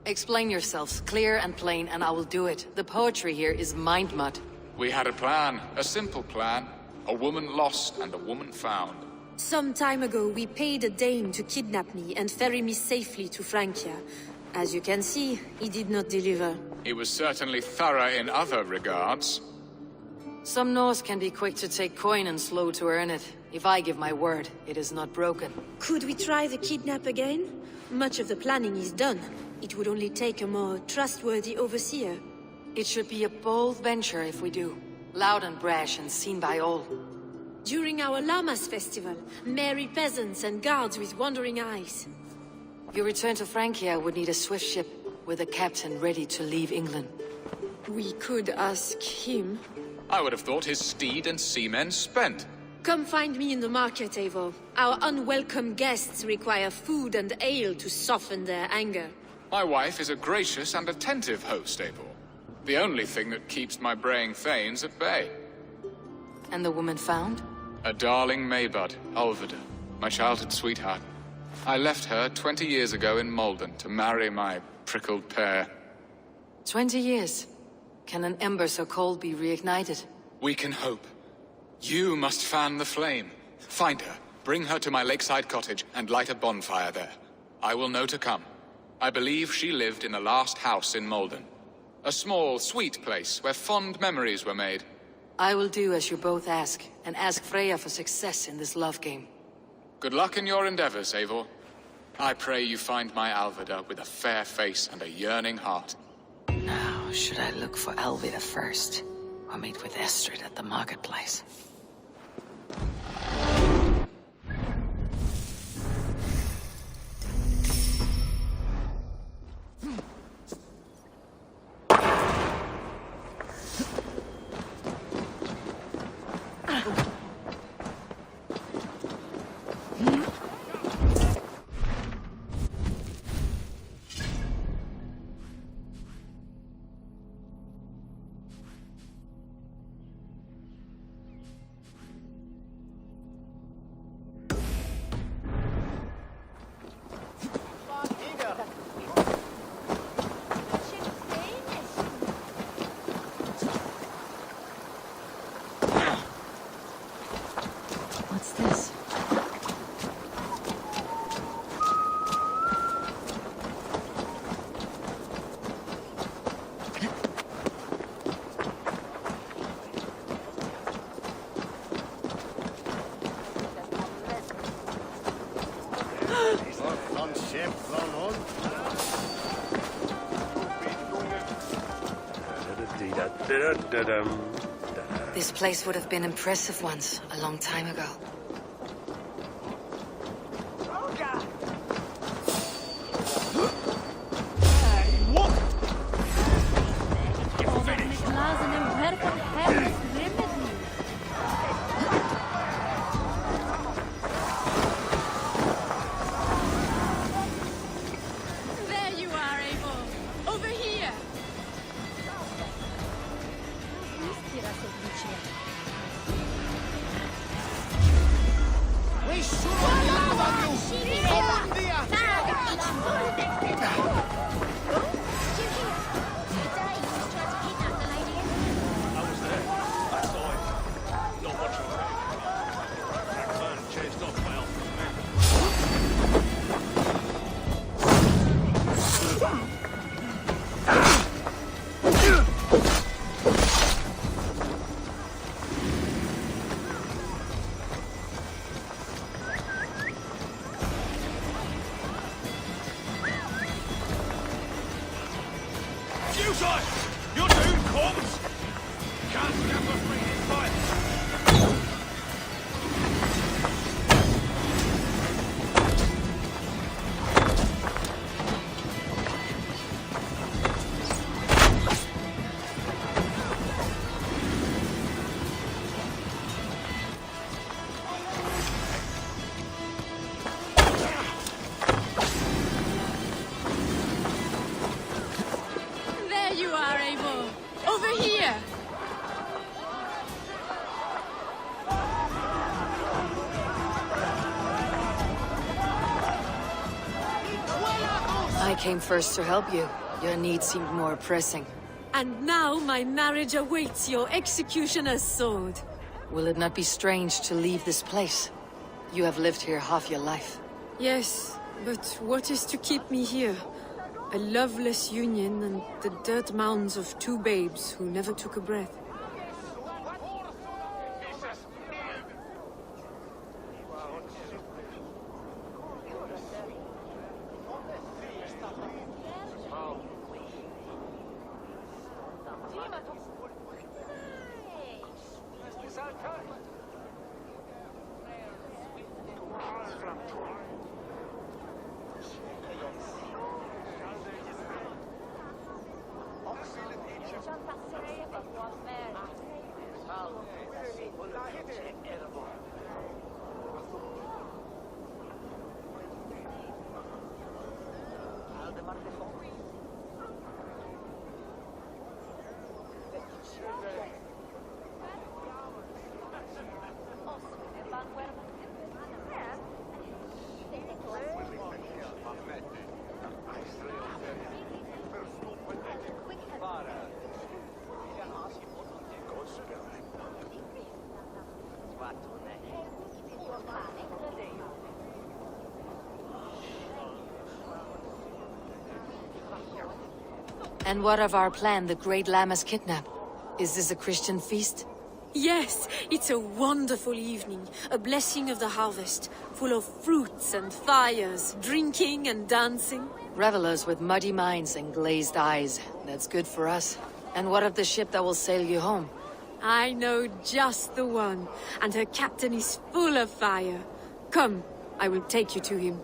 Explain yourselves, clear and plain, and I will do it. The poetry here is mind mud. We had a plan, a simple plan. A woman lost and a woman found. Some time ago, we paid a Dane to kidnap me and ferry me safely to Francia. As you can see, he did not deliver. He was certainly thorough in other regards. Some Norse can be quick to take coin and slow to earn it. If I give my word, it is not broken. Could we try the kidnap again? Much of the planning is done. It would only take a more trustworthy overseer. It should be a bold venture if we do. Loud and brash and seen by all. During our Llamas festival, merry peasants and guards with wandering eyes. Your return to Francia would need a swift ship with a captain ready to leave England. We could ask him. I would have thought his steed and seamen spent. Come find me in the market, Eivor. Our unwelcome guests require food and ale to soften their anger. My wife is a gracious and attentive host, Eivor. The only thing that keeps my braying thanes at bay. And the woman found? A darling Maybud, Ulvida, my childhood sweetheart. I left her 20 years ago in Malden to marry my prickled pear. 20 years? Can an ember so cold be reignited? We can hope. You must fan the flame. Find her, bring her to my lakeside cottage, and light a bonfire there. I will know to come. I believe she lived in the last house in Malden. A small, sweet place where fond memories were made. I will do as you both ask, and ask Freya for success in this love game. Good luck in your endeavors, Eivor. I pray you find my Alvida with a fair face and a yearning heart. Now, should I look for Alvida first, or meet with Estrid at the marketplace? What's this? This place would have been impressive once, a long time ago. There you are, Eivor. Over here. I came first to help you. Your needs seemed more pressing. And now my marriage awaits your executioner's sword. Will it not be strange to leave this place? You have lived here half your life. Yes, but what is to keep me here? A loveless union and the dirt mounds of two babes who never took a breath. And what of our plan, the Great Lammas kidnap? Is this a Christian feast? Yes, it's a wonderful evening, a blessing of the harvest, full of fruits and fires, drinking and dancing. Revelers with muddy minds and glazed eyes. That's good for us. And what of the ship that will sail you home? I know just the one, and her captain is full of fire. Come, I will take you to him.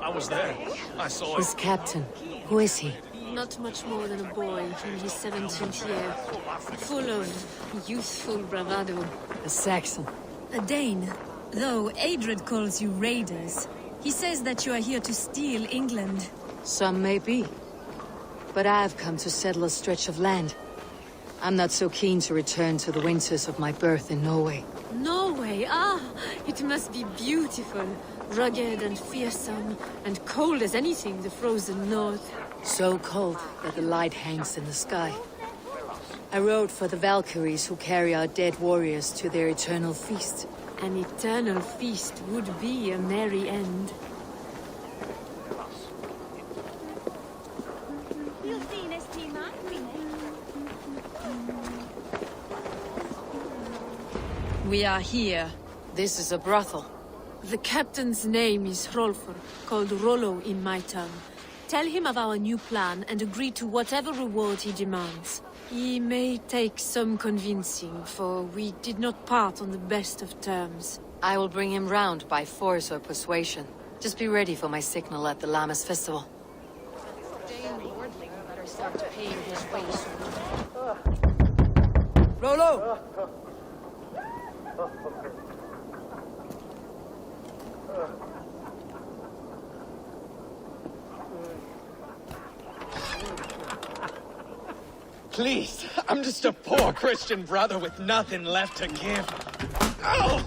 I was there. I saw His it. captain. Who is he? Not much more than a boy in his 17th year, full of youthful bravado. A Saxon. A Dane, though Adred calls you raiders. He says that you are here to steal England. Some may be. But I've come to settle a stretch of land. I'm not so keen to return to the winters of my birth in Norway. Norway, ah, it must be beautiful. Rugged and fearsome, and cold as anything the frozen north. So cold that the light hangs in the sky. I rode for the Valkyries who carry our dead warriors to their eternal feast. An eternal feast would be a merry end. We are here. This is a brothel. The captain's name is Hrolfr, called Rollo in my tongue. Tell him of our new plan and agree to whatever reward he demands. He may take some convincing, for we did not part on the best of terms. I will bring him round by force or persuasion. Just be ready for my signal at the Lammas festival. Better start paying his way soon. Rollo! Please, I'm just a poor Christian brother with nothing left to give. Oh!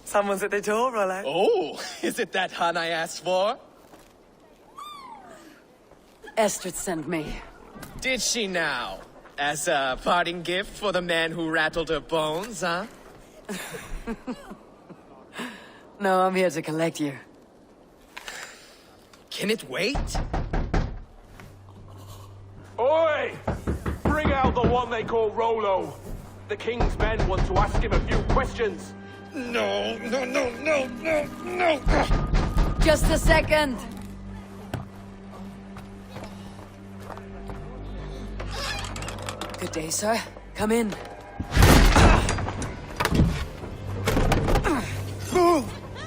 Someone's at the door, Rollo. Oh, is it that hun I asked for? Estrid sent me. Did she now? As a parting gift for the man who rattled her bones, huh? No, I'm here to collect you. Can it wait? Oi! Bring out the one they call Rollo. The king's men want to ask him a few questions. No. Just a second. Good day, sir. Come in.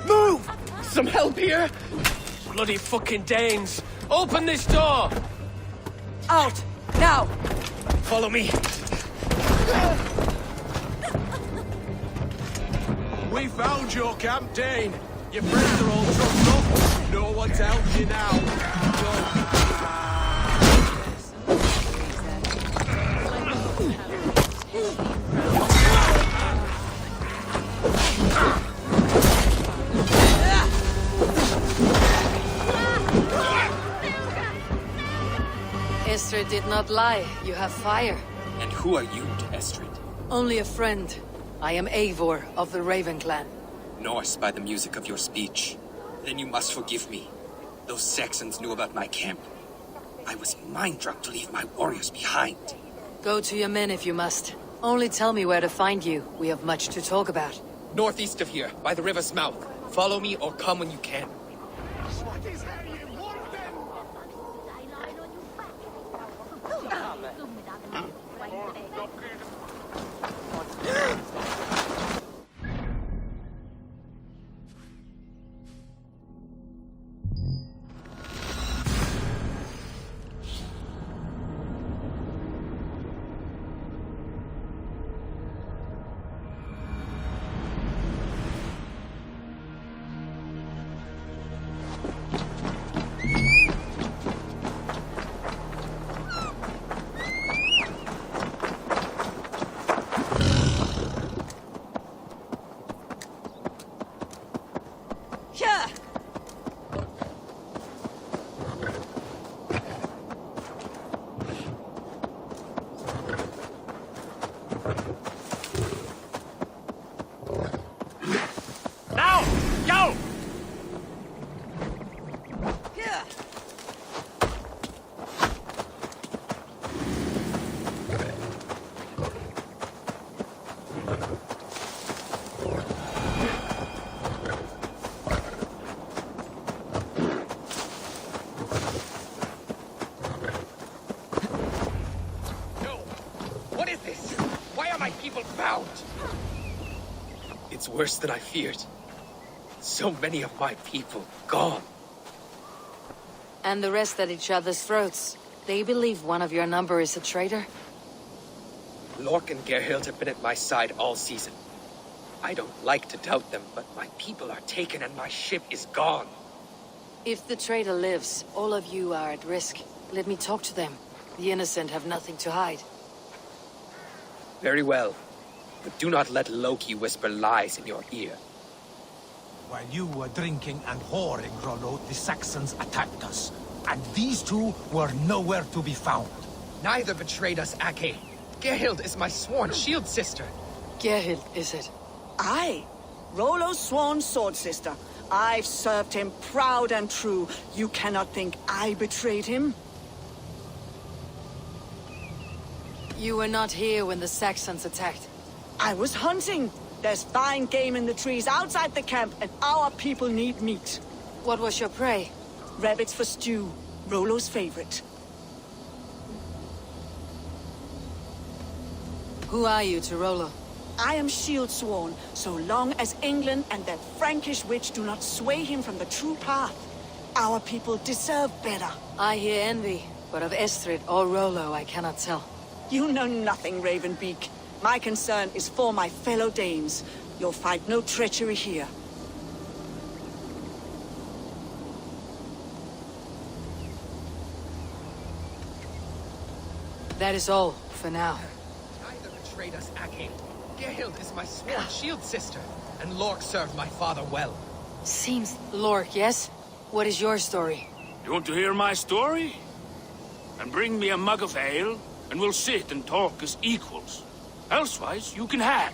Move! Some help here? Bloody fucking Danes! Open this door! Out! Now! Follow me. We found your camp, Dane. Your friends are all trucked up. No one to help you now. Estrid did not lie. You have fire. And who are you to Estrid? Only a friend. I am Eivor of the Raven clan. Norse by the music of your speech. Then you must forgive me. Those Saxons knew about my camp. I was mind-drunk to leave my warriors behind. Go to your men if you must. Only tell me where to find you. We have much to talk about. Northeast of here, by the river's mouth. Follow me or come when you can. It's worse than I feared. So many of my people gone. And the rest at each other's throats. They believe one of your number is a traitor? Lork and Gerhild have been at my side all season. I don't like to doubt them, but my people are taken and my ship is gone. If the traitor lives, all of you are at risk. Let me talk to them. The innocent have nothing to hide. Very well. But do not let Loki whisper lies in your ear. While you were drinking and whoring, Rollo, the Saxons attacked us. And these two were nowhere to be found. Neither betrayed us, Ake. Gerhild is my sworn shield sister. Gerhild, is it? Aye. Rollo's sworn sword sister. I've served him proud and true. You cannot think I betrayed him? You were not here when the Saxons attacked. I was hunting. There's fine game in the trees outside the camp, and our people need meat. What was your prey? Rabbits for stew. Rollo's favorite. Who are you to Rollo? I am shield sworn, so long as England and that Frankish witch do not sway him from the true path. Our people deserve better. I hear envy, but of Estrid or Rollo I cannot tell. You know nothing, Ravenbeak. My concern is for my fellow Danes. You'll find no treachery here. That is all, for now. Neither betrayed us, Ake. Gerhild is my sworn shield sister, and Lork served my father well. Seems Lork, yes? What is your story? You want to hear my story? And bring me a mug of ale, and we'll sit and talk as equals. Elsewise, you can hang.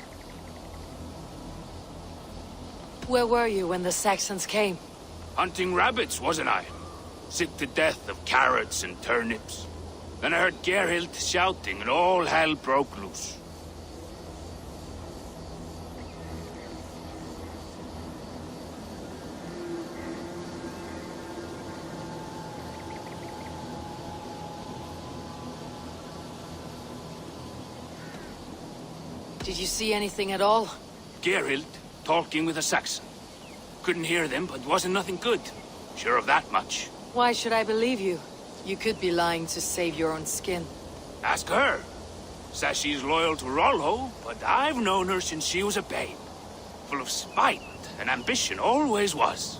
Where were you when the Saxons came? Hunting rabbits, wasn't I? Sick to death of carrots and turnips. Then I heard Gerhild shouting, and all hell broke loose. Did you see anything at all? Gerhild talking with a Saxon. Couldn't hear them, but wasn't nothing good. Sure of that much. Why should I believe you? You could be lying to save your own skin. Ask her. Says she's loyal to Rollo, but I've known her since she was a babe. Full of spite and ambition, always was.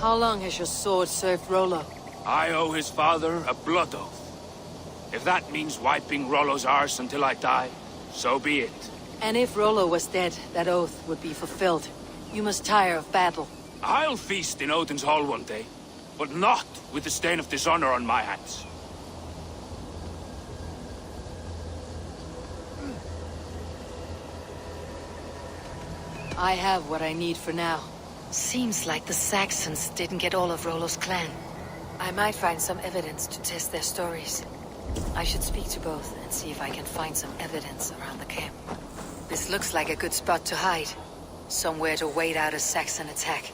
How long has your sword served Rollo? I owe his father a blood oath. If that means wiping Rollo's arse until I die, so be it. And if Rollo was dead, that oath would be fulfilled. You must tire of battle. I'll feast in Odin's hall one day, but not with the stain of dishonor on my hands. I have what I need for now. Seems like the Saxons didn't get all of Rollo's clan. I might find some evidence to test their stories. I should speak to both and see if I can find some evidence around the camp. This looks like a good spot to hide. Somewhere to wait out a Saxon attack.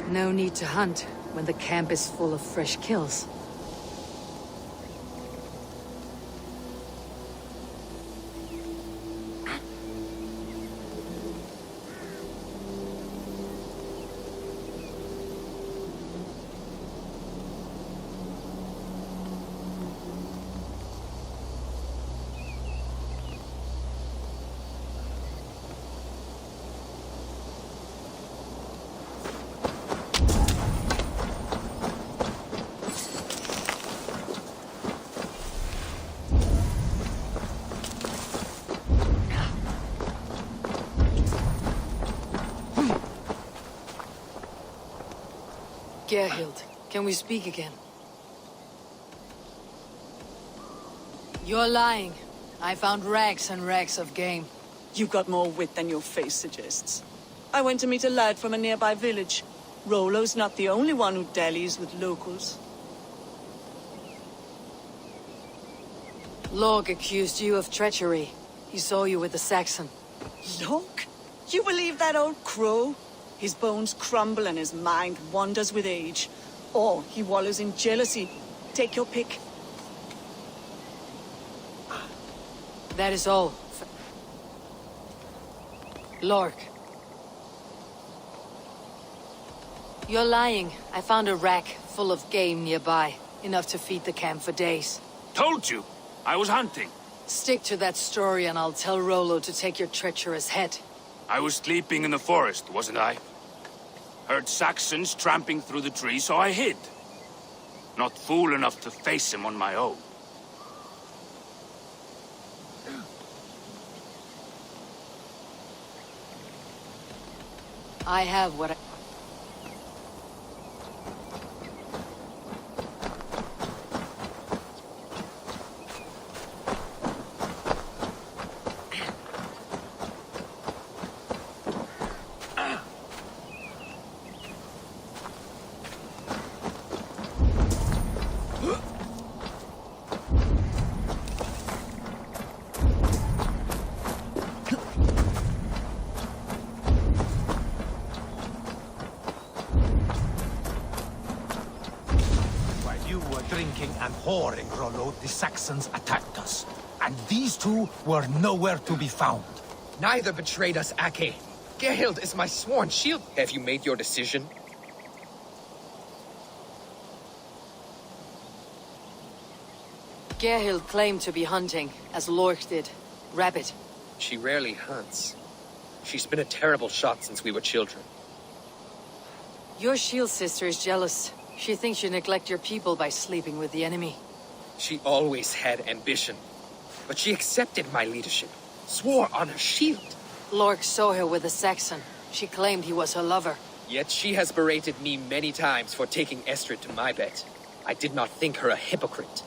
No need to hunt when the camp is full of fresh kills. Gerhild, can we speak again? You're lying. I found rags and rags of game. You got more wit than your face suggests. I went to meet a lad from a nearby village. Rollo's not the only one who dallies with locals. Lorg accused you of treachery. He saw you with the Saxon. Lorg? You believe that old crow? His bones crumble and his mind wanders with age. Or he wallows in jealousy. Take your pick. That is all. Lorg. You're lying. I found a rack full of game nearby. Enough to feed the camp for days. Told you! I was hunting. Stick to that story and I'll tell Rollo to take your treacherous head. I was sleeping in the forest, wasn't I? Heard Saxons tramping through the trees, so I hid. Not fool enough to face him on my own. I have what I... Drinking and whoring, Rollo, the Saxons attacked us. And these two were nowhere to be found. Neither betrayed us, Ake. Gerhild is my sworn shield. Have you made your decision? Gerhild claimed to be hunting, as Lork did. Rabbit. She rarely hunts. She's been a terrible shot since we were children. Your shield sister is jealous. She thinks you neglect your people by sleeping with the enemy. She always had ambition. But she accepted my leadership. Swore on her shield. Lork saw her with a Saxon. She claimed he was her lover. Yet she has berated me many times for taking Estrid to my bed. I did not think her a hypocrite.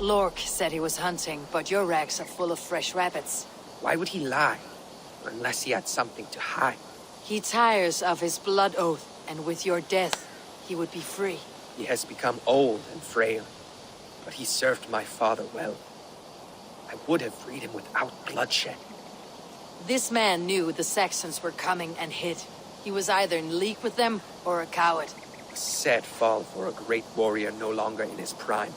Lork said he was hunting, but your rags are full of fresh rabbits. Why would he lie? Unless he had something to hide. He tires of his blood oath, and with your death, he would be free. He has become old and frail, but he served my father well. I would have freed him without bloodshed. This man knew the Saxons were coming and hid. He was either in league with them or a coward. A sad fall for a great warrior no longer in his prime.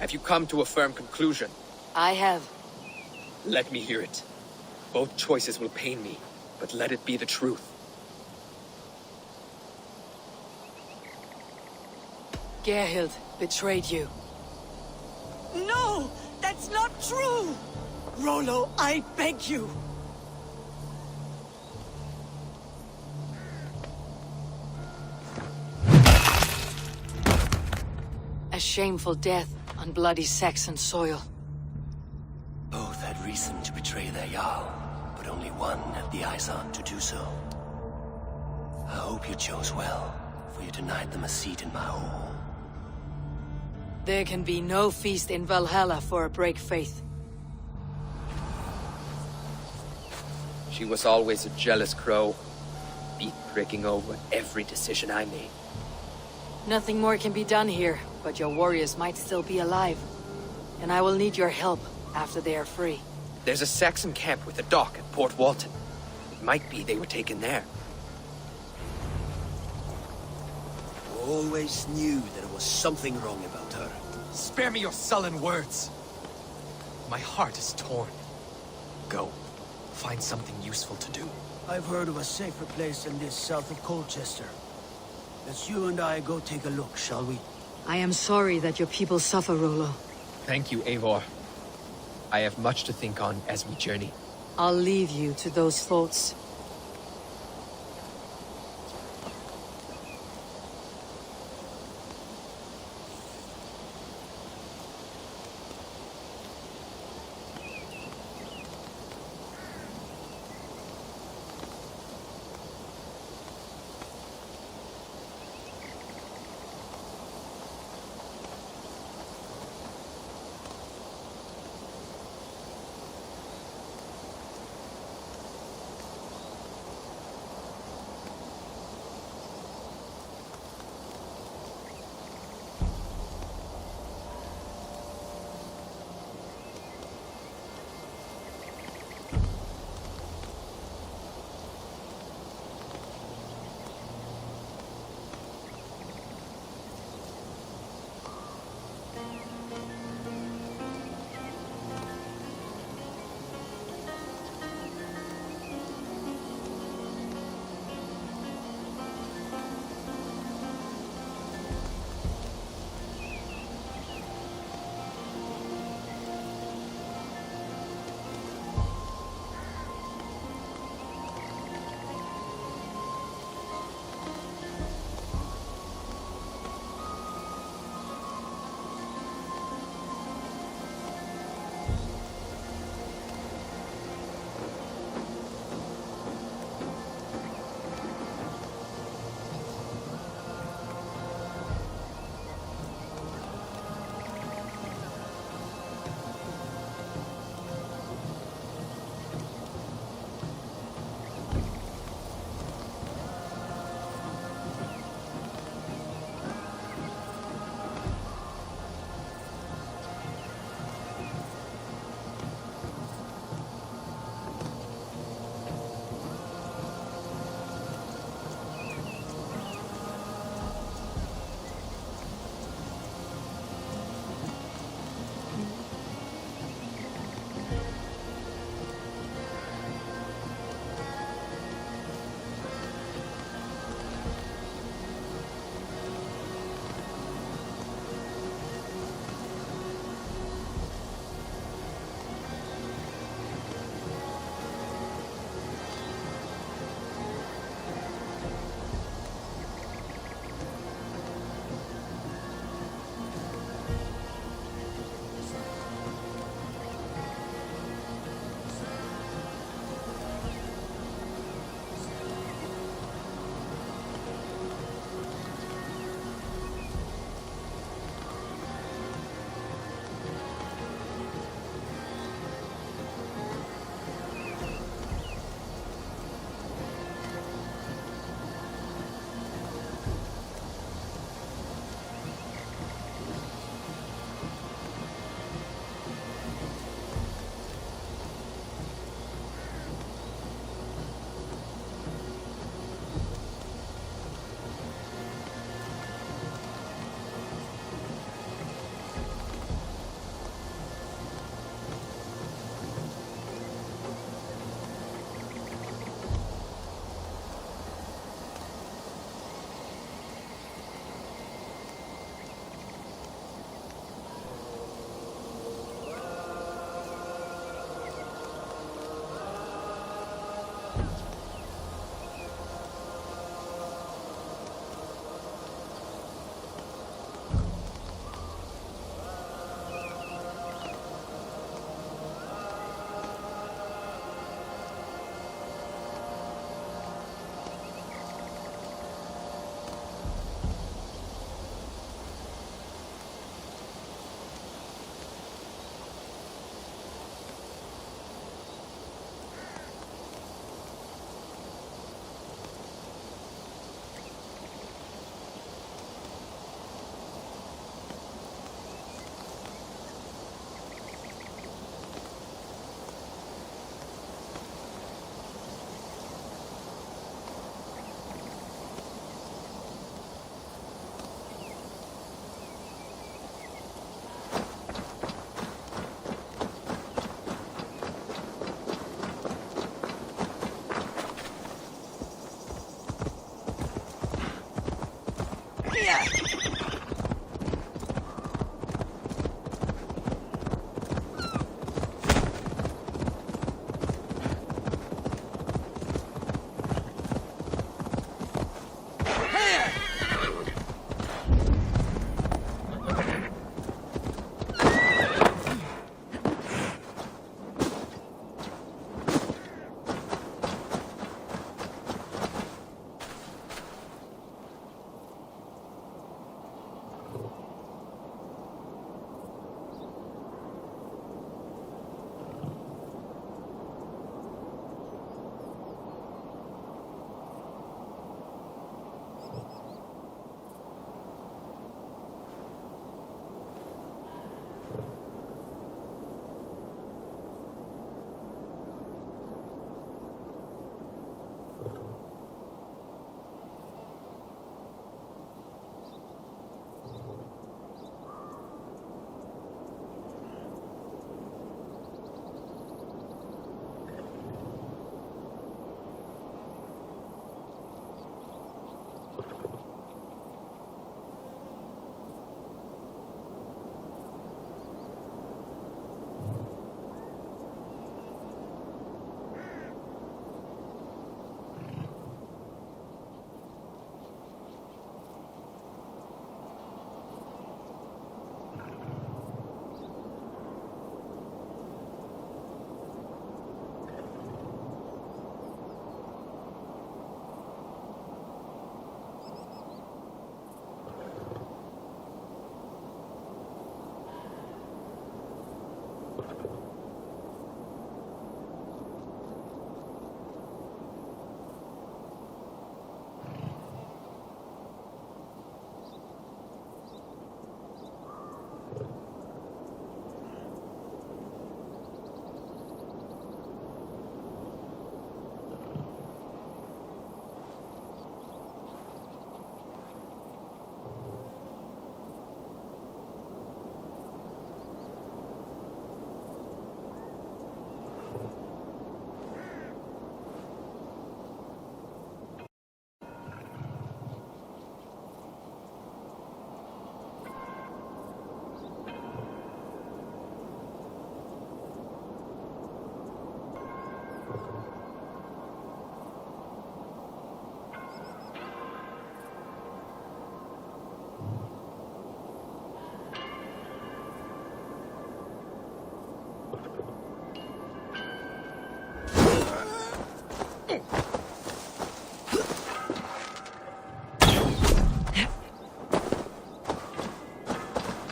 Have you come to a firm conclusion? I have. Let me hear it. Both choices will pain me, but let it be the truth. Gerhild betrayed you. No! That's not true! Rollo, I beg you! A shameful death on bloody Saxon soil. Both had reason to betray their Jarl, but only one had the Aesir to do so. I hope you chose well, for you denied them a seat in my hall. There can be no feast in Valhalla for a break faith. She was always a jealous crow, beak-pricking over every decision I made. Nothing more can be done here, but your warriors might still be alive. And I will need your help after they are free. There's a Saxon camp with a dock at Port Walton. It might be they were taken there. Always knew there was something wrong about her. Spare me your sullen words. My heart is torn. Go. Find something useful to do. I've heard of a safer place than this south of Colchester. Let's you and I go take a look, shall we? I am sorry that your people suffer, Rollo. Thank you, Eivor. I have much to think on as we journey. I'll leave you to those thoughts.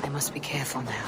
I must be careful now.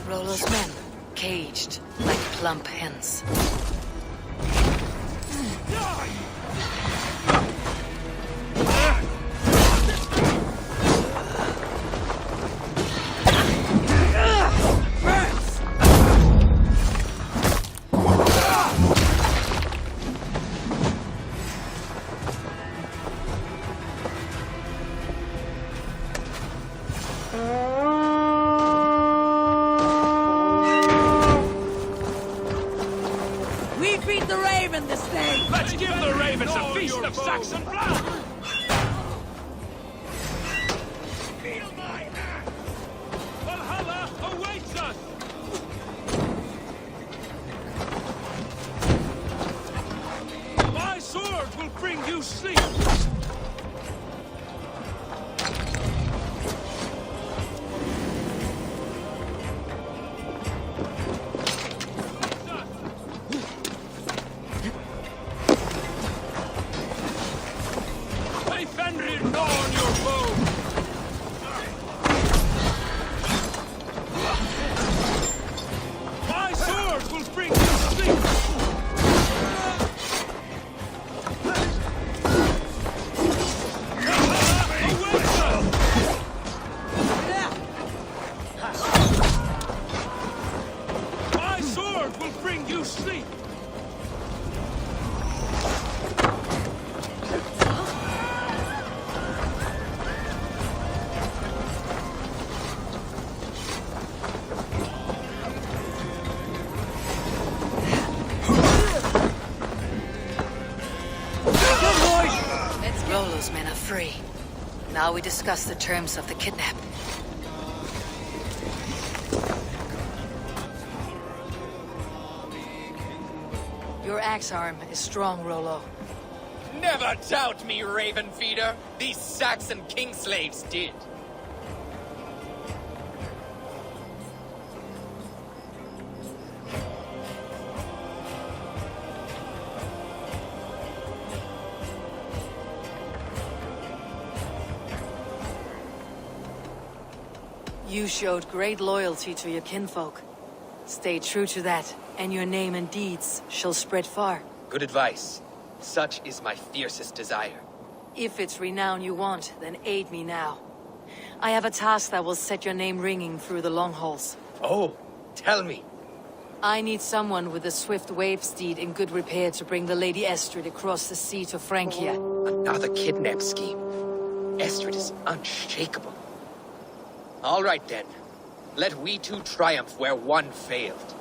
Rollo's men, caged like plump hens. We feed the raven this day! Let's give the ravens a feast of Saxon blood! Feel my hand! Valhalla awaits us! My sword will bring you sleep! Hey, Fenrir, gnaw on your bow! My sword will bring you sleep! My sword will bring you sleep! Rollo's men are free. Now we discuss the terms of the kidnap. Your axe arm is strong, Rollo. Never doubt me, Raven Feeder. These Saxon king slaves did. You showed great loyalty to your kinfolk. Stay true to that, and your name and deeds shall spread far. Good advice. Such is my fiercest desire. If it's renown you want, then aid me now. I have a task that will set your name ringing through the long halls. Oh, tell me. I need someone with a swift wave steed in good repair to bring the Lady Estrid across the sea to Francia. Another kidnap scheme. Estrid is unshakable. All right then. Let we two triumph where one failed.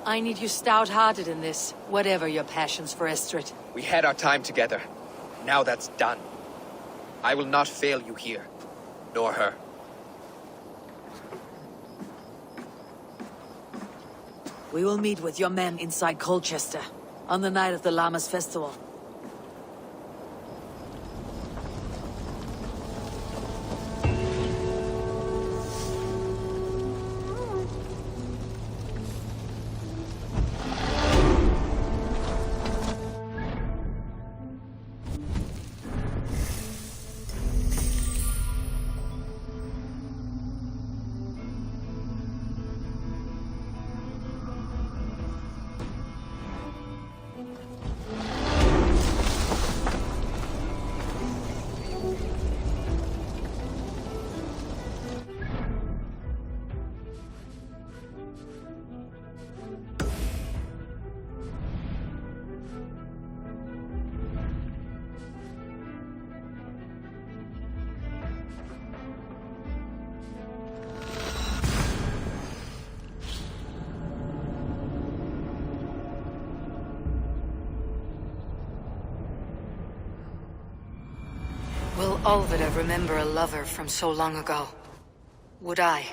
I need you stout-hearted in this, whatever your passions for Estrid. We had our time together. Now that's done. I will not fail you here. Nor her. We will meet with your men inside Colchester, on the night of the Llamas Festival. Will Olvida remember a lover from so long ago? Would I?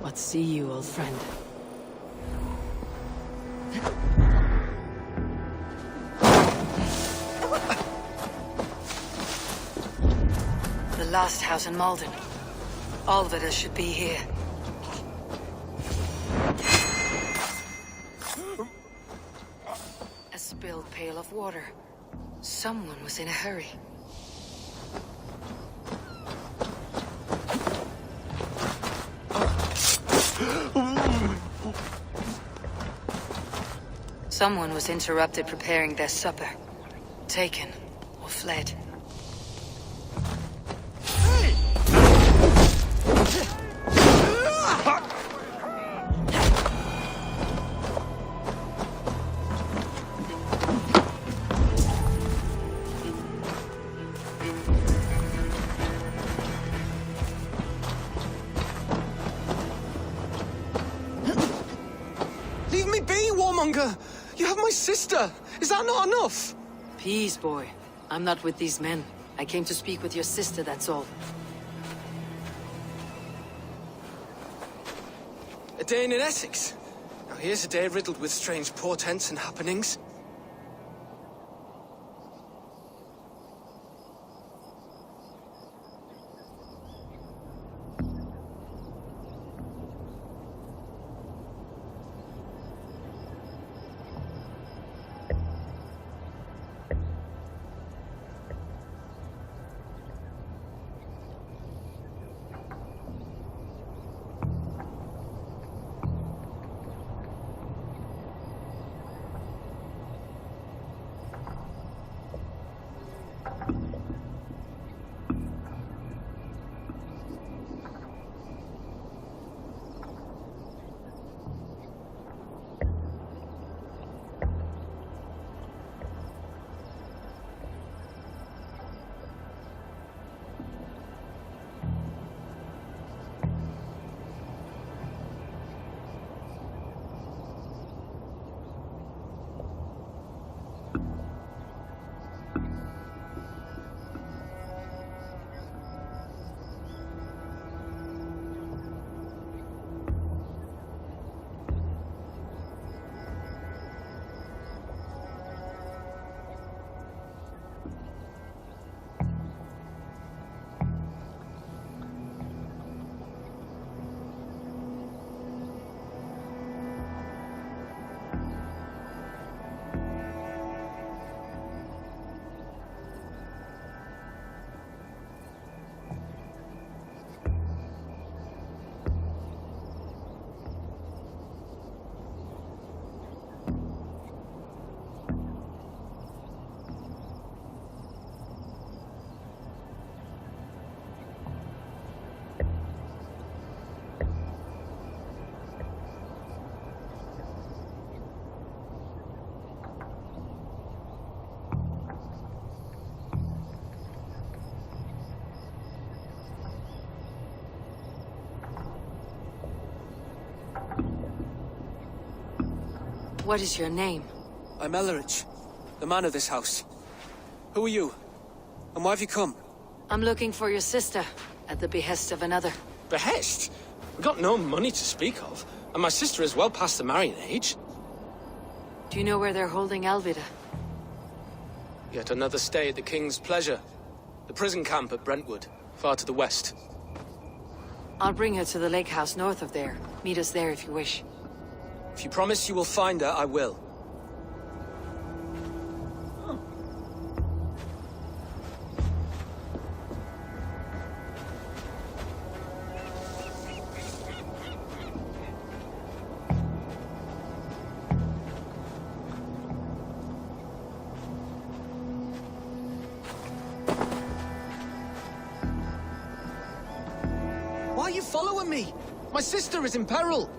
What see you, old friend? The last house in Malden. Olvida should be here. A spilled pail of water. Someone was in a hurry. Someone was interrupted preparing their supper. Taken or fled. Leave me be, warmonger! You have my sister! Is that not enough? Peace, boy. I'm not with these men. I came to speak with your sister, that's all. A day in Essex. Now here's a day riddled with strange portents and happenings. What is your name? I'm Ellerich, the man of this house. Who are you? And why have you come? I'm looking for your sister, at the behest of another. Behest? We got no money to speak of, and my sister is well past the marrying age. Do you know where they're holding Alvida? Yet another stay at the King's pleasure. The prison camp at Brentwood, far to the west. I'll bring her to the lake house north of there. Meet us there if you wish. If you promise you will find her, I will. Why are you following me? My sister is in peril!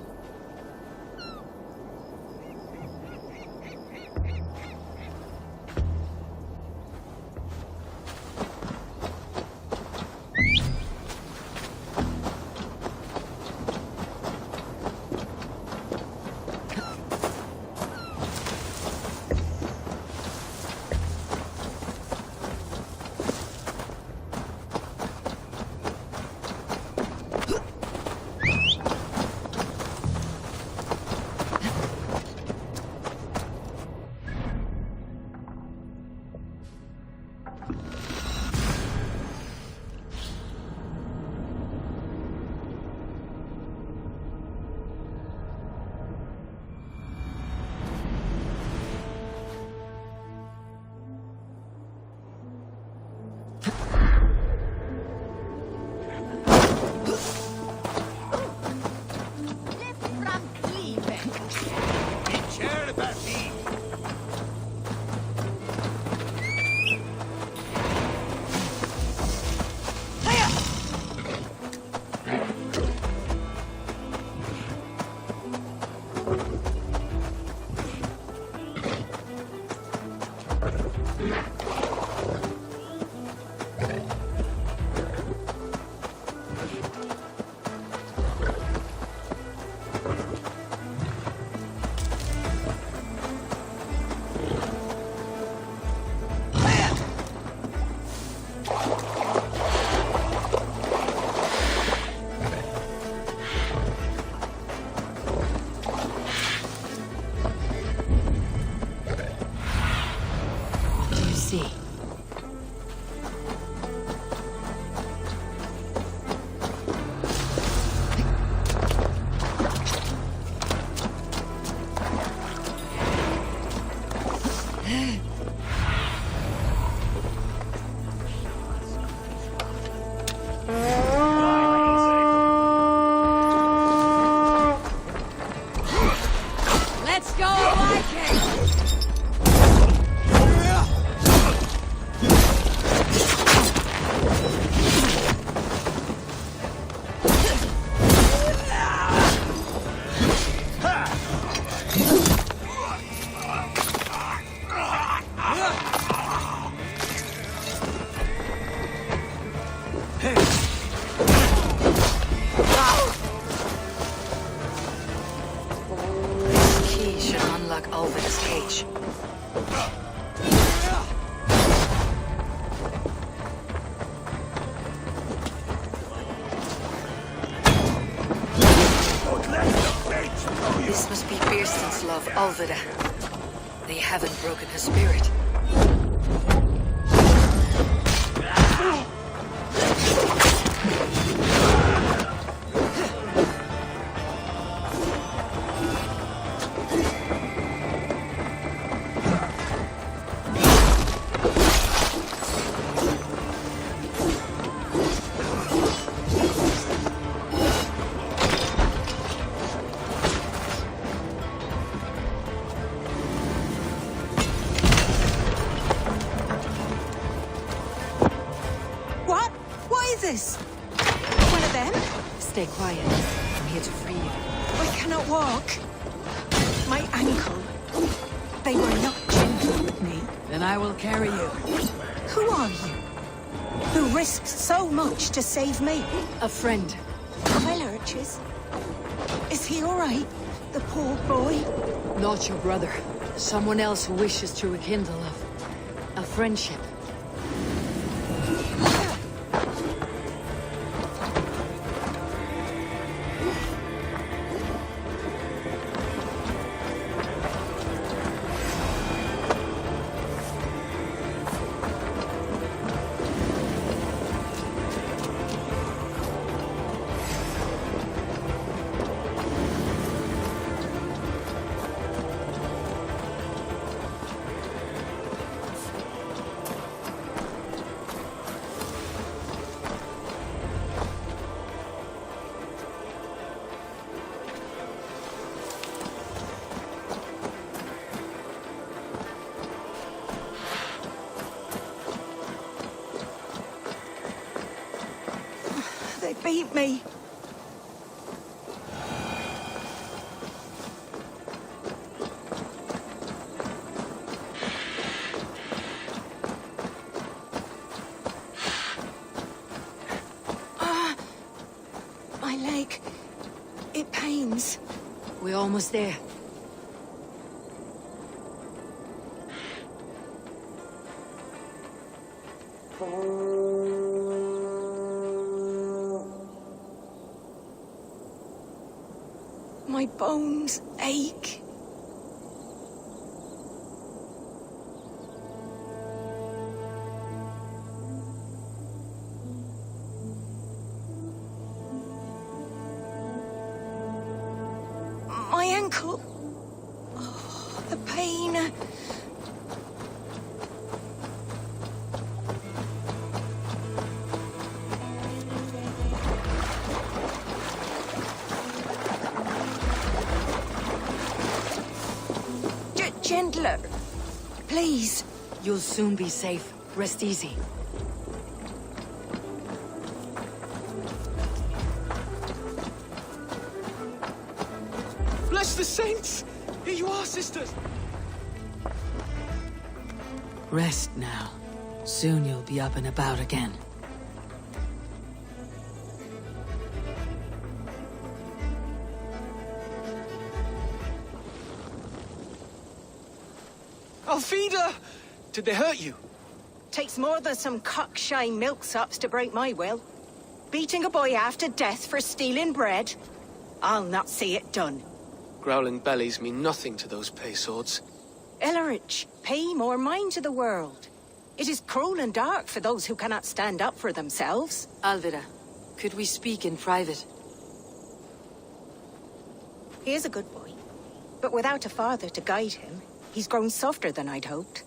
This must be Beerston's love, Alvida. They haven't broken her spirit. One of them? Stay quiet. I'm here to free you. I cannot walk. My ankle. They were not gentle with me. Then I will carry you. Who are you? Who risked so much to save me? A friend. Well, Arches. Is he all right? The poor boy? Not your brother. Someone else who wishes to rekindle a friendship. They beat me. My leg. It pains. We're almost there. My bones ache. My ankle. Oh, the pain. Gentler. Please. You'll soon be safe. Rest easy. Bless the saints! Here you are, sisters! Rest now. Soon you'll be up and about again. Alfida! Did they hurt you? Takes more than some cockshy milksops to break my will. Beating a boy half to death for stealing bread? I'll not see it done. Growling bellies mean nothing to those pay swords. Ellerich, pay more mind to the world. It is cruel and dark for those who cannot stand up for themselves. Alvida, could we speak in private? He is a good boy, but without a father to guide him, he's grown softer than I'd hoped.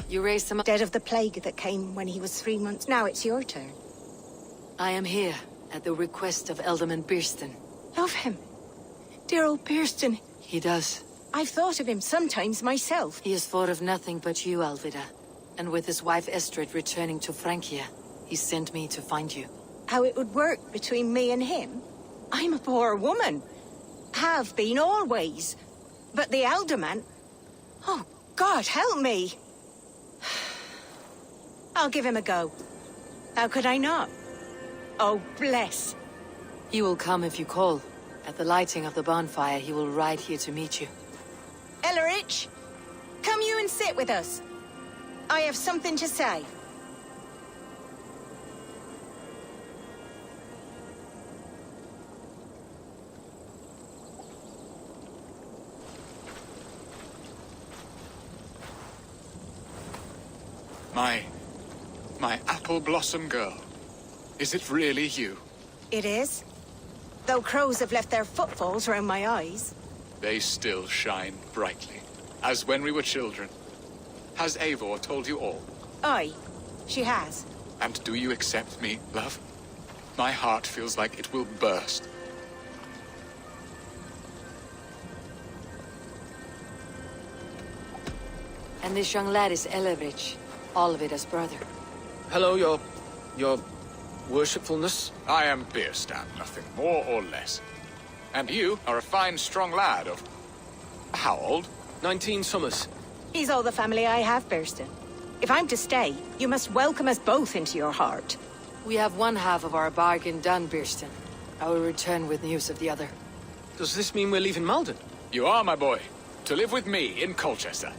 You raised some... Dead of the plague that came when he was 3 months. Now it's your turn. I am here, at the request of Alderman Birston. Love him. Dear old Birston. He does. I've thought of him sometimes myself. He has thought of nothing but you, Alvida. And with his wife Estrid returning to Francia, he sent me to find you. How it would work between me and him? I'm a poor woman. Have been always. But the alderman... Oh, God, help me. I'll give him a go. How could I not? Oh, bless. He will come if you call. At the lighting of the bonfire, he will ride here to meet you. Ellerich, come you and sit with us. I have something to say. My apple blossom girl. Is it really you? It is. Though crows have left their footfalls round my eyes. They still shine brightly, as when we were children. Has Eivor told you all? Aye, she has. And do you accept me, love? My heart feels like it will burst. And this young lad is Ellerich, Alvida's brother. Hello, your worshipfulness. I am Birstan, nothing more or less. And you are a fine, strong lad of... how old? 19 summers. He's all the family I have, Birston. If I'm to stay, you must welcome us both into your heart. We have one half of our bargain done, Birston. I will return with news of the other. Does this mean we're leaving Malden? You are, my boy. To live with me in Colchester.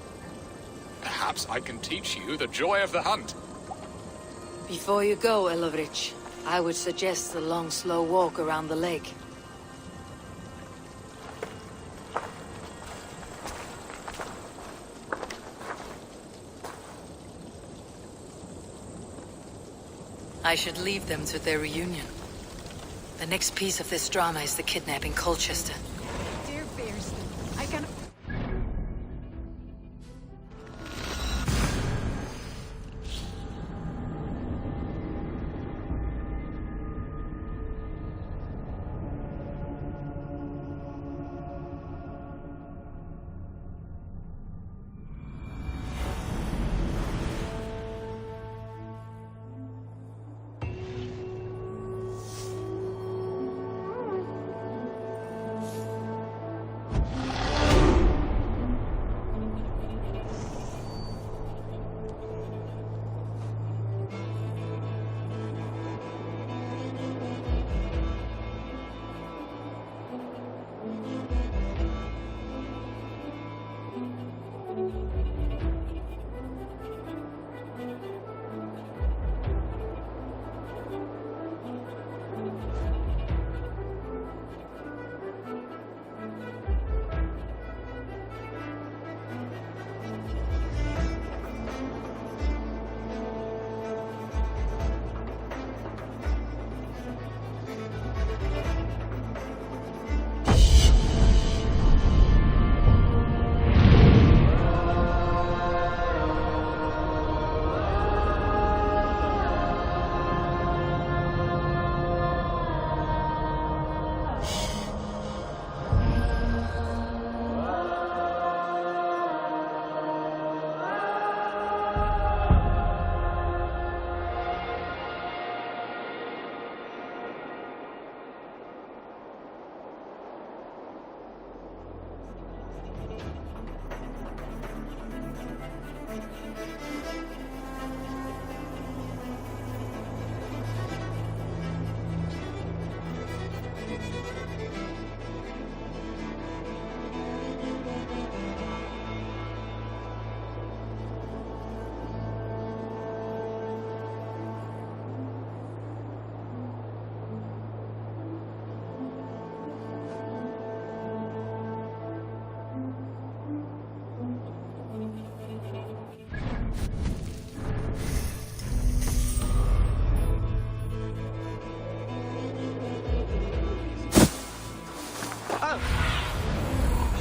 Perhaps I can teach you the joy of the hunt. Before you go, Ellerich, I would suggest a long, slow walk around the lake. I should leave them to their reunion. The next piece of this drama is the kidnapping Colchester. Dear Birston, I can...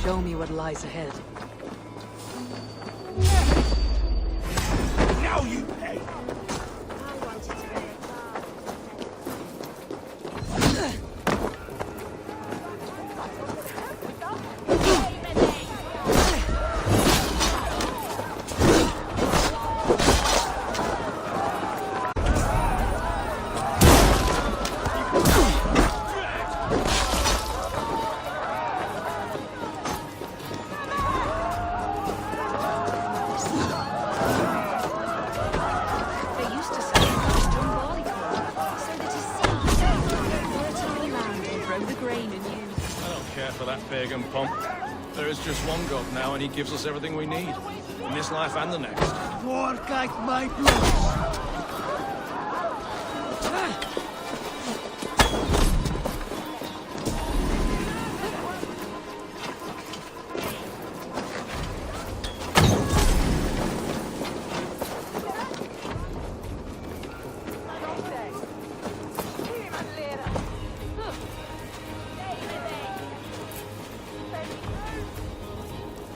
Show me what lies ahead. Now you pay! care for that pagan pomp. There is just one God now, and he gives us everything we need. In this life and the next. Work like my blood!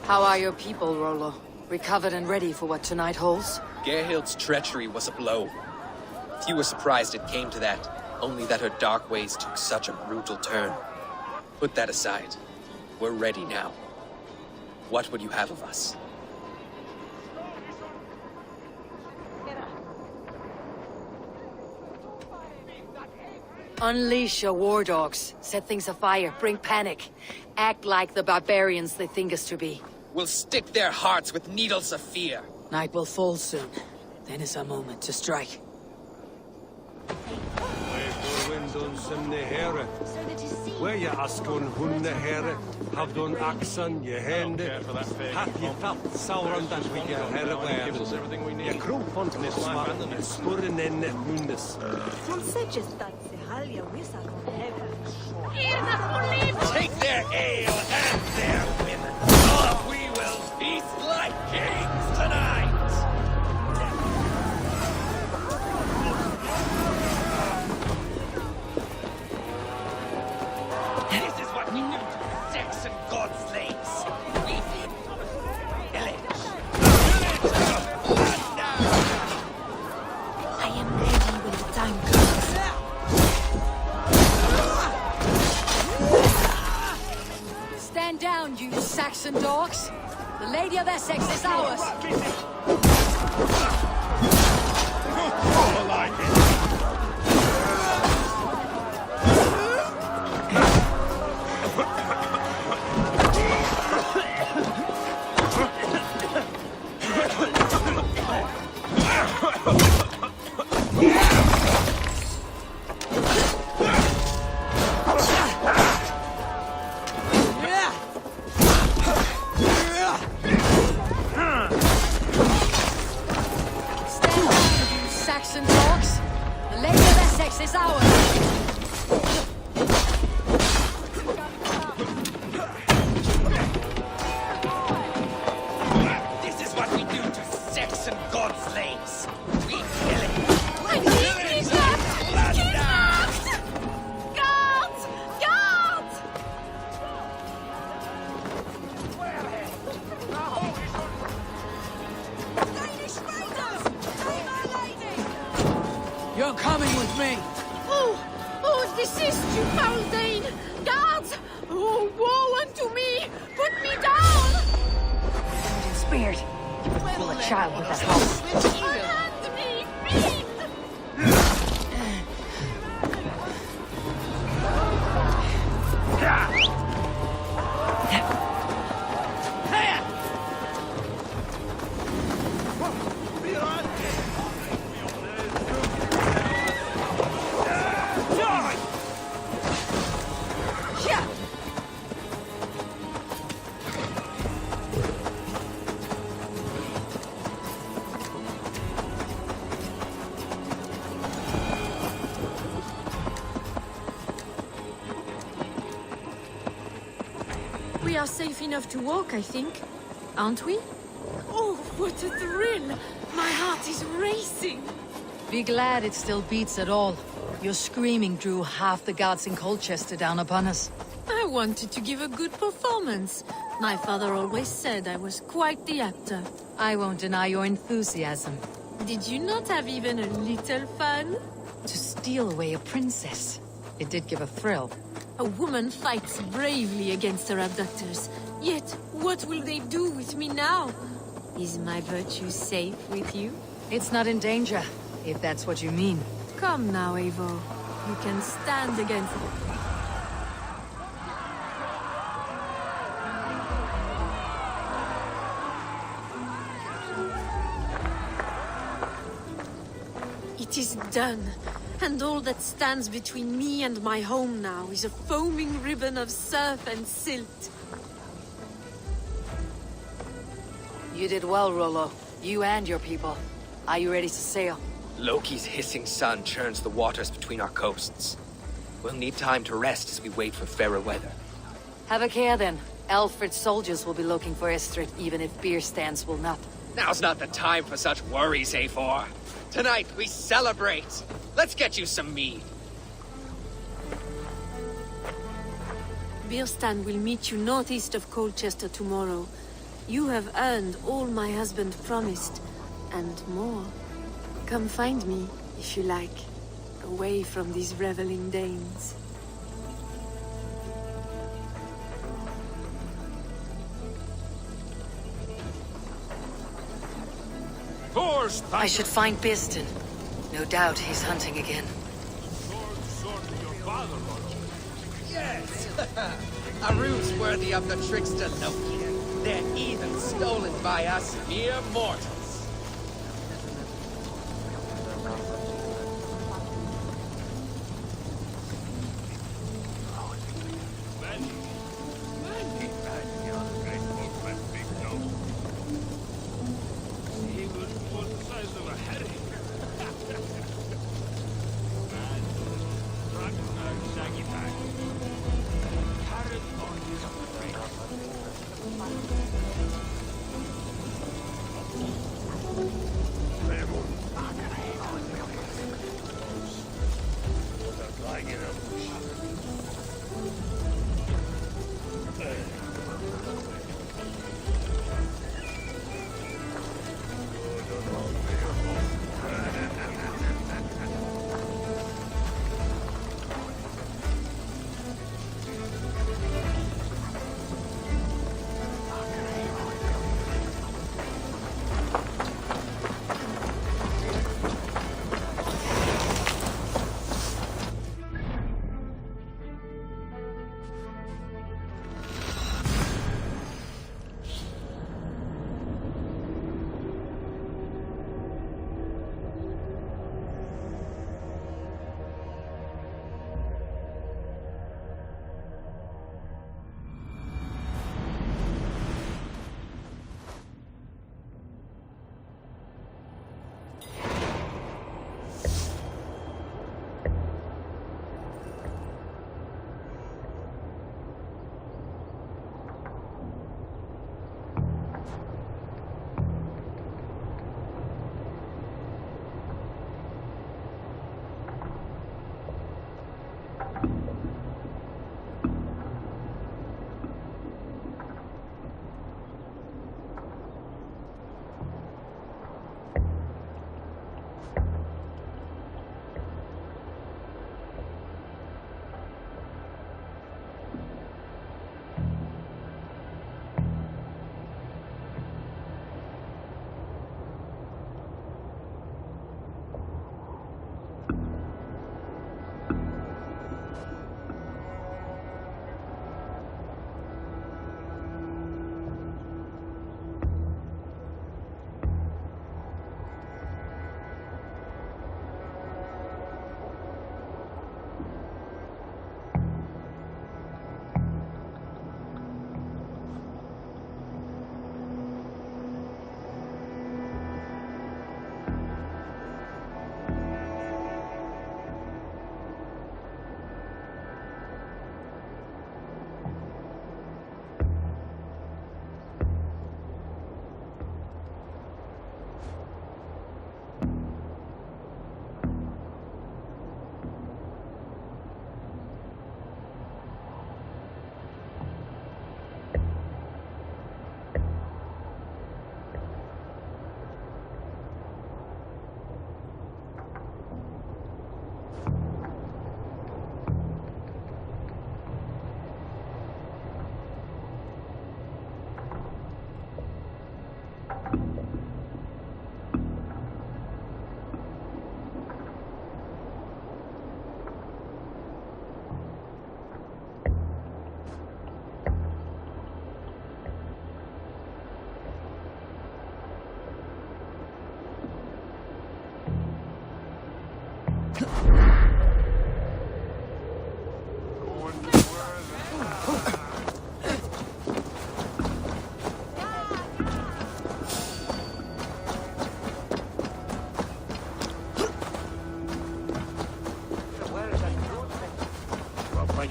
How are your people, Rollo? Recovered and ready for what tonight holds? Gerhild's treachery was a blow. Few were surprised it came to that, only that her dark ways took such a brutal turn. Put that aside. We're ready now. What would you have of us? Unleash your war dogs. Set things afire. Bring panic. Act like the barbarians they think us to be. We'll stick their hearts with needles of fear. Night will fall soon. Then is our moment to strike. Where you askun hunne herre, have done axan ye hende, hath ye felt sauron that we get herre where, ye kroop on this smart, and spurren enne hundes. Take their ale and their women. We will feast like kings tonight. This is what we do to sex and god slaves. We pillage. I am ready when the time comes. Stand down, you Saxon dogs. The Lady of Essex is ours. I like it. Saxon dogs. The Lady of Essex is ours. This is what we do to sex and god slaves. We kill it. I'm being kidnapped! Kidnapped! Guards! Guards! You're coming with me. Oh, desist, you foul Dane! Guards! Oh, woe unto me! Put me down! Spirit, you would fool a child with that house. Unhand me, fiend! We are safe enough to walk, I think. Aren't we? Oh, what a thrill! My heart is racing! Be glad it still beats at all. Your screaming drew half the guards in Colchester down upon us. I wanted to give a good performance. My father always said I was quite the actor. I won't deny your enthusiasm. Did you not have even a little fun? To steal away a princess. It did give a thrill. A woman fights bravely against her abductors. Yet, what will they do with me now? Is my virtue safe with you? It's not in danger, if that's what you mean. Come now, Eivor. You can stand against... It is done. And all that stands between me and my home now is a foaming ribbon of surf and silt. You did well, Rollo. You and your people. Are you ready to sail? Loki's hissing sun churns the waters between our coasts. We'll need time to rest as we wait for fairer weather. Have a care then. Alfred's soldiers will be looking for Estrid, even if beer stands will not. Now's not the time for such worries, A4. Tonight, we celebrate. Let's get you some mead. Bierstan will meet you northeast of Colchester tomorrow. You have earned all my husband promised, and more. Come find me, if you like, away from these reveling Danes. I should find Bierstan. No doubt he's hunting again. Yes! A ruse worthy of the trickster Loki. They're even stolen by us mere mortals.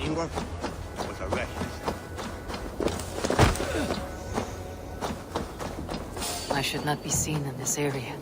went inward was a wreck. I should not be seen in this area.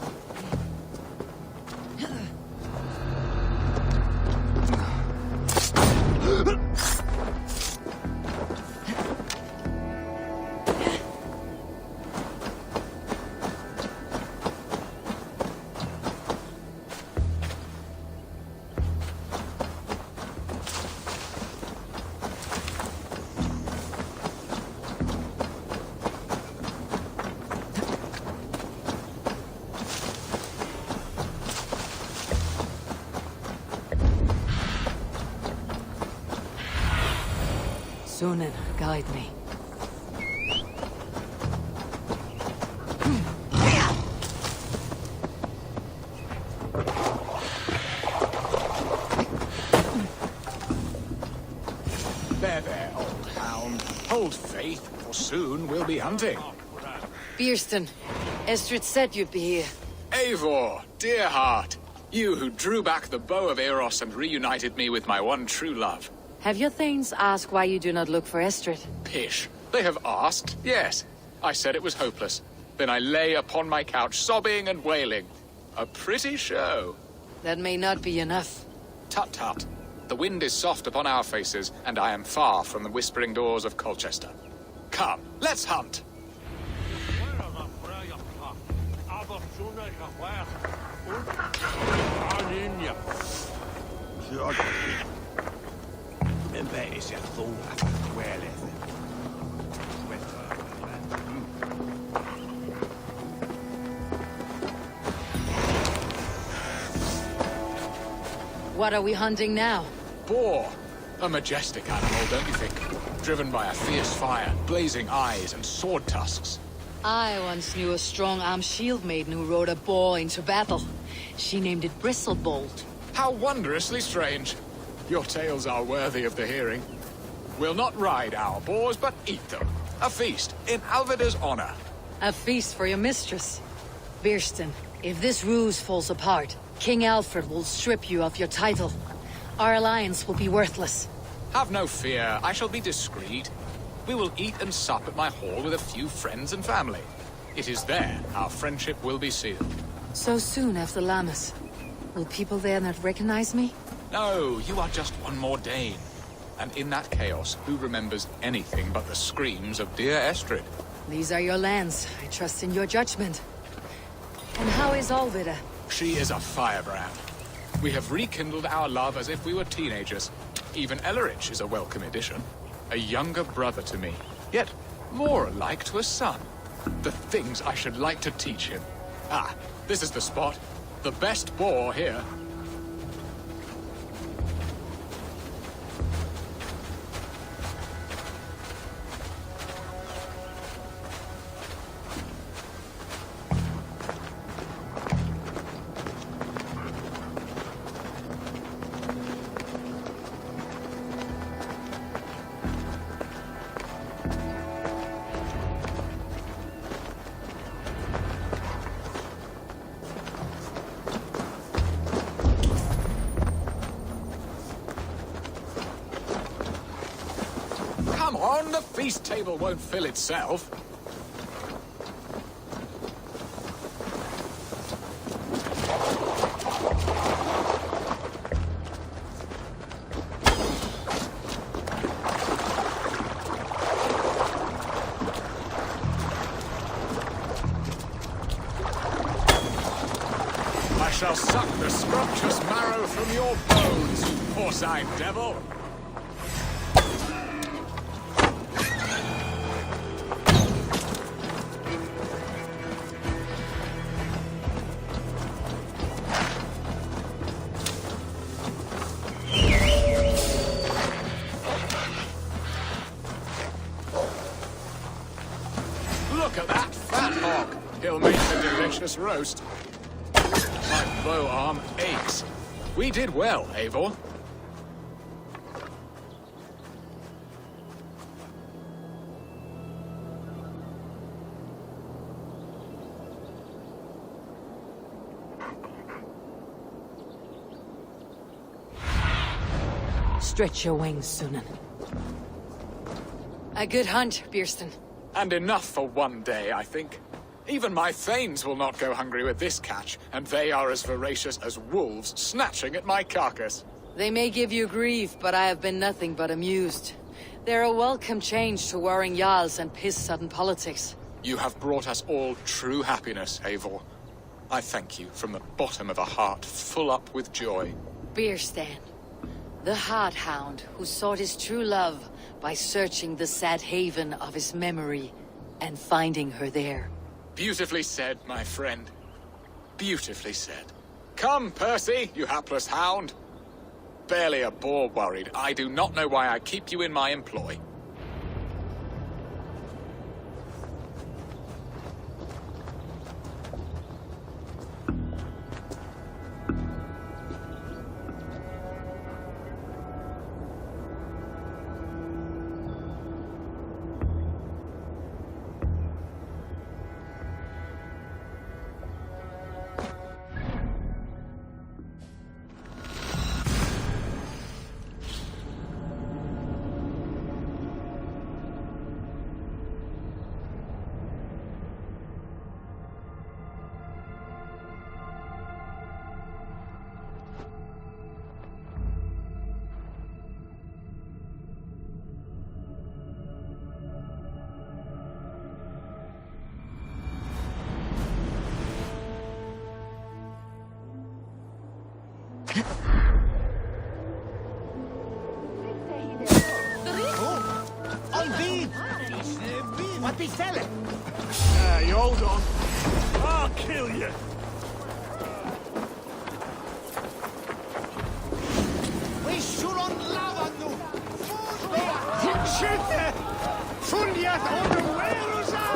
Sunan, guide me. There, old hound. Hold faith, for soon we'll be hunting. Bierston, Estrid said you'd be here. Eivor, dear heart. You who drew back the bow of Eros and reunited me with my one true love. Have your thanes asked why you do not look for Estrid? Pish. They have asked, yes. I said it was hopeless. Then I lay upon my couch, sobbing and wailing. A pretty show. That may not be enough. Tut-tut. The wind is soft upon our faces, and I am far from the whispering doors of Colchester. Come, let's hunt! What are we hunting now? Boar. A majestic animal, don't you think? Driven by a fierce fire, blazing eyes, and sword tusks. I once knew a strong-armed shield maiden who rode a boar into battle. She named it Bristlebolt. How wondrously strange. Your tales are worthy of the hearing. We'll not ride our boars, but eat them. A feast, in Alvida's honor. A feast for your mistress. Bierston, if this ruse falls apart, King Alfred will strip you of your title. Our alliance will be worthless. Have no fear, I shall be discreet. We will eat and sup at my hall with a few friends and family. It is there our friendship will be sealed. So soon after Lammas. Will people there not recognize me? No, you are just one more Dane. And in that chaos, who remembers anything but the screams of dear Estrid? These are your lands. I trust in your judgment. And how is Alvida? She is a firebrand. We have rekindled our love as if we were teenagers. Even Ellerich is a welcome addition. A younger brother to me, yet more alike to a son. The things I should like to teach him. Ah, this is the spot. The best boar here. Come on, the feast table won't fill itself. I shall suck the scrumptious marrow from your bones, porcine devil. Look at that fat hog. He'll make a delicious roast. My bow arm aches. We did well, Eivor. Stretch your wings, Sunan. A good hunt, Bierston. And enough for one day, I think. Even my thanes will not go hungry with this catch, and they are as voracious as wolves snatching at my carcass. They may give you grief, but I have been nothing but amused. They're a welcome change to warring Jarls and piss-sudden politics. You have brought us all true happiness, Eivor. I thank you from the bottom of a heart full up with joy. Bierstan, the Heart Hound who sought his true love by searching the sad haven of his memory and finding her there. Beautifully said, my friend. Beautifully said. Come, Percy, you hapless hound. Barely a boar worried. I do not know why I keep you in my employ. What be selling? You hold on. I'll kill you. We shouldn't lava nu. Skjøte! Funnet under Walerusa!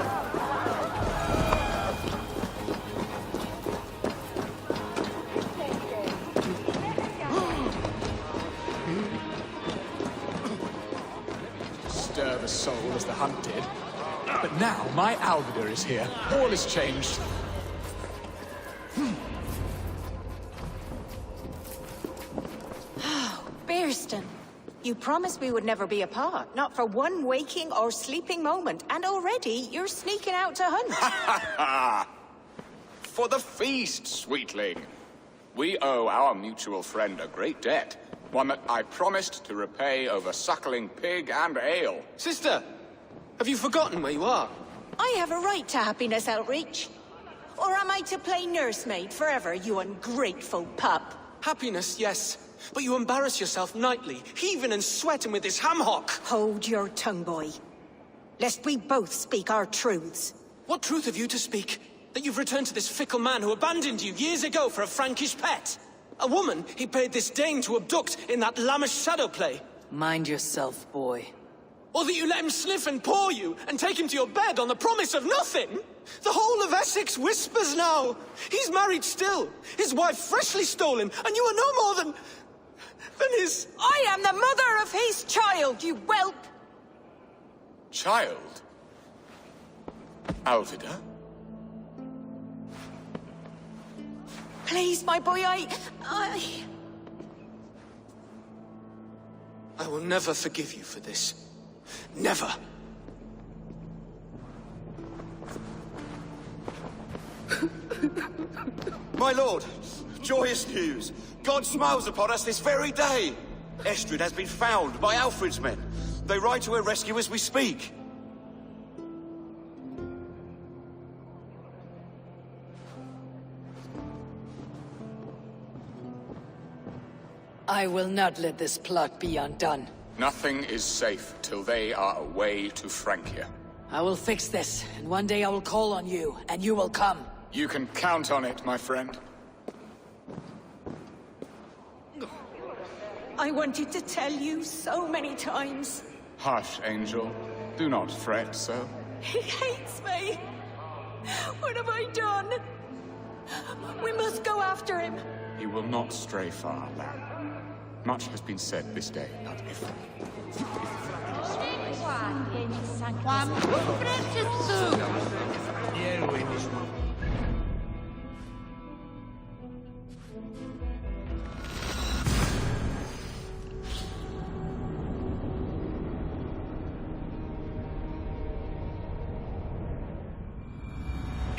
Stir the soul as the hunt did. But now my Alvida is here. All is changed. Bierston, you promised we would never be apart, not for one waking or sleeping moment, and already you're sneaking out to hunt. For the feast, sweetling. We owe our mutual friend a great debt. One that I promised to repay over suckling pig and ale. Sister, have you forgotten where you are? I have a right to happiness outreach. Or am I to play nursemaid forever, you ungrateful pup? Happiness, yes. But you embarrass yourself nightly, heaving and sweating with this ham-hock. Hold your tongue, boy. Lest we both speak our truths. What truth have you to speak? That you've returned to this fickle man who abandoned you years ago for a Frankish pet? A woman he paid this Dane to abduct in that lammish shadow play? Mind yourself, boy. Or that you let him sniff and paw you, and take him to your bed on the promise of nothing? The whole of Essex whispers now. He's married still. His wife freshly stole him, and you are no more than his... I am the mother of his child, you whelp! Child? Alvida? Please, my boy, I will never forgive you for this. Never. My lord, joyous news. God smiles upon us this very day. Estrid has been found by Alfred's men. They ride to her rescue as we speak. I will not let this plot be undone. Nothing is safe till they are away to Francia. I will fix this, and one day I will call on you, and you will come. You can count on it, my friend. I wanted to tell you so many times. Hush, Angel. Do not fret so. He hates me. What have I done? We must go after him. He will not stray far, lad. Much has been said this day, but if...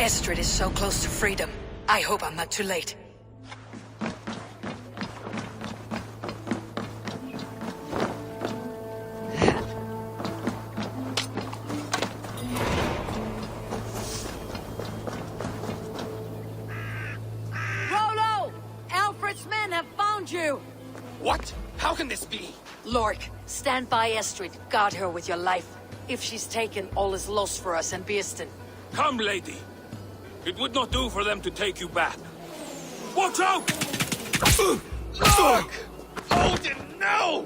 Estrid is so close to freedom. I hope I'm not too late. Rollo! Alfred's men have found you! What? How can this be? Lork, stand by Estrid. Guard her with your life. If she's taken, all is lost for us and Beerston. Come, lady. It would not do for them to take you back. Watch out! Look! Hold it now!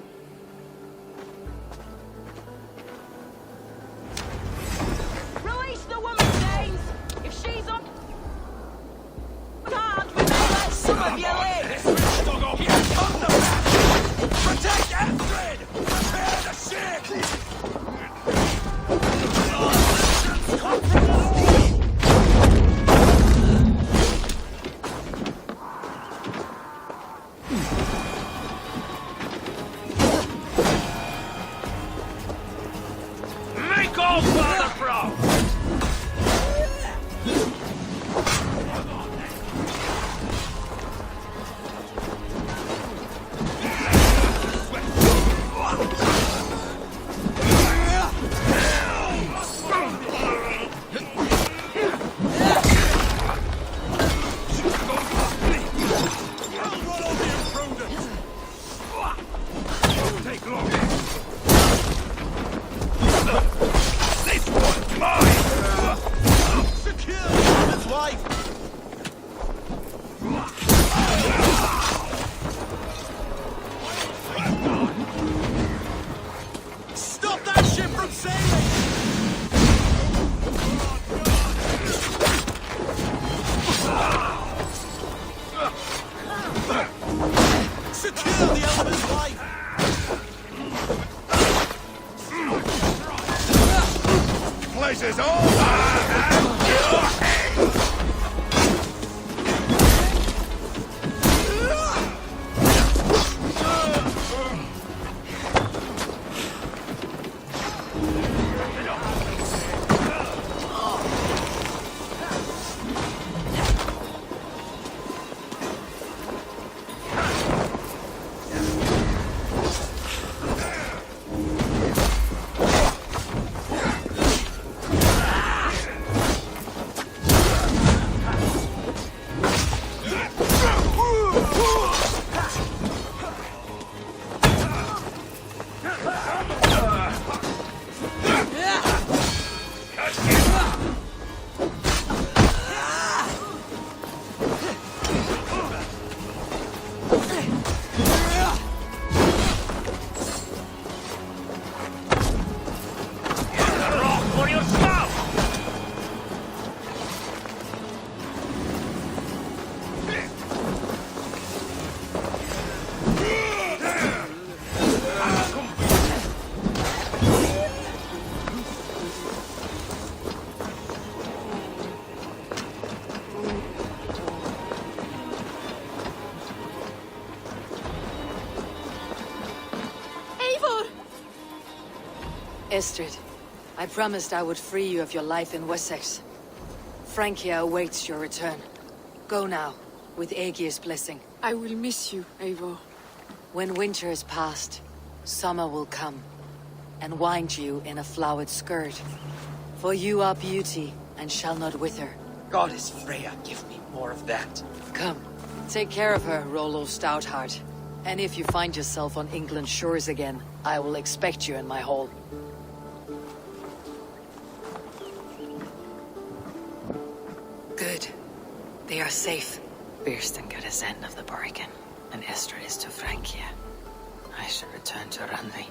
Release the woman, James! If she's on guard, we may let some of your legs! Here comes the back! Protect Astrid! Prepare the ship! Come from the sea! Make all father proud! Take long. This one's mine! Secure his wife! Stop that ship from sailing! Secure the elephant's life! Place is over and your head! Estrid, I promised I would free you of your life in Wessex. Francia awaits your return. Go now, with Aegir's blessing. I will miss you, Eivor. When winter is past, summer will come, and wind you in a flowered skirt. For you are beauty, and shall not wither. Goddess Freya, give me more of that. Come, take care of her, Rollo Stoutheart. And if you find yourself on England's shores again, I will expect you in my hall. Good. They are safe. Beerston got his end of the bargain, and Estrid is to Francia. I shall return to Randvi.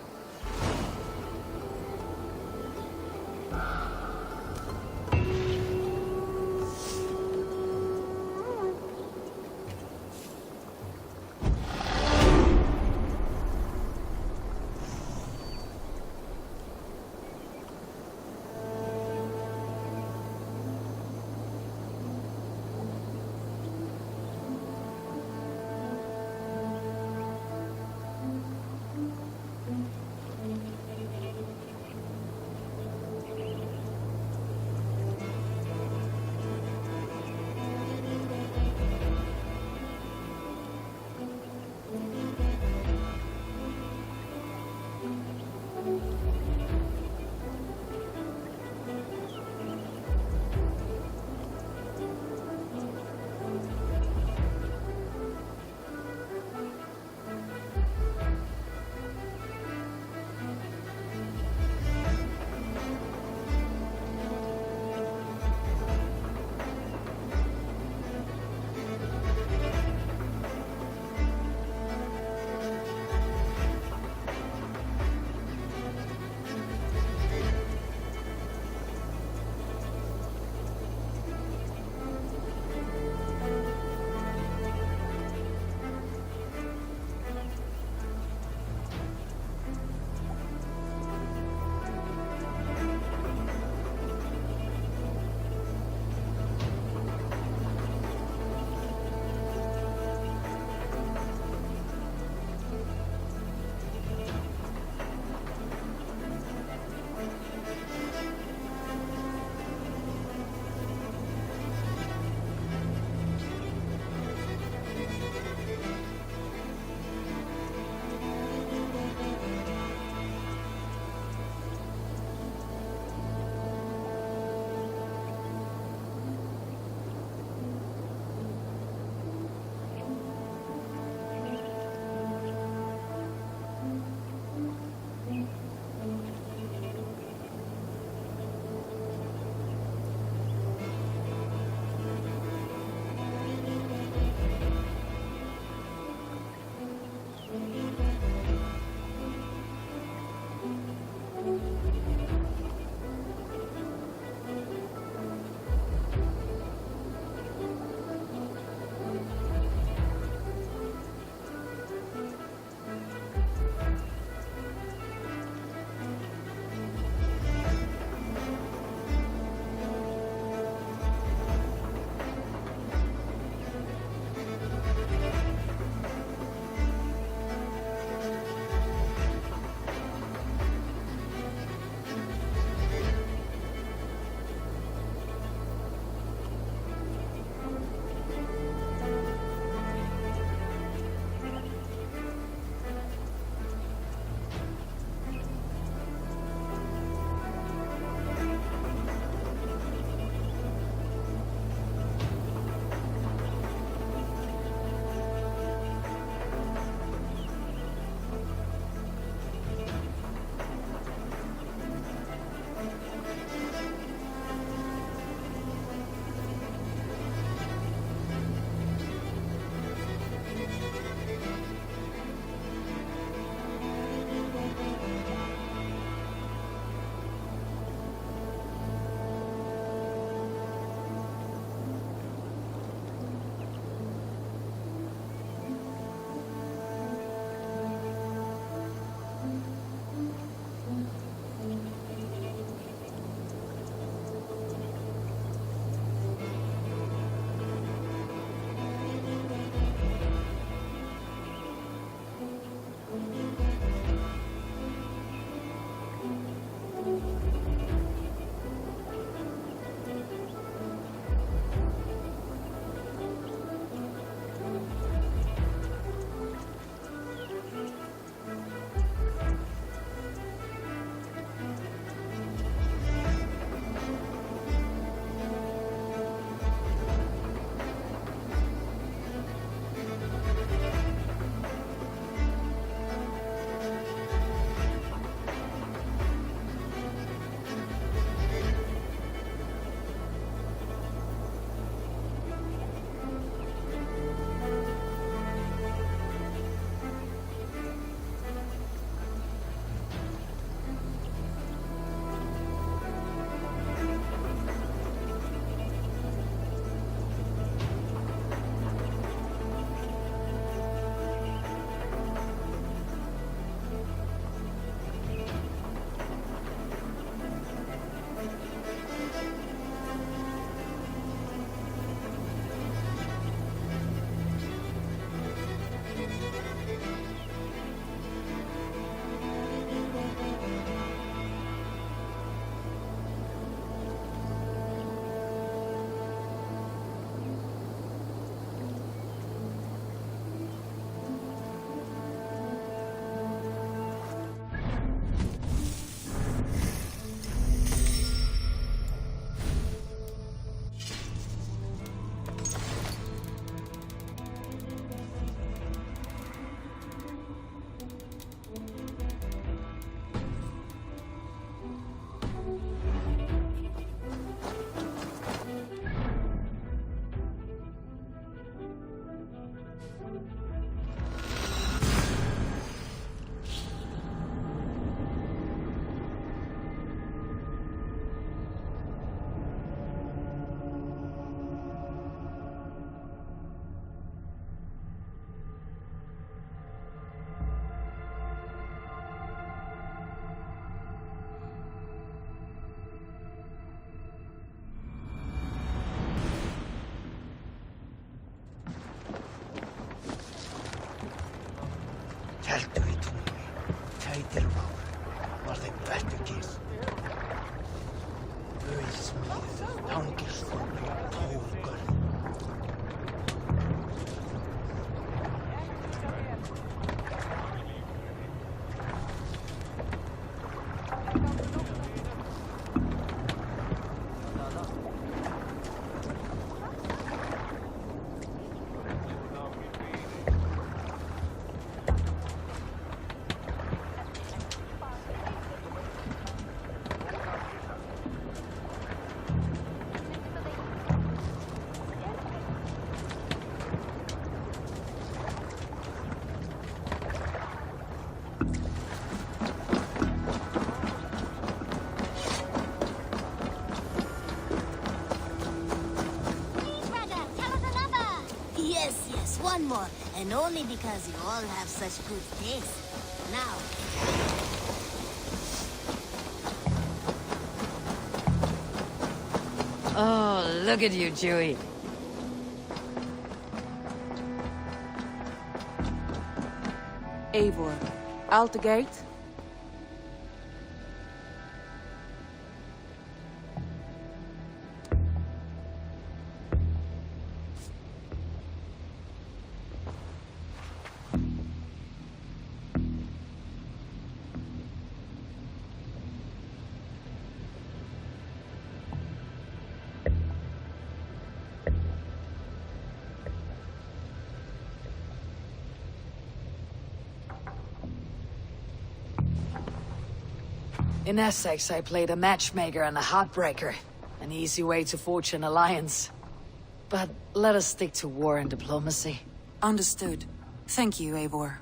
Eitirvár var þeim verktakis. Auðsmíðuð tangiskópur tófugörð. Yes, one more. And only because you all have such good taste. Now. Oh, look at you, Dewey. Eivor, out the gate. In Essex, I played a matchmaker and a heartbreaker. An easy way to forge an alliance. But let us stick to war and diplomacy. Understood. Thank you, Eivor.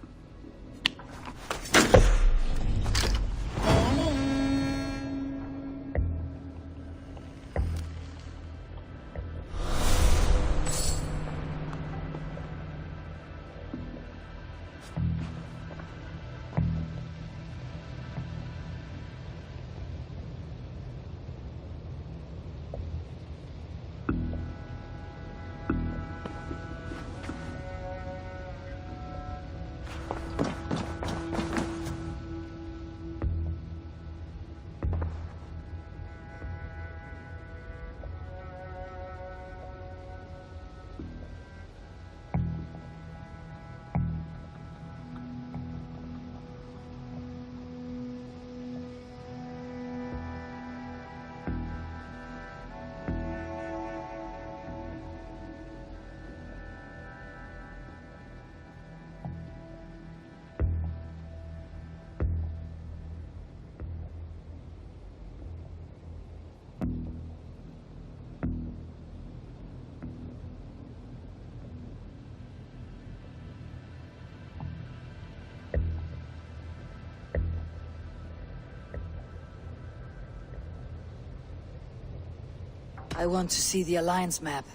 I want to see the Alliance map.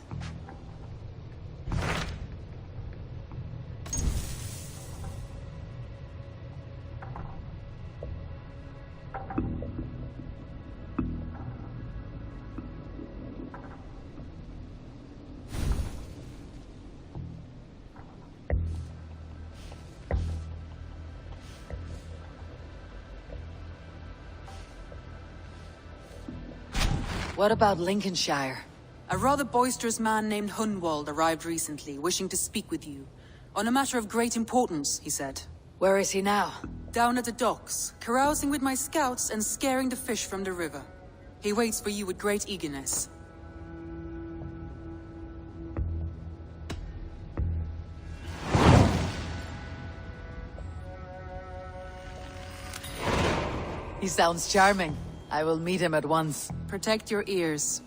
What about Lincolnshire? A rather boisterous man named Hunwald arrived recently, wishing to speak with you. On a matter of great importance, he said. Where is he now? Down at the docks, carousing with my scouts and scaring the fish from the river. He waits for you with great eagerness. He sounds charming. I will meet him at once. Protect your ears.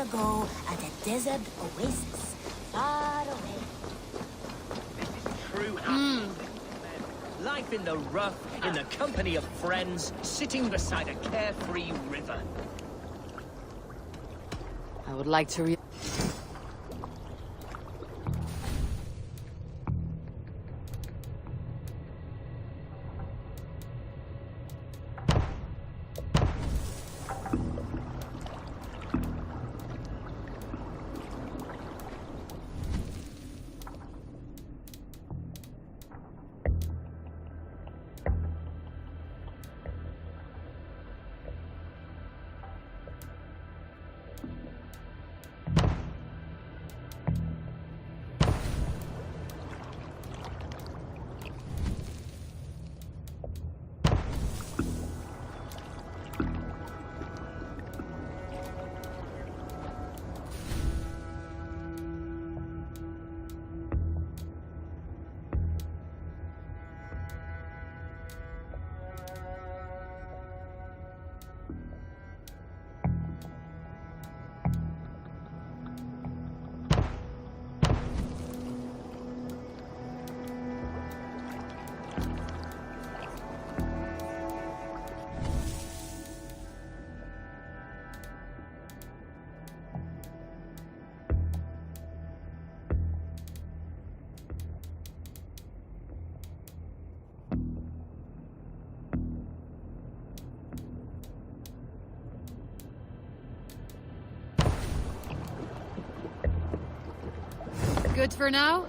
ago at a desert oasis, far away. True life in the rough, in the company of friends, sitting beside a carefree river. I would like to read. Good for now?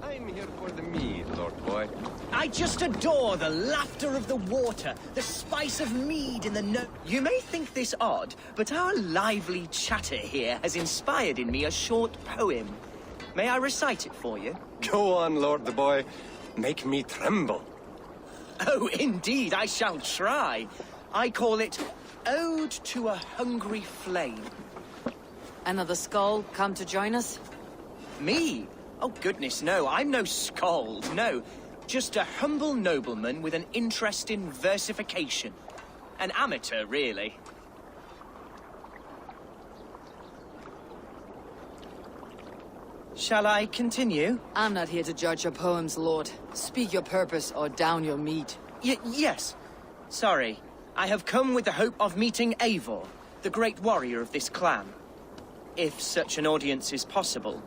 I'm here for the mead, Lord Boy. I just adore the laughter of the water, the spice of mead in the You may think this odd, but our lively chatter here has inspired in me a short poem. May I recite it for you? Go on, Lord the Boy. Make me tremble. Oh, indeed, I shall try. I call it Ode to a Hungry Flame. Another skull come to join us? Me? Oh, goodness, no. I'm no skald, no. Just a humble nobleman with an interest in versification. An amateur, really. Shall I continue? I'm not here to judge your poems, Lord. Speak your purpose or down your meat. Yes. Sorry. I have come with the hope of meeting Eivor, the great warrior of this clan. If such an audience is possible.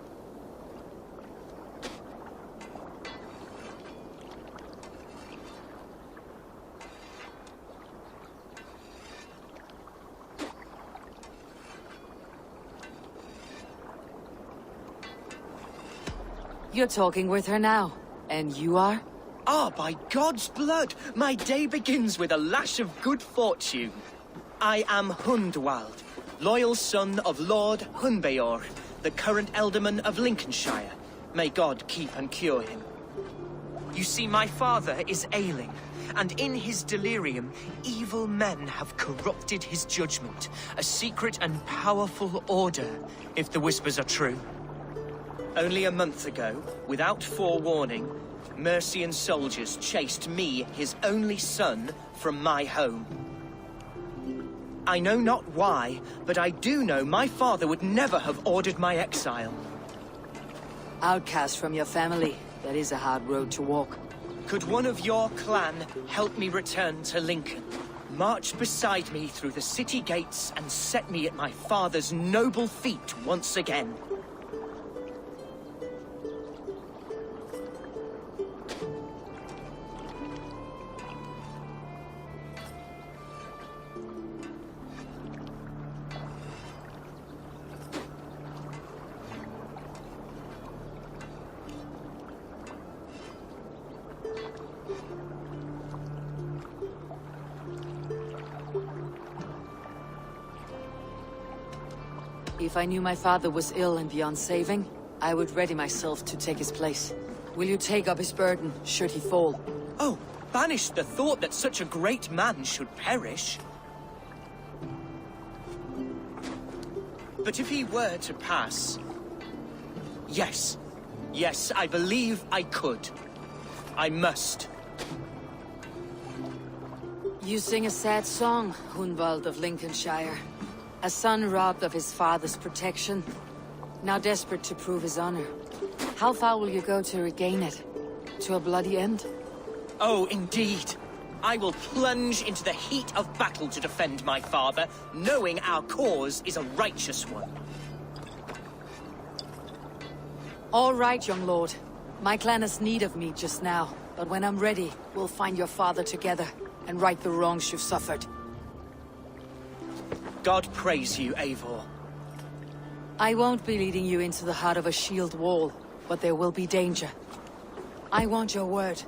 You're talking with her now. And you are? Ah, by God's blood! My day begins with a lash of good fortune. I am Hundwald, loyal son of Lord Hunbeor, the current Elderman of Lincolnshire. May God keep and cure him. You see, my father is ailing, and in his delirium, evil men have corrupted his judgment. A secret and powerful order, if the whispers are true. Only a month ago, without forewarning, Mercian soldiers chased me, his only son, from my home. I know not why, but I do know my father would never have ordered my exile. Outcast from your family. That is a hard road to walk. Could one of your clan help me return to Lincoln? March beside me through the city gates and set me at my father's noble feet once again. If I knew my father was ill and beyond saving, I would ready myself to take his place. Will you take up his burden, should he fall? Oh, banish the thought that such a great man should perish. But if he were to pass... Yes. Yes, I believe I could. I must. You sing a sad song, Hunwald of Lincolnshire. A son robbed of his father's protection, now desperate to prove his honor. How far will you go to regain it? To a bloody end? Oh, indeed. I will plunge into the heat of battle to defend my father, knowing our cause is a righteous one. All right, young lord. My clan has need of me just now, but when I'm ready, we'll find your father together and right the wrongs you've suffered. God praise you, Eivor. I won't be leading you into the heart of a shield wall, but there will be danger. I want your word.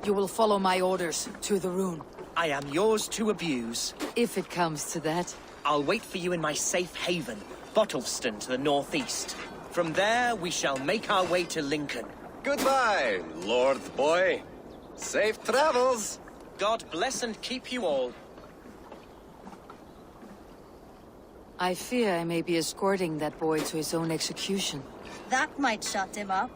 You will follow my orders to the rune. I am yours to abuse. If it comes to that. I'll wait for you in my safe haven, Bottleston to the northeast. From there, we shall make our way to Lincoln. Goodbye, Lord Boy. Safe travels. God bless and keep you all. I fear I may be escorting that boy to his own execution. That might shut him up.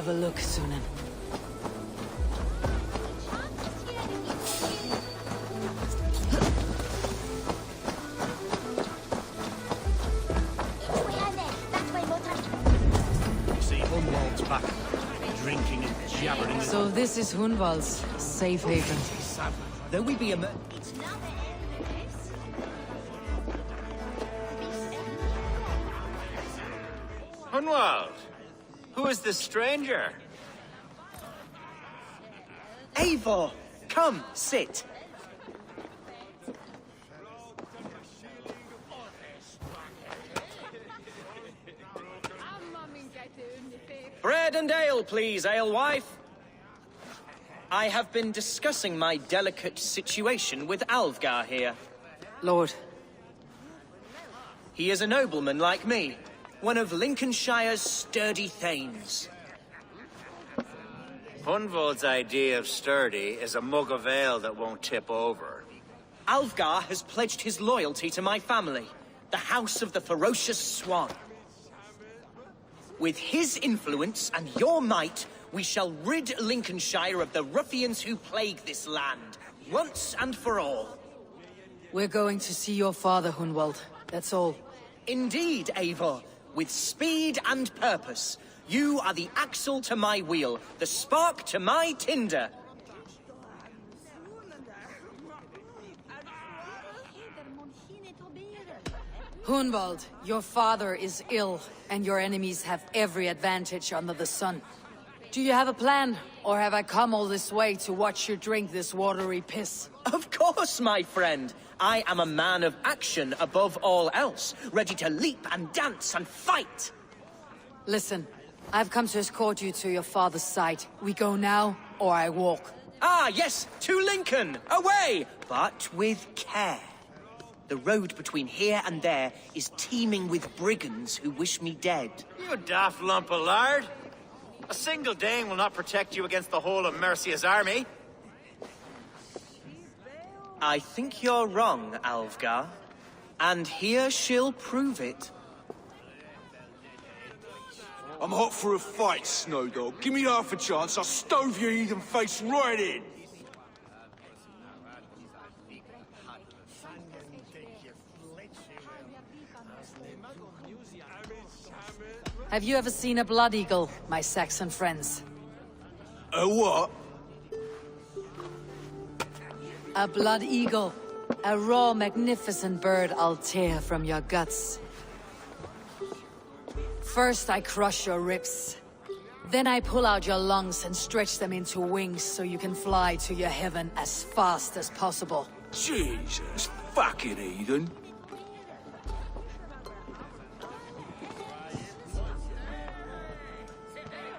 Have a look, Sunan. See, Hunwald's back. Drinking and jabbering. So this is Hunwald's safe haven. Though we be Hunwald, who is this stranger? Eivor, come, sit. Bread and ale, please, alewife. I have been discussing my delicate situation with Alvgar here. Lord. He is a nobleman like me, one of Lincolnshire's sturdy thanes. Hunwald's idea of sturdy is a mug of ale that won't tip over. Alvgar has pledged his loyalty to my family, the House of the Ferocious Swan. With his influence and your might, we shall rid Lincolnshire of the ruffians who plague this land, once and for all. We're going to see your father, Hunwald. That's all. Indeed, Eivor. With speed and purpose. You are the axle to my wheel, the spark to my tinder. Hunwald, your father is ill, and your enemies have every advantage under the sun. Do you have a plan, or have I come all this way to watch you drink this watery piss? Of course, my friend. I am a man of action above all else, ready to leap and dance and fight. Listen, I've come to escort you to your father's side. We go now, or I walk. Ah, yes, to Lincoln! Away! But with care. The road between here and there is teeming with brigands who wish me dead. You daft lump of lard! A single Dane will not protect you against the whole of Mercia's army. I think you're wrong, Alvgar. And here she'll prove it. I'm hot for a fight, Snowdog. Give me half a chance, I'll stove your heathen face right in. Have you ever seen a blood eagle, my Saxon friends? A what? A blood eagle. A raw, magnificent bird I'll tear from your guts. First I crush your ribs. Then I pull out your lungs and stretch them into wings so you can fly to your heaven as fast as possible. Jesus, fucking heathen.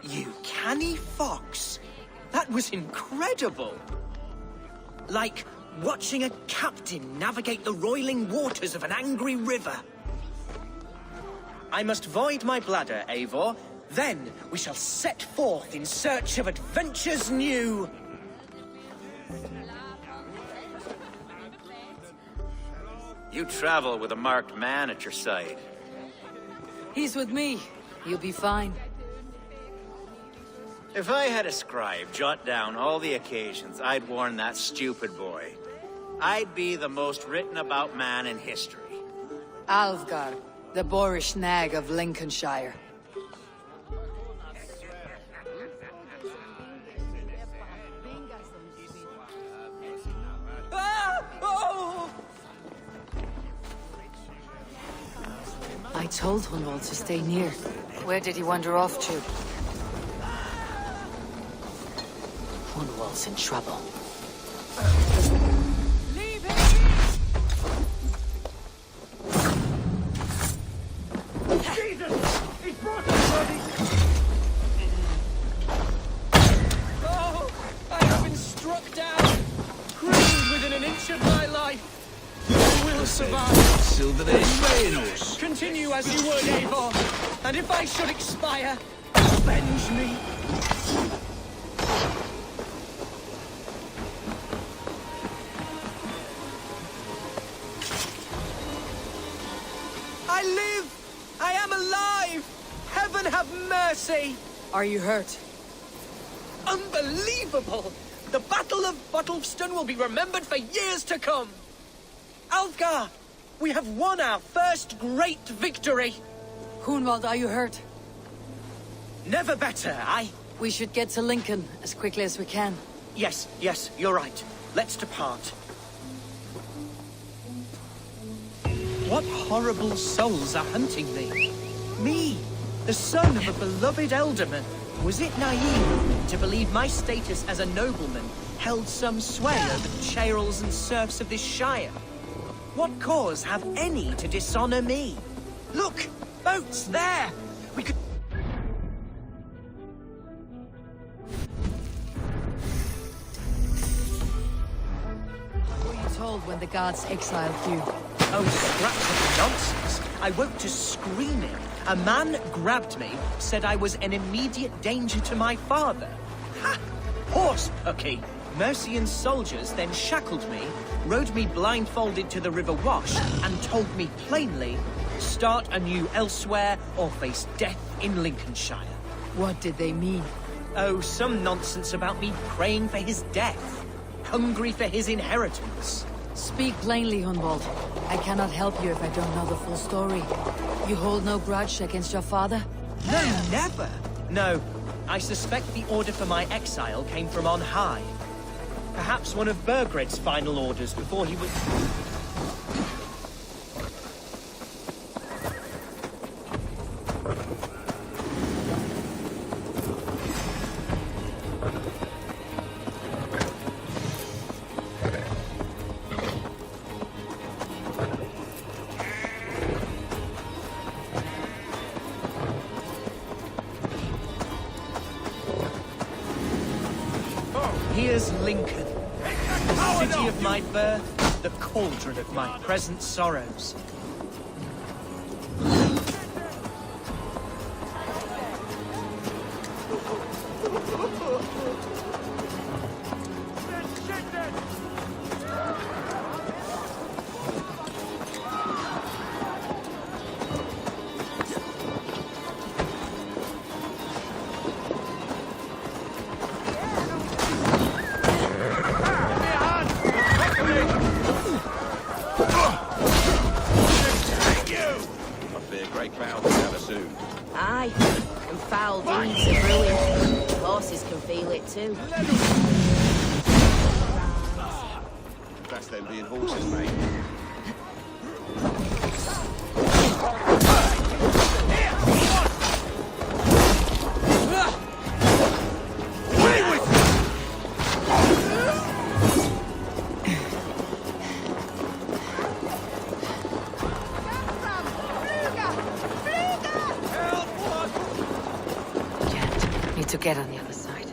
You canny fox. That was incredible. Like watching a captain navigate the roiling waters of an angry river. I must void my bladder, Eivor. Then we shall set forth in search of adventures new. You travel with a marked man at your side. He's with me. You'll be fine. If I had a scribe jot down all the occasions I'd warn that stupid boy, I'd be the most written about man in history. Alvgar, the boorish nag of Lincolnshire. Ah! Oh! I told Hunwald to stay near. Where did he wander off to? Hunwald's in trouble. Leave Jesus! He's brought us ready! Oh! I have been struck down! Crippled within an inch of my life! I will survive! Silver their nails. Continue as you would, Eivor. And if I should expire, avenge me! I live! I am alive! Heaven have mercy! Are you hurt? unbelievable! The Battle of Bottleston will be remembered for years to come! Alfgar! We have won our first great victory! Hunwald, are you hurt? Never better, We should get to Lincoln as quickly as we can. Yes, you're right. Let's depart. What horrible souls are hunting me? Me, the son of a beloved elderman. Was it naive to believe my status as a nobleman held some sway over the churls and serfs of this shire? What cause have any to dishonor me? Look! Boats there! We could... What were you told when the guards exiled you? Oh, scraps of nonsense. I woke to screaming. A man grabbed me, said I was an immediate danger to my father. Ha! Horse pucky! Mercian soldiers then shackled me, rode me blindfolded to the River Wash, and told me plainly, start anew elsewhere or face death in Lincolnshire. What did they mean? Oh, some nonsense about me praying for his death, hungry for his inheritance. Speak plainly, Hunwald. I cannot help you if I don't know the full story. You hold no grudge against your father? No, never! No, I suspect the order for my exile came from on high. Perhaps one of Burgred's final orders before he was... Here's Lincoln, the city of my birth, the cauldron of my present sorrows. Aye, and foul deeds are brewing. Horses can feel it too. That's them being horses, mate. To get on the other side.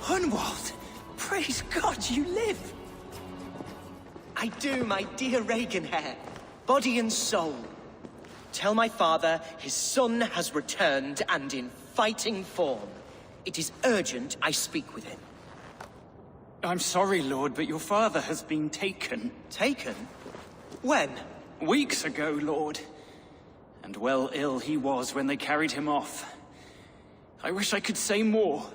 Hunwald! Praise God you live! I do, my dear Regenhair. Body and soul. Tell my father his son has returned and in fighting form. It is urgent I speak with him. I'm sorry, Lord, but your father has been taken. Taken? When? Weeks ago, Lord. And well ill he was when they carried him off. I wish I could say more.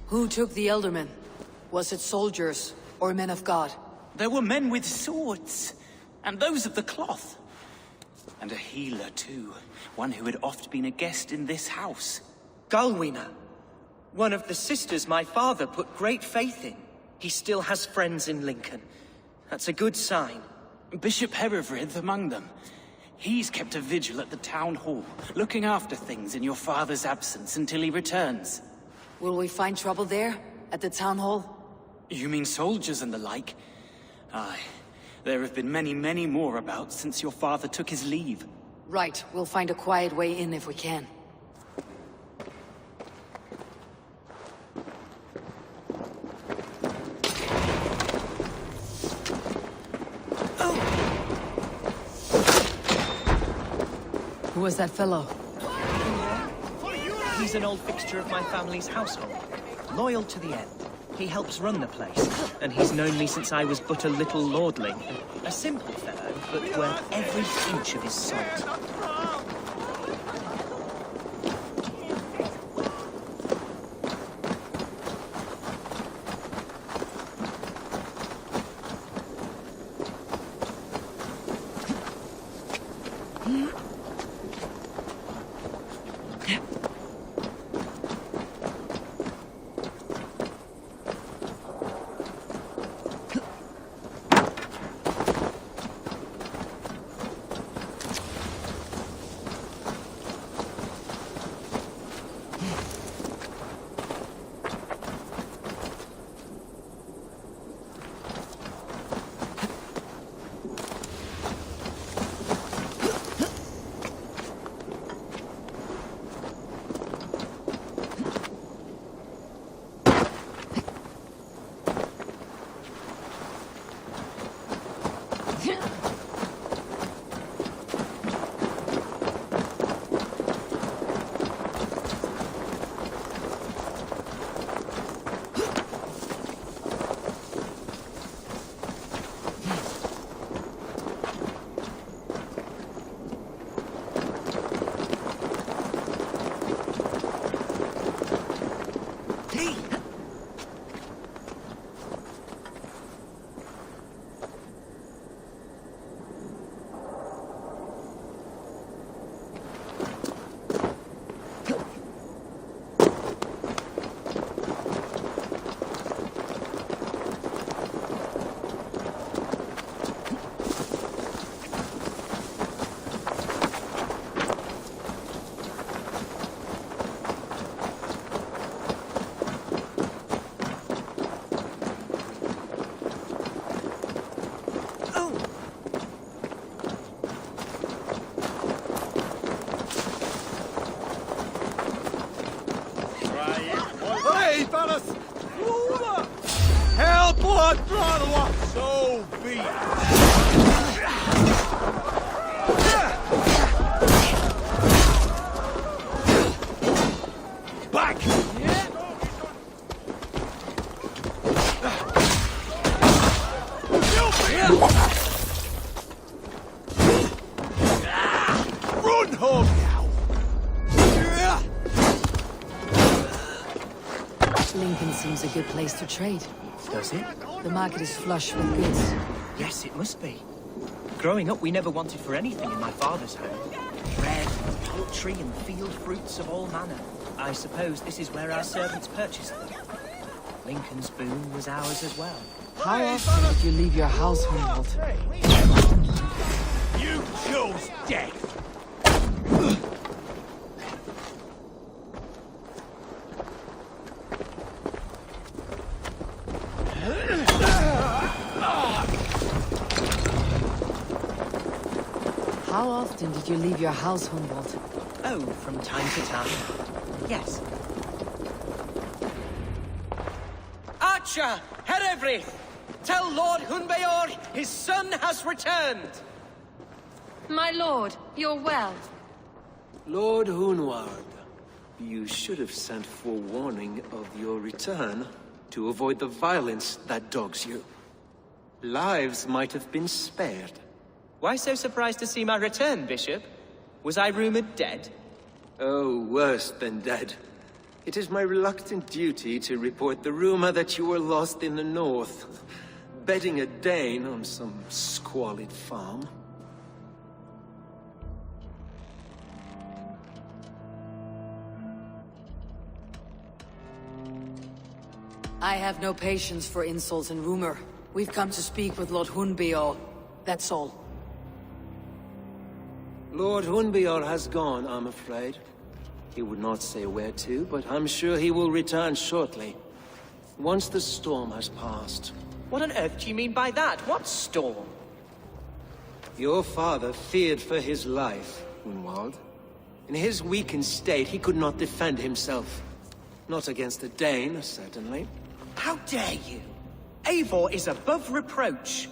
Who took the Eldermen? Was it soldiers or men of God? There were men with swords, and those of the cloth. And a healer, too. One who had oft been a guest in this house. Galwina. One of the sisters my father put great faith in. He still has friends in Lincoln. That's a good sign. Bishop Herefrith among them. He's kept a vigil at the town hall, looking after things in your father's absence until he returns. Will we find trouble there? At the town hall? You mean soldiers and the like? Aye. There have been many more about since your father took his leave. Right. We'll find a quiet way in if we can. Who was that fellow? He's an old fixture of my family's household. Loyal to the end. He helps run the place, and he's known me since I was but a little lordling. A simple fellow, but worth every inch of his salt. Hell, blood, brother! So be it. Back! Run home now! Lincoln seems a good place to trade. Does it? The market is flush with goods. Yes, it must be. Growing up, we never wanted for anything in my father's home. Bread, poultry, and field fruits of all manner. I suppose this is where our servants purchased them. Lincoln's boon was ours as well. How often did you leave your house, Humboldt? You chose death! How often did you leave your house, Humboldt? Oh, from time to time. Yes. Archer! Herevri! Tell Lord Hunbeor his son has returned! My lord, you're well. Lord Hunward, you should have sent forewarning of your return to avoid the violence that dogs you. Lives might have been spared. Why so surprised to see my return, Bishop? Was I rumored dead? Oh, worse than dead. It is my reluctant duty to report the rumor that you were lost in the north, bedding a Dane on some squalid farm. I have no patience for insults and rumor. We've come to speak with Lord Hunbeor. That's all. Lord Hunbeor has gone, I'm afraid. He would not say where to, but I'm sure he will return shortly. Once the storm has passed. What on earth do you mean by that? What storm? Your father feared for his life, Hunwald. In his weakened state, he could not defend himself. Not against a Dane, certainly. How dare you? Eivor is above reproach.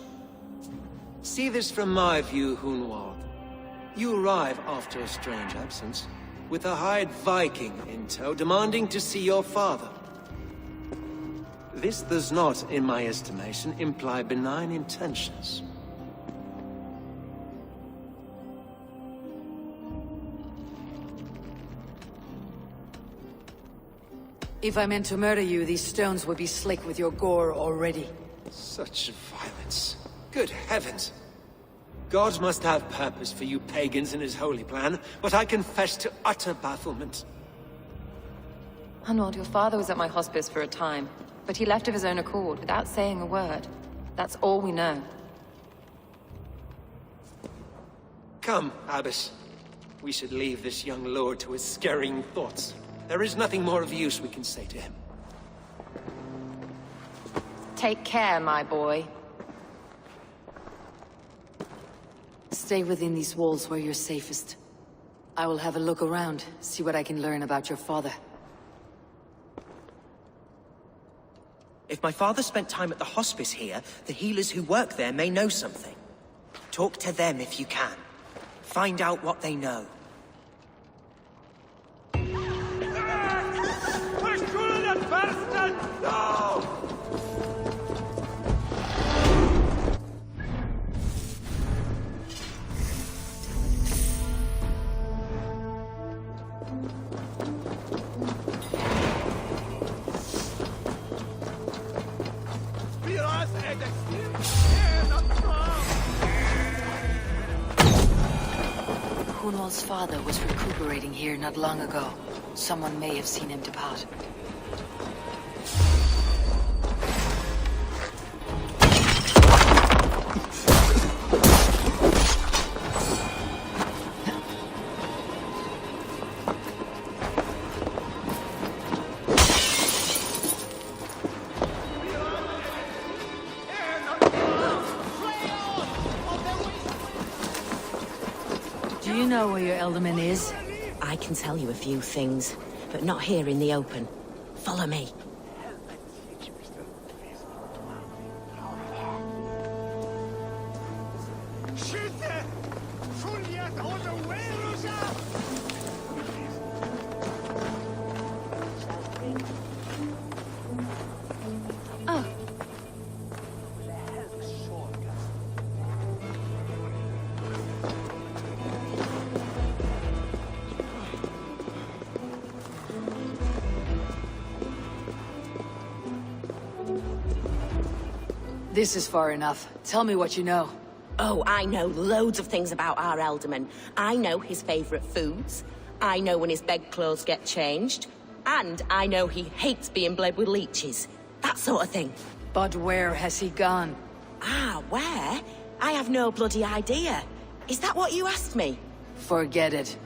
See this from my view, Hunwald. You arrive after a strange absence, with a hired Viking in tow, demanding to see your father. This does not, in my estimation, imply benign intentions. If I meant to murder you, these stones would be slick with your gore already. Such violence. Good heavens! God must have purpose for you pagans in his holy plan, but I confess to utter bafflement. Hunwald, your father was at my hospice for a time, but he left of his own accord without saying a word. That's all we know. Come, Abbess. We should leave this young lord to his scurrying thoughts. There is nothing more of use we can say to him. Take care, my boy. Stay within these walls where you're safest. I will have a look around, see what I can learn about your father. If my father spent time at the hospice here, the healers who work there may know something. Talk to them if you can. Find out what they know. Hunwald's father was recuperating here not long ago. Someone may have seen him depart. Do you know where your Elderman is? I can tell you a few things, but not here in the open. Follow me. Oh. This is far enough. Tell me what you know. Oh, I know loads of things about our Elderman. I know his favorite foods. I know when his bedclothes get changed. And I know he hates being bled with leeches. That sort of thing. But where has he gone? Ah, where? I have no bloody idea. Is that what you asked me? Forget it.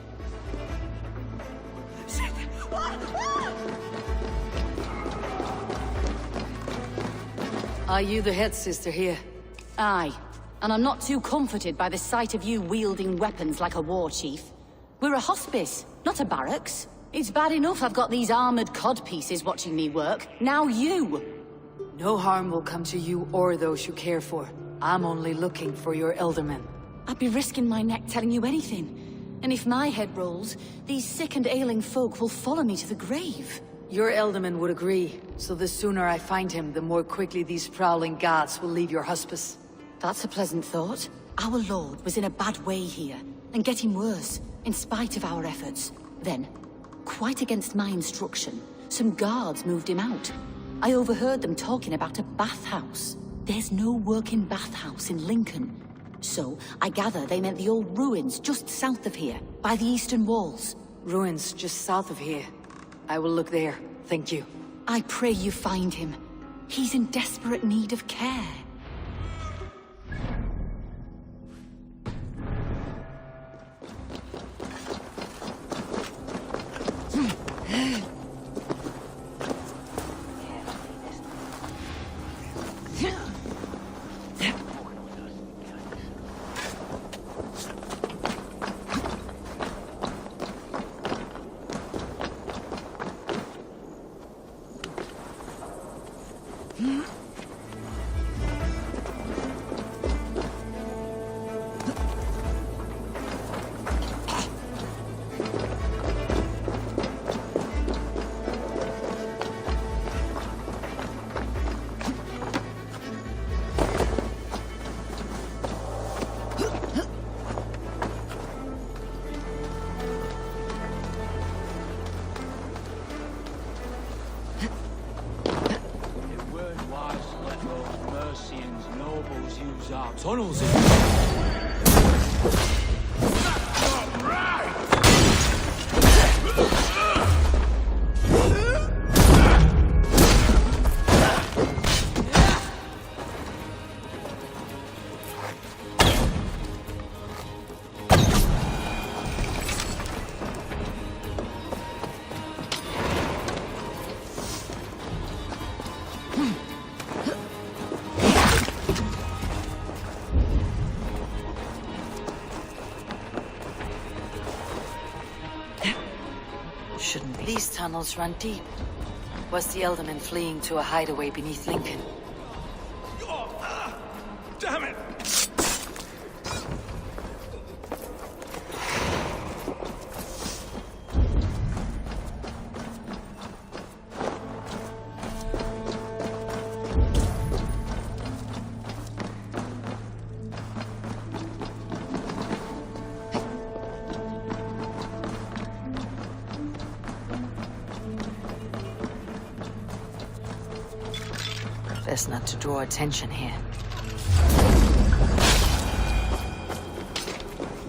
Are you the head sister here? Aye. And I'm not too comforted by the sight of you wielding weapons like a war chief. We're a hospice, not a barracks. It's bad enough I've got these armored codpieces watching me work. Now you! No harm will come to you or those you care for. I'm only looking for your Elderman. I'd be risking my neck telling you anything. And if my head rolls, these sick and ailing folk will follow me to the grave. Your Elderman would agree, so the sooner I find him, the more quickly these prowling guards will leave your hospice. That's a pleasant thought. Our lord was in a bad way here, and getting worse, in spite of our efforts. Then, quite against my instruction, some guards moved him out. I overheard them talking about a bathhouse. There's no working bathhouse in Lincoln. So, I gather they meant the old ruins just south of here, by the eastern walls. Ruins just south of here. I will look there, thank you. I pray you find him. He's in desperate need of care. Tunnels in. These tunnels run deep. Was the Elderman fleeing to a hideaway beneath Lincoln? Damn it! Best not to draw attention here.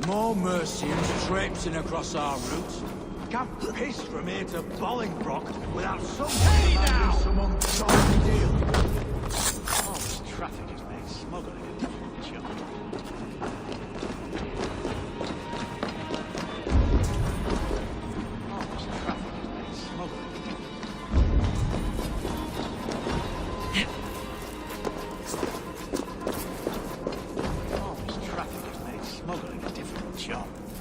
More Mercians traipsing across our route. Can't piss from here to Bolingbroke without someone trying to deal. All this traffic has made smuggling a difficult job.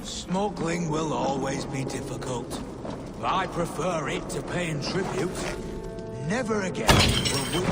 Smuggling will always be difficult. But I prefer it to paying tribute. Never again will we...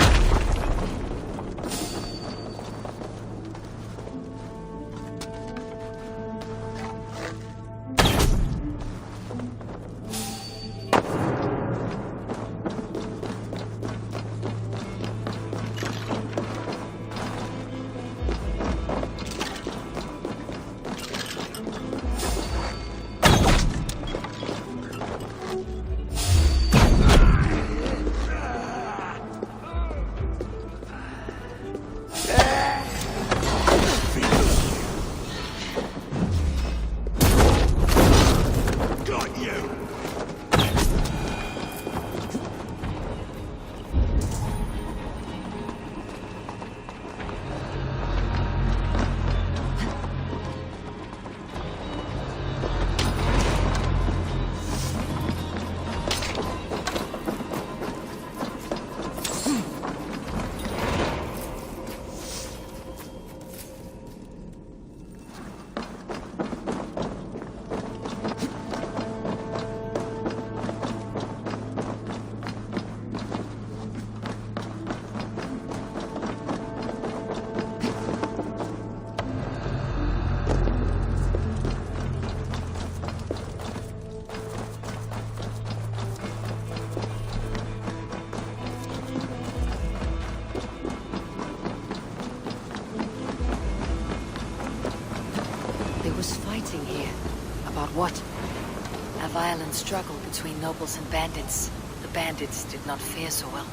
What? A violent struggle between nobles and bandits. The bandits did not fare so well.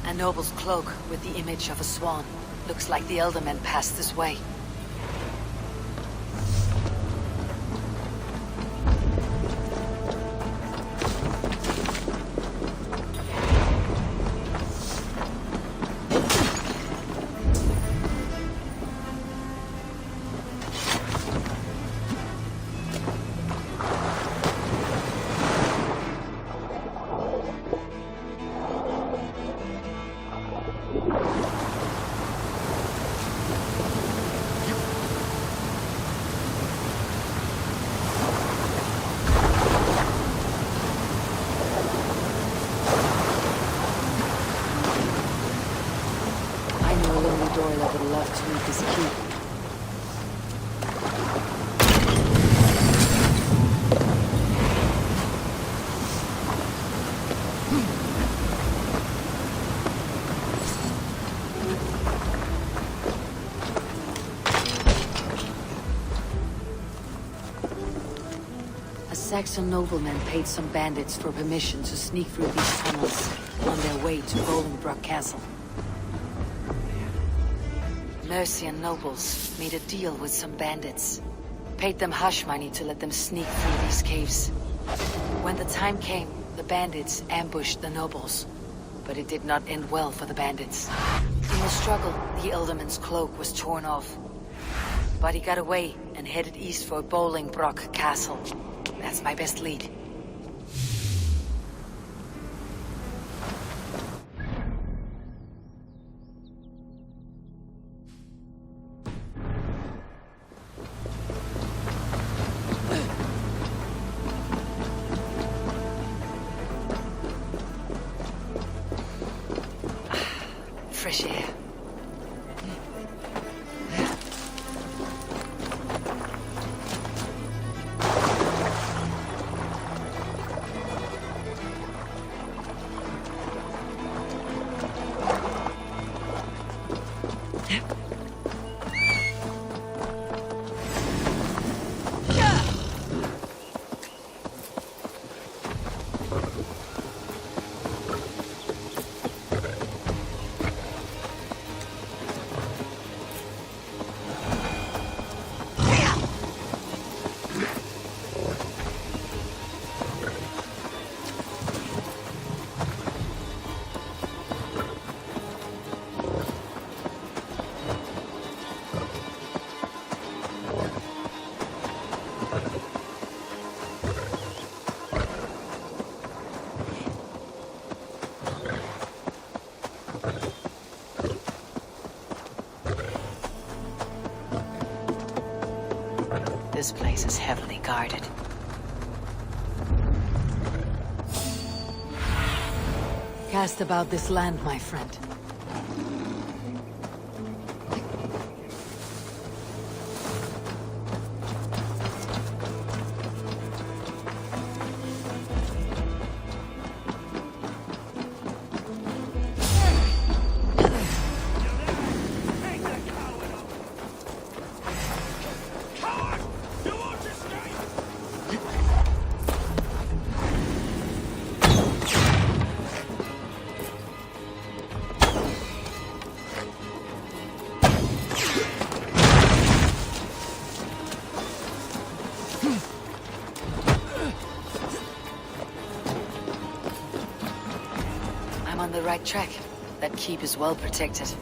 A noble's cloak with the image of a swan. Looks like the Eldermen passed this way. Doyle would love to meet this keep. A Saxon nobleman paid some bandits for permission to sneak through these tunnels on their way to Bolingbroke Castle. Mercian nobles made a deal with some bandits. Paid them hush money to let them sneak through these caves. When the time came, the bandits ambushed the nobles. But it did not end well for the bandits. In the struggle, the Elderman's cloak was torn off. But he got away and headed east for Bolingbroke Castle. That's my best lead. Fresh air. This place is heavily guarded. Cast about this land, my friend. I'm on the right track. That keep is well protected.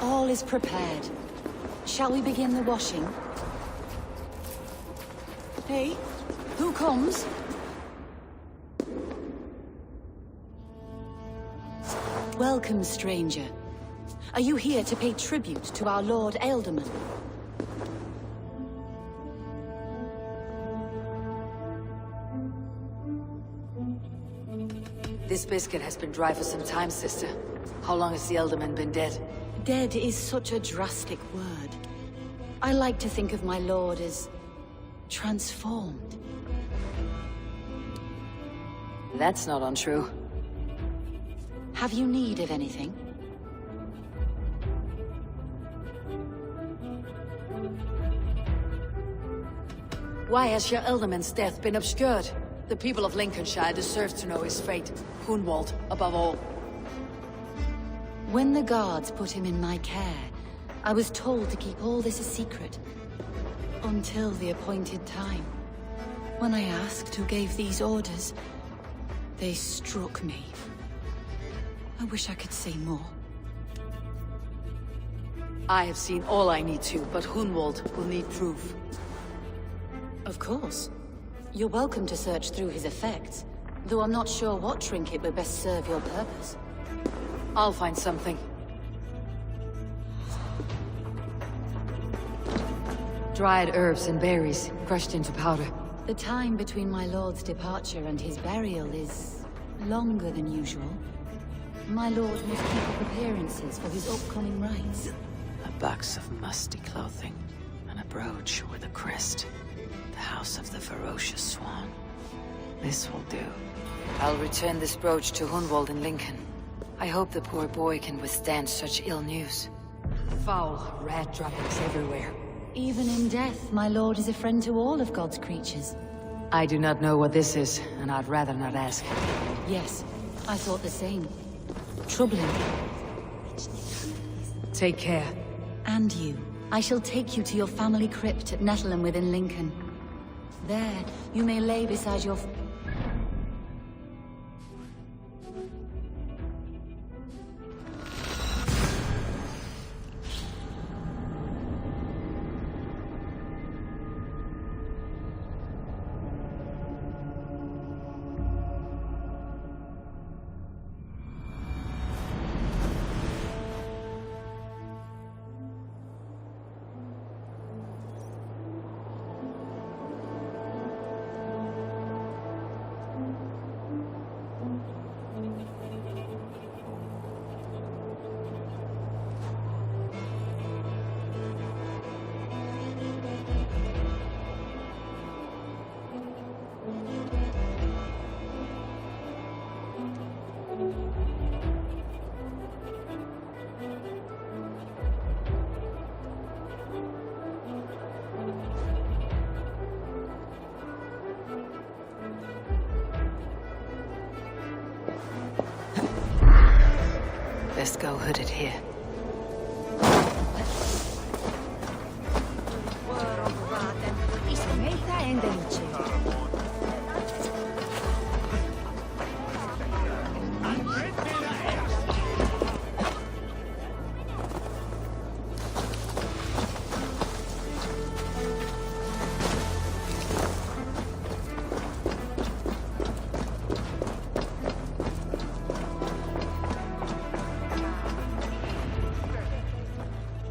All is prepared. Shall we begin the washing? Hey, who comes? Welcome, stranger. Are you here to pay tribute to our Lord Ealdorman? This biscuit has been dry for some time, sister. How long has the Ealdorman been dead? Dead is such a drastic word. I like to think of my lord as transformed. That's not untrue. Have you need of anything? Why has your Ealdorman's death been obscured? The people of Lincolnshire deserve to know his fate. Hunwald, above all. When the guards put him in my care, I was told to keep all this a secret. Until the appointed time. When I asked who gave these orders, they struck me. I wish I could say more. I have seen all I need to, but Hunwald will need proof. Of course. You're welcome to search through his effects, though I'm not sure what trinket would best serve your purpose. I'll find something. Dried herbs and berries, crushed into powder. The time between my lord's departure and his burial is longer than usual. My lord must keep up appearances for his upcoming rites. A box of musty clothing, and a brooch with a crest. The House of the Ferocious Swan. This will do. I'll return this brooch to Hunwald in Lincoln. I hope the poor boy can withstand such ill news. Foul rat droppings everywhere. Even in death, my lord is a friend to all of God's creatures. I do not know what this is, and I'd rather not ask. Yes, I thought the same. Troubling. Take care. And you. I shall take you to your family crypt at Nettleton within Lincoln. There, you may lay beside your... Best go hooded here.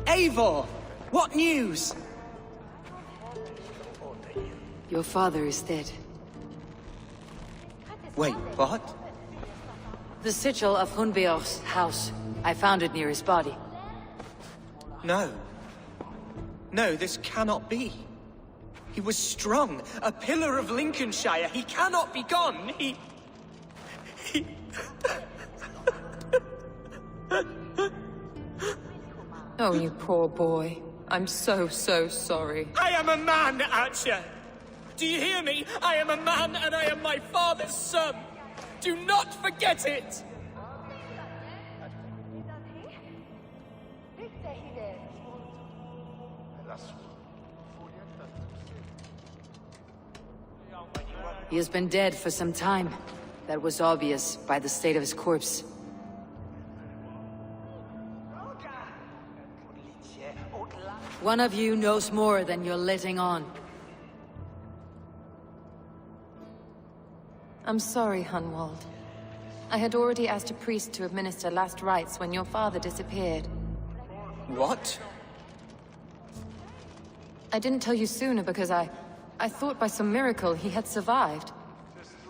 Eivor! What news? Your father is dead. Wait, what? The sigil of Hunbeor's house. I found it near his body. No. No, this cannot be. He was strong, a pillar of Lincolnshire. He cannot be gone. He... Oh, you poor boy. I'm so sorry. I am a man, Archer! Do you hear me? I am a man and I am my father's son! Do not forget it! He has been dead for some time. That was obvious by the state of his corpse. One of you knows more than you're letting on. I'm sorry, Hunwald. I had already asked a priest to administer last rites when your father disappeared. What? I didn't tell you sooner because I thought by some miracle he had survived.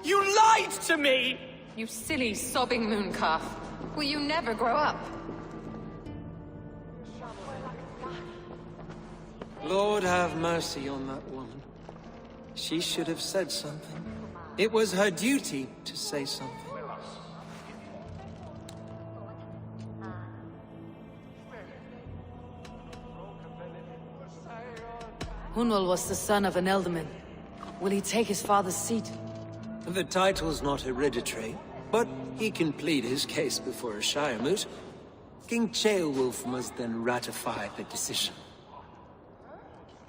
You lied to me! You silly, sobbing mooncalf. Will you never grow up? Lord have mercy on that woman. She should have said something. It was her duty to say something. Hunwald was the son of an Elderman. Will he take his father's seat? The title's not hereditary, but he can plead his case before a Shire moot. King Ceolwulf must then ratify the decision.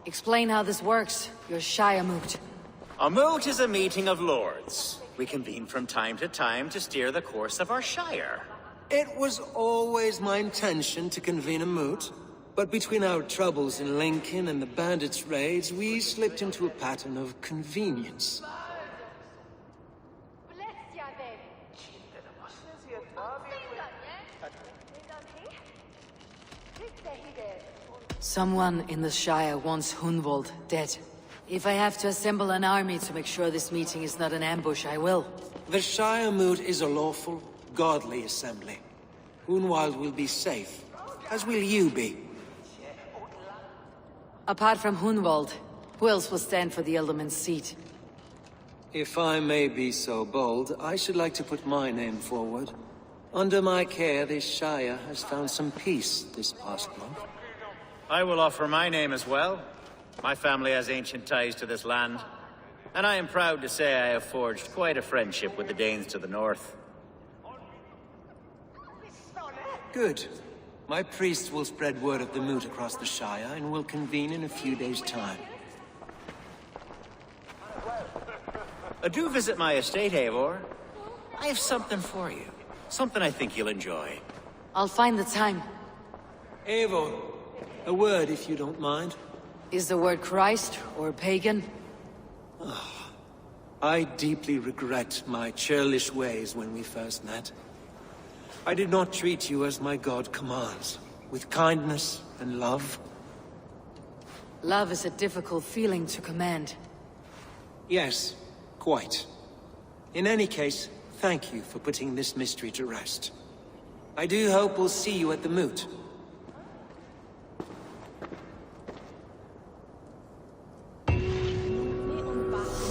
Explain how this works, your Shire moot. A moot is a meeting of lords. We convene from time to time to steer the course of our Shire. It was always my intention to convene a moot, but between our troubles in Lincoln and the bandits' raids, we slipped into a pattern of convenience. Someone in the Shire wants Hunwald dead. If I have to assemble an army to make sure this meeting is not an ambush, I will. The Shire moot is a lawful, godly assembly. Hunwald will be safe, as will you be. Apart from Hunwald, who else will stand for the Elderman's seat? If I may be so bold, I should like to put my name forward. Under my care, this Shire has found some peace this past month. I will offer my name as well. My family has ancient ties to this land, and I am proud to say I have forged quite a friendship with the Danes to the north. Good. My priests will spread word of the moot across the Shire, and will convene in a few days' time. Do visit my estate, Eivor. I have something for you. Something I think you'll enjoy. I'll find the time. Eivor, a word if you don't mind. Is the word Christ or pagan? I deeply regret my churlish ways when we first met. I did not treat you as my god commands, with kindness and love. Love is a difficult feeling to command. Yes, quite. In any case, thank you for putting this mystery to rest. I do hope we'll see you at the moot.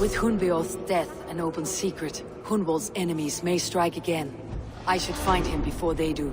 With Hunbeorth's death an open secret, Hunwald's enemies may strike again. I should find him before they do.